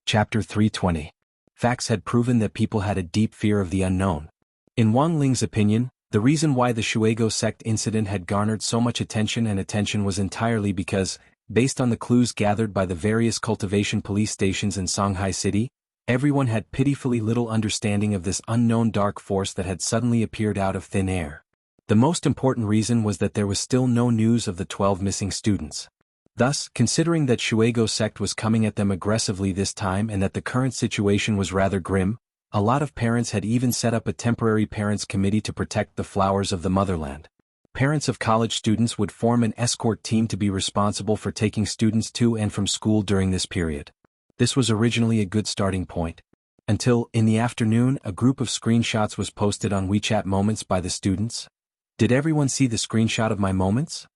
Chapter 320. Facts had proven that people had a deep fear of the unknown. In Wang Ling's opinion, the reason why the Shuego sect incident had garnered so much attention was entirely because, based on the clues gathered by the various cultivation police stations in Shanghai City, everyone had pitifully little understanding of this unknown dark force that had suddenly appeared out of thin air. The most important reason was that there was still no news of the 12 missing students. Thus, considering that Shuego sect was coming at them aggressively this time and that the current situation was rather grim, a lot of parents had even set up a temporary parents' committee to protect the flowers of the motherland. Parents of college students would form an escort team to be responsible for taking students to and from school during this period. This was originally a good starting point. Until, in the afternoon, a group of screenshots was posted on WeChat Moments by the students. Did everyone see the screenshot of my moments?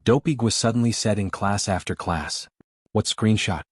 Dopey Gua suddenly said in class after class. What screenshot?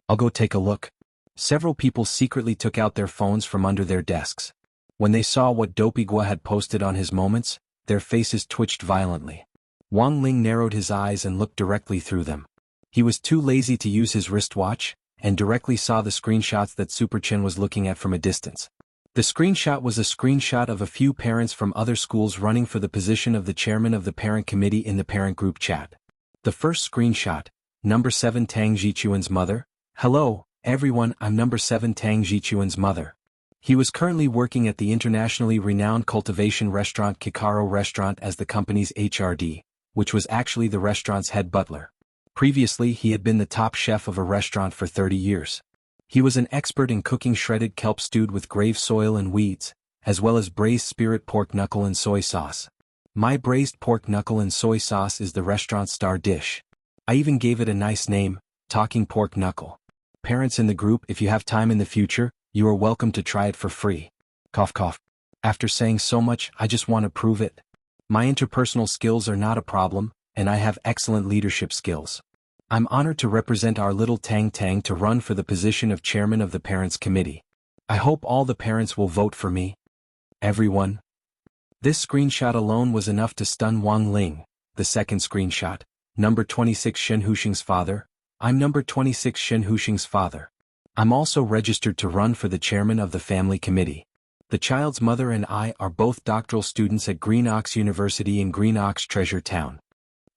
I'll go take a look. Several people secretly took out their phones from under their desks. When they saw what Dopey Gua had posted on his moments, their faces twitched violently. Wang Ling narrowed his eyes and looked directly through them. He was too lazy to use his wristwatch, and directly saw the screenshots that Super Chen was looking at from a distance. The screenshot was a screenshot of a few parents from other schools running for the position of the chairman of the parent committee in the parent group chat. The first screenshot, number 7 Tang Jichuan's mother. Hello, everyone, I'm number 7 Tang Jichuan's mother. He was currently working at the internationally renowned cultivation restaurant Kikaro Restaurant as the company's HRD, which was actually the restaurant's head butler. Previously he had been the top chef of a restaurant for 30 years. He was an expert in cooking shredded kelp stewed with grave soil and weeds, as well as braised spirit pork knuckle and soy sauce. My braised pork knuckle and soy sauce is the restaurant's star dish. I even gave it a nice name, Talking Pork Knuckle. Parents in the group, if you have time in the future, you are welcome to try it for free. Cough cough. After saying so much, I just want to prove it. My interpersonal skills are not a problem, and I have excellent leadership skills. I'm honored to represent our little Tang Tang to run for the position of chairman of the parents' committee. I hope all the parents will vote for me. Everyone. This screenshot alone was enough to stun Wang Ling. The second screenshot, number 26 Shen Huxing's father. I'm number 26 Shen Huxing's father. I'm also registered to run for the chairman of the family committee. The child's mother and I are both doctoral students at Green Ox University in Green Ox Treasure Town.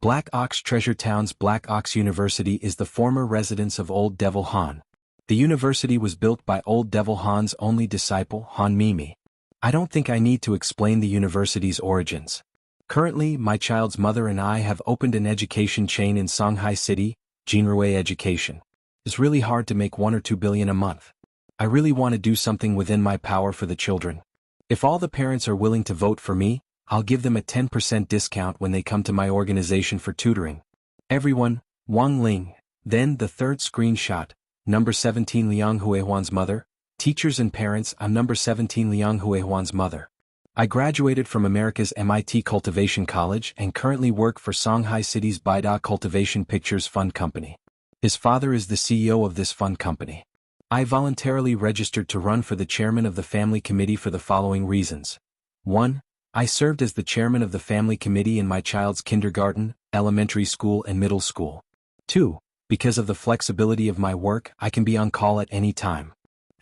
Black Ox Treasure Town's Black Ox University is the former residence of Old Devil Han. The university was built by Old Devil Han's only disciple, Han Mimi. I don't think I need to explain the university's origins. Currently, my child's mother and I have opened an education chain in Shanghai City, Jianghu Education. It's really hard to make 1 or 2 billion a month. I really want to do something within my power for the children. If all the parents are willing to vote for me, I'll give them a 10% discount when they come to my organization for tutoring. Everyone, Wang Ling. Then the third screenshot, number 17 Liang Huihuan's mother. Teachers and parents, I'm number 17 Liang Huihuan's mother. I graduated from America's MIT Cultivation College and currently work for Shanghai City's Baida Cultivation Pictures Fund Company. His father is the CEO of this fund company. I voluntarily registered to run for the chairman of the family committee for the following reasons. 1. I served as the chairman of the family committee in my child's kindergarten, elementary school and middle school. 2. Because of the flexibility of my work, I can be on call at any time.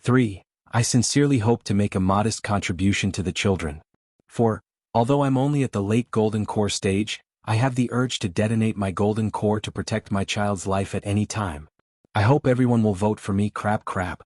3. I sincerely hope to make a modest contribution to the children. 4. Although I'm only at the late golden core stage, I have the urge to detonate my golden core to protect my child's life at any time. I hope everyone will vote for me. Crap.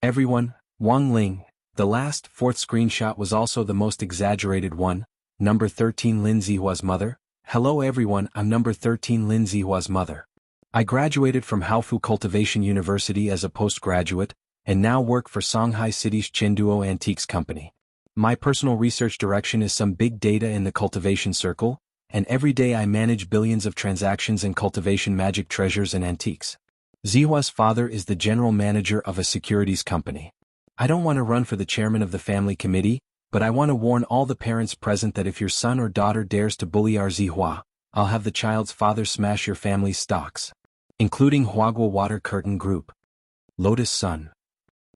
Everyone, Wang Ling. The last, fourth screenshot was also the most exaggerated one, number 13 Lin Zihua's mother. Hello everyone, I'm number 13 Lin Zihua's mother. I graduated from Haofu Cultivation University as a postgraduate, and now work for Shanghai City's Chengduo Antiques Company. My personal research direction is some big data in the cultivation circle, and every day I manage billions of transactions in cultivation magic treasures and antiques. Zihua's father is the general manager of a securities company. I don't want to run for the chairman of the family committee, but I want to warn all the parents present that if your son or daughter dares to bully our Zihua, I'll have the child's father smash your family's stocks. Including Huaguo Water Curtain Group. Lotus Sun.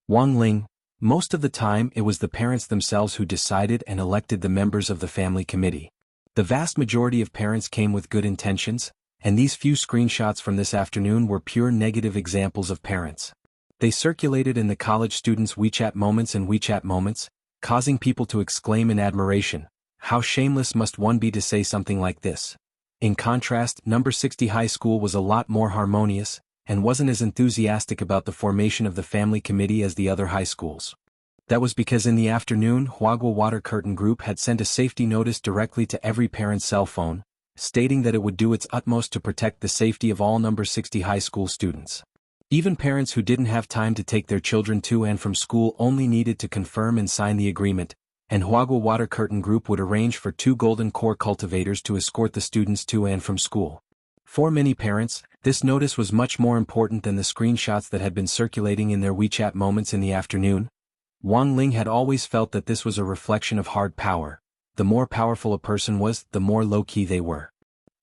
Wang Ling. Most of the time it was the parents themselves who decided and elected the members of the family committee. The vast majority of parents came with good intentions, and these few screenshots from this afternoon were pure negative examples of parents. They circulated in the college students' WeChat moments, causing people to exclaim in admiration, how shameless must one be to say something like this. In contrast, number 60 high school was a lot more harmonious, and wasn't as enthusiastic about the formation of the family committee as the other high schools. That was because in the afternoon Huaguo Water Curtain Group had sent a safety notice directly to every parent's cell phone, stating that it would do its utmost to protect the safety of all number 60 high school students. Even parents who didn't have time to take their children to and from school only needed to confirm and sign the agreement, and Huaguo Water Curtain Group would arrange for 2 golden core cultivators to escort the students to and from school. For many parents, this notice was much more important than the screenshots that had been circulating in their WeChat moments in the afternoon. Wang Ling had always felt that this was a reflection of hard power. The more powerful a person was, the more low-key they were.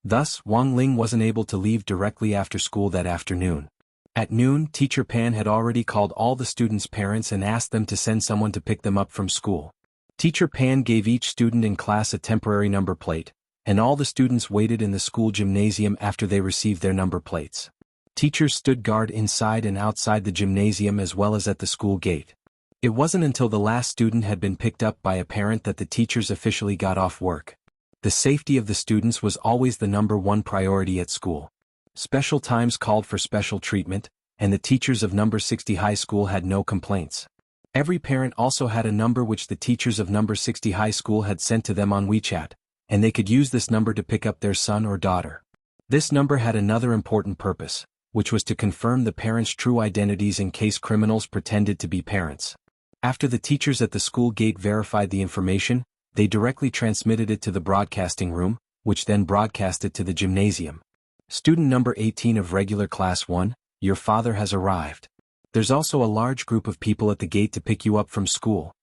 Thus, Wang Ling wasn't able to leave directly after school that afternoon. At noon, Teacher Pan had already called all the students' parents and asked them to send someone to pick them up from school. Teacher Pan gave each student in class a temporary number plate, and all the students waited in the school gymnasium after they received their number plates. Teachers stood guard inside and outside the gymnasium as well as at the school gate. It wasn't until the last student had been picked up by a parent that the teachers officially got off work. The safety of the students was always the #1 priority at school. Special times called for special treatment, and the teachers of number 60 high school had no complaints. Every parent also had a number which the teachers of number 60 high school had sent to them on WeChat, and they could use this number to pick up their son or daughter. This number had another important purpose, which was to confirm the parents' true identities in case criminals pretended to be parents. After the teachers at the school gate verified the information, they directly transmitted it to the broadcasting room, which then broadcast it to the gymnasium. Student number 18 of regular class 1, your father has arrived. There's also a large group of people at the gate to pick you up from school.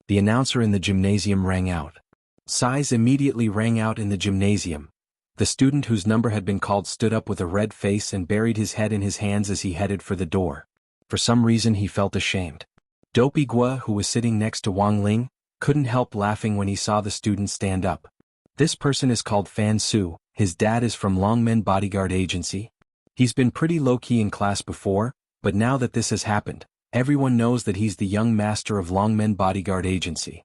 The announcer in the gymnasium rang out. Sighs immediately rang out in the gymnasium. The student whose number had been called stood up with a red face and buried his head in his hands as he headed for the door. For some reason he felt ashamed. Dopey Gua, who was sitting next to Wang Ling, couldn't help laughing when he saw the student stand up. This person is called Fan Su, his dad is from Longmen Bodyguard Agency. He's been pretty low-key in class before, but now that this has happened, everyone knows that he's the young master of Longmen Bodyguard Agency.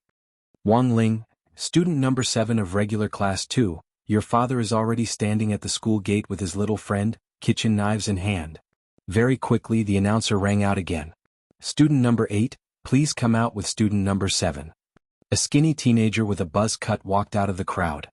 Wang Ling, student number 7 of regular class 2, your father is already standing at the school gate with his little friend, kitchen knives in hand. Very quickly the announcer rang out again. Student number 8, please come out with student number 7. A skinny teenager with a buzz cut walked out of the crowd.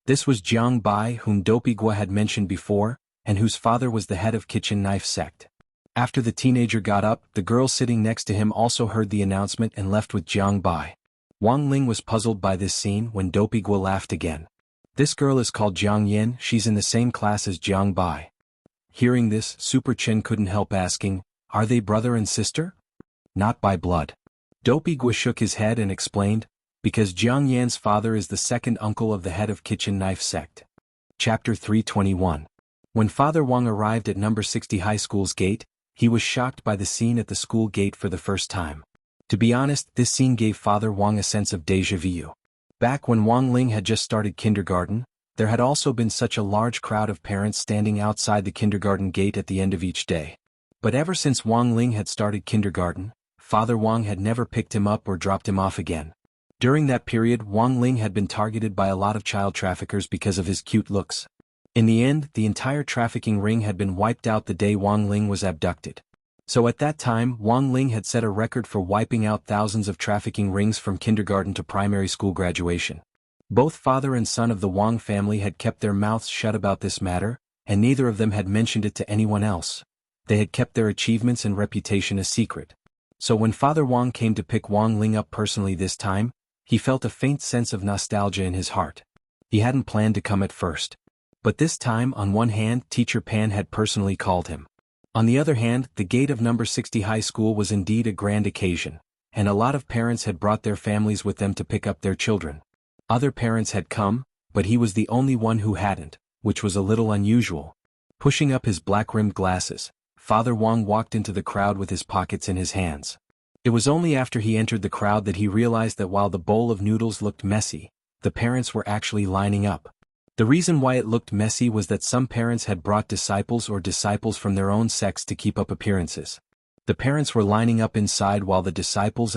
This was Jiang Bai, whom Dopey Gua had mentioned before, and whose father was the head of kitchen knife sect. After the teenager got up, the girl sitting next to him also heard the announcement and left with Jiang Bai. Wang Ling was puzzled by this scene when Dopey Gua laughed again. This girl is called Jiang Yin, she's in the same class as Jiang Bai. Hearing this, Super Chen couldn't help asking, are they brother and sister? Not by blood. Dopey Gua shook his head and explained, because Jiang Yan's father is the second uncle of the head of kitchen knife sect. Chapter 321. When Father Wang arrived at number 60 high school's gate, he was shocked by the scene at the school gate for the first time. To be honest, this scene gave Father Wang a sense of déjà vu. Back when Wang Ling had just started kindergarten, there had also been such a large crowd of parents standing outside the kindergarten gate at the end of each day. But ever since Wang Ling had started kindergarten, Father Wang had never picked him up or dropped him off again. During that period, Wang Ling had been targeted by a lot of child traffickers because of his cute looks. In the end, the entire trafficking ring had been wiped out the day Wang Ling was abducted. So at that time, Wang Ling had set a record for wiping out thousands of trafficking rings from kindergarten to primary school graduation. Both father and son of the Wang family had kept their mouths shut about this matter, and neither of them had mentioned it to anyone else. They had kept their achievements and reputation a secret. So when Father Wang came to pick Wang Ling up personally this time, he felt a faint sense of nostalgia in his heart. He hadn't planned to come at first. But this time, on one hand, Teacher Pan had personally called him. On the other hand, the gate of number 60 high school was indeed a grand occasion, and a lot of parents had brought their families with them to pick up their children. Other parents had come, but he was the only one who hadn't, which was a little unusual. Pushing up his black-rimmed glasses, Father Wang walked into the crowd with his pockets in his hands. It was only after he entered the crowd that he realized that while the bowl of noodles looked messy, the parents were actually lining up. The reason why it looked messy was that some parents had brought disciples from their own sects to keep up appearances. The parents were lining up inside while the disciples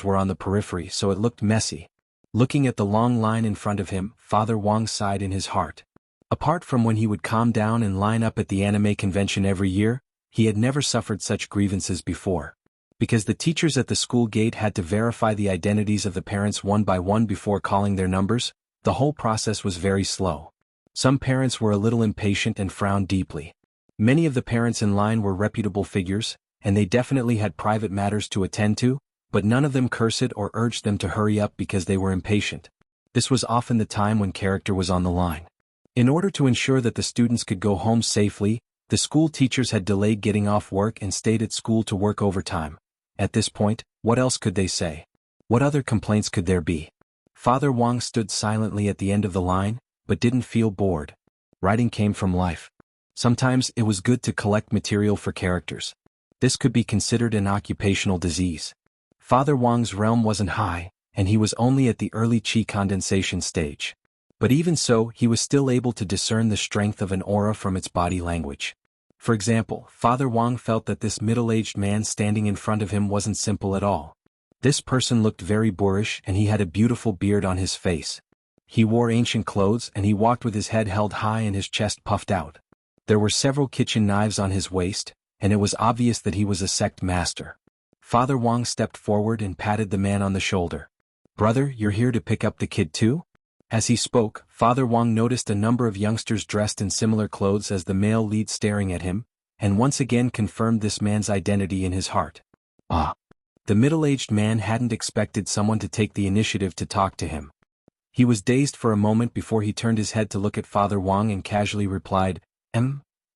were on the periphery, so it looked messy. Looking at the long line in front of him, Father Wang sighed in his heart. Apart from when he would calm down and line up at the anime convention every year, he had never suffered such grievances before. Because the teachers at the school gate had to verify the identities of the parents one by one before calling their numbers, the whole process was very slow. Some parents were a little impatient and frowned deeply. Many of the parents in line were reputable figures, and they definitely had private matters to attend to, but none of them cursed or urged them to hurry up because they were impatient. This was often the time when character was on the line. In order to ensure that the students could go home safely, the school teachers had delayed getting off work and stayed at school to work overtime. At this point, what else could they say? What other complaints could there be? Father Wang stood silently at the end of the line, but didn't feel bored. Writing came from life. Sometimes it was good to collect material for characters. This could be considered an occupational disease. Father Wang's realm wasn't high, and he was only at the early qi condensation stage. But even so, he was still able to discern the strength of an aura from its body language. For example, Father Wang felt that this middle-aged man standing in front of him wasn't simple at all. This person looked very boorish and he had a beautiful beard on his face. He wore ancient clothes and he walked with his head held high and his chest puffed out. There were several kitchen knives on his waist, and it was obvious that he was a sect master. Father Wang stepped forward and patted the man on the shoulder. "Brother, you're here to pick up the kid too?" As he spoke, Father Wang noticed a number of youngsters dressed in similar clothes as the male lead staring at him, and once again confirmed this man's identity in his heart. Ah! The middle-aged man hadn't expected someone to take the initiative to talk to him. He was dazed for a moment before he turned his head to look at Father Wang and casually replied,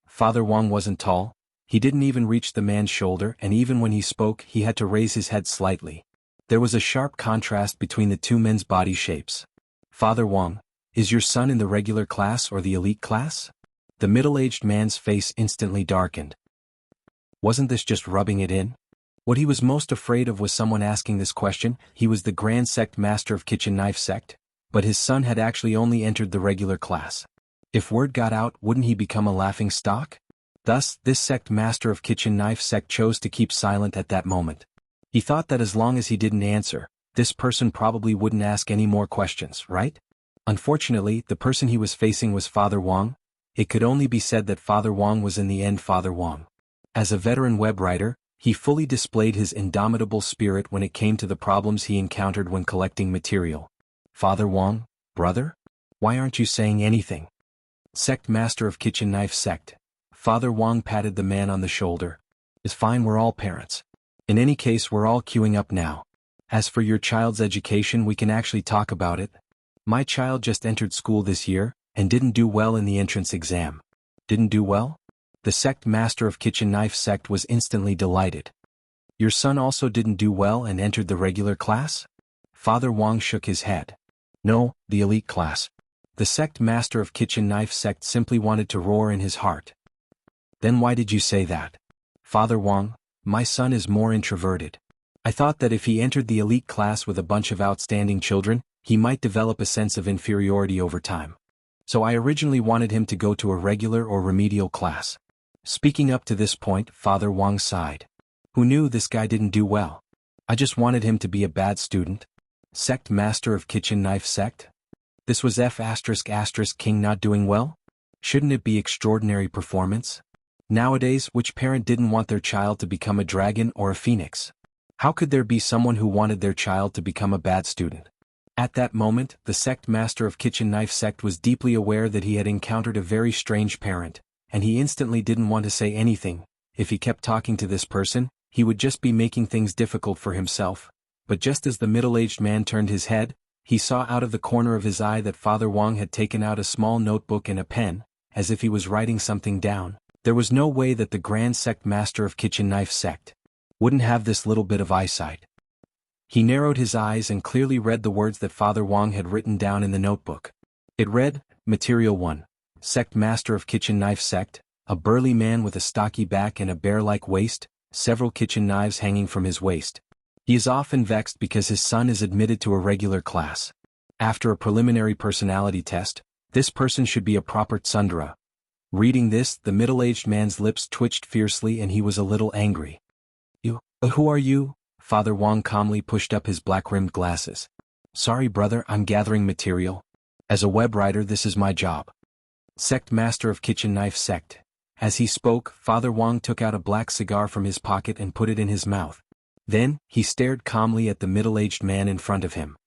Father Wang wasn't tall. He didn't even reach the man's shoulder, and even when he spoke he had to raise his head slightly. There was a sharp contrast between the two men's body shapes. "Father Wang, is your son in the regular class or the elite class?" The middle-aged man's face instantly darkened. Wasn't this just rubbing it in? What he was most afraid of was someone asking this question. He was the Grand Sect Master of Kitchen Knife Sect, but his son had actually only entered the regular class. If word got out, wouldn't he become a laughing stock? Thus, this sect master of Kitchen Knife Sect chose to keep silent at that moment. He thought that as long as he didn't answer, this person probably wouldn't ask any more questions, right? Unfortunately, the person he was facing was Father Wang. It could only be said that Father Wang was in the end Father Wang. As a veteran web writer, he fully displayed his indomitable spirit when it came to the problems he encountered when collecting material. "Father Wang, brother? Why aren't you saying anything?" Sect Master of Kitchen Knife Sect. Father Wang patted the man on the shoulder. "It's fine, we're all parents. In any case, we're all queuing up now. As for your child's education, we can actually talk about it. My child just entered school this year, and didn't do well in the entrance exam." "Didn't do well?" The Sect Master of Kitchen Knife Sect was instantly delighted. "Your son also didn't do well and entered the regular class?" Father Wang shook his head. "No, the elite class." The Sect Master of Kitchen Knife Sect simply wanted to roar in his heart. "Then why did you say that?" "Father Wang, my son is more introverted. I thought that if he entered the elite class with a bunch of outstanding children, he might develop a sense of inferiority over time. So I originally wanted him to go to a regular or remedial class." Speaking up to this point, Father Wang sighed. "Who knew this guy didn't do well? I just wanted him to be a bad student." Sect Master of Kitchen Knife Sect? This was King not doing well? Shouldn't it be extraordinary performance? Nowadays, which parent didn't want their child to become a dragon or a phoenix? How could there be someone who wanted their child to become a bad student? At that moment, the Sect Master of Kitchen Knife Sect was deeply aware that he had encountered a very strange parent, and he instantly didn't want to say anything. If he kept talking to this person, he would just be making things difficult for himself. But just as the middle-aged man turned his head, he saw out of the corner of his eye that Father Wang had taken out a small notebook and a pen, as if he was writing something down. There was no way that the Grand Sect Master of Kitchen Knife Sect wouldn't have this little bit of eyesight. He narrowed his eyes and clearly read the words that Father Wang had written down in the notebook. It read, Material 1. Sect Master of Kitchen Knife Sect, a burly man with a stocky back and a bear-like waist, several kitchen knives hanging from his waist. He is often vexed because his son is admitted to a regular class. After a preliminary personality test, this person should be a proper tsundere. Reading this, the middle-aged man's lips twitched fiercely and he was a little angry. Who are you?" Father Wang calmly pushed up his black-rimmed glasses. "Sorry brother, I'm gathering material. As a web writer, this is my job." Sect Master of Kitchen Knife Sect. As he spoke, Father Wang took out a black cigar from his pocket and put it in his mouth. Then, he stared calmly at the middle-aged man in front of him.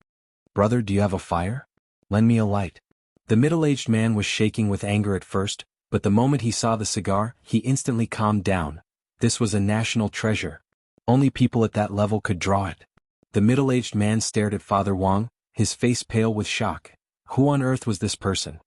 "Brother, do you have a fire? Lend me a light." The middle-aged man was shaking with anger at first, but the moment he saw the cigar, he instantly calmed down. This was a national treasure. Only people at that level could draw it. The middle-aged man stared at Father Wang, his face pale with shock. Who on earth was this person?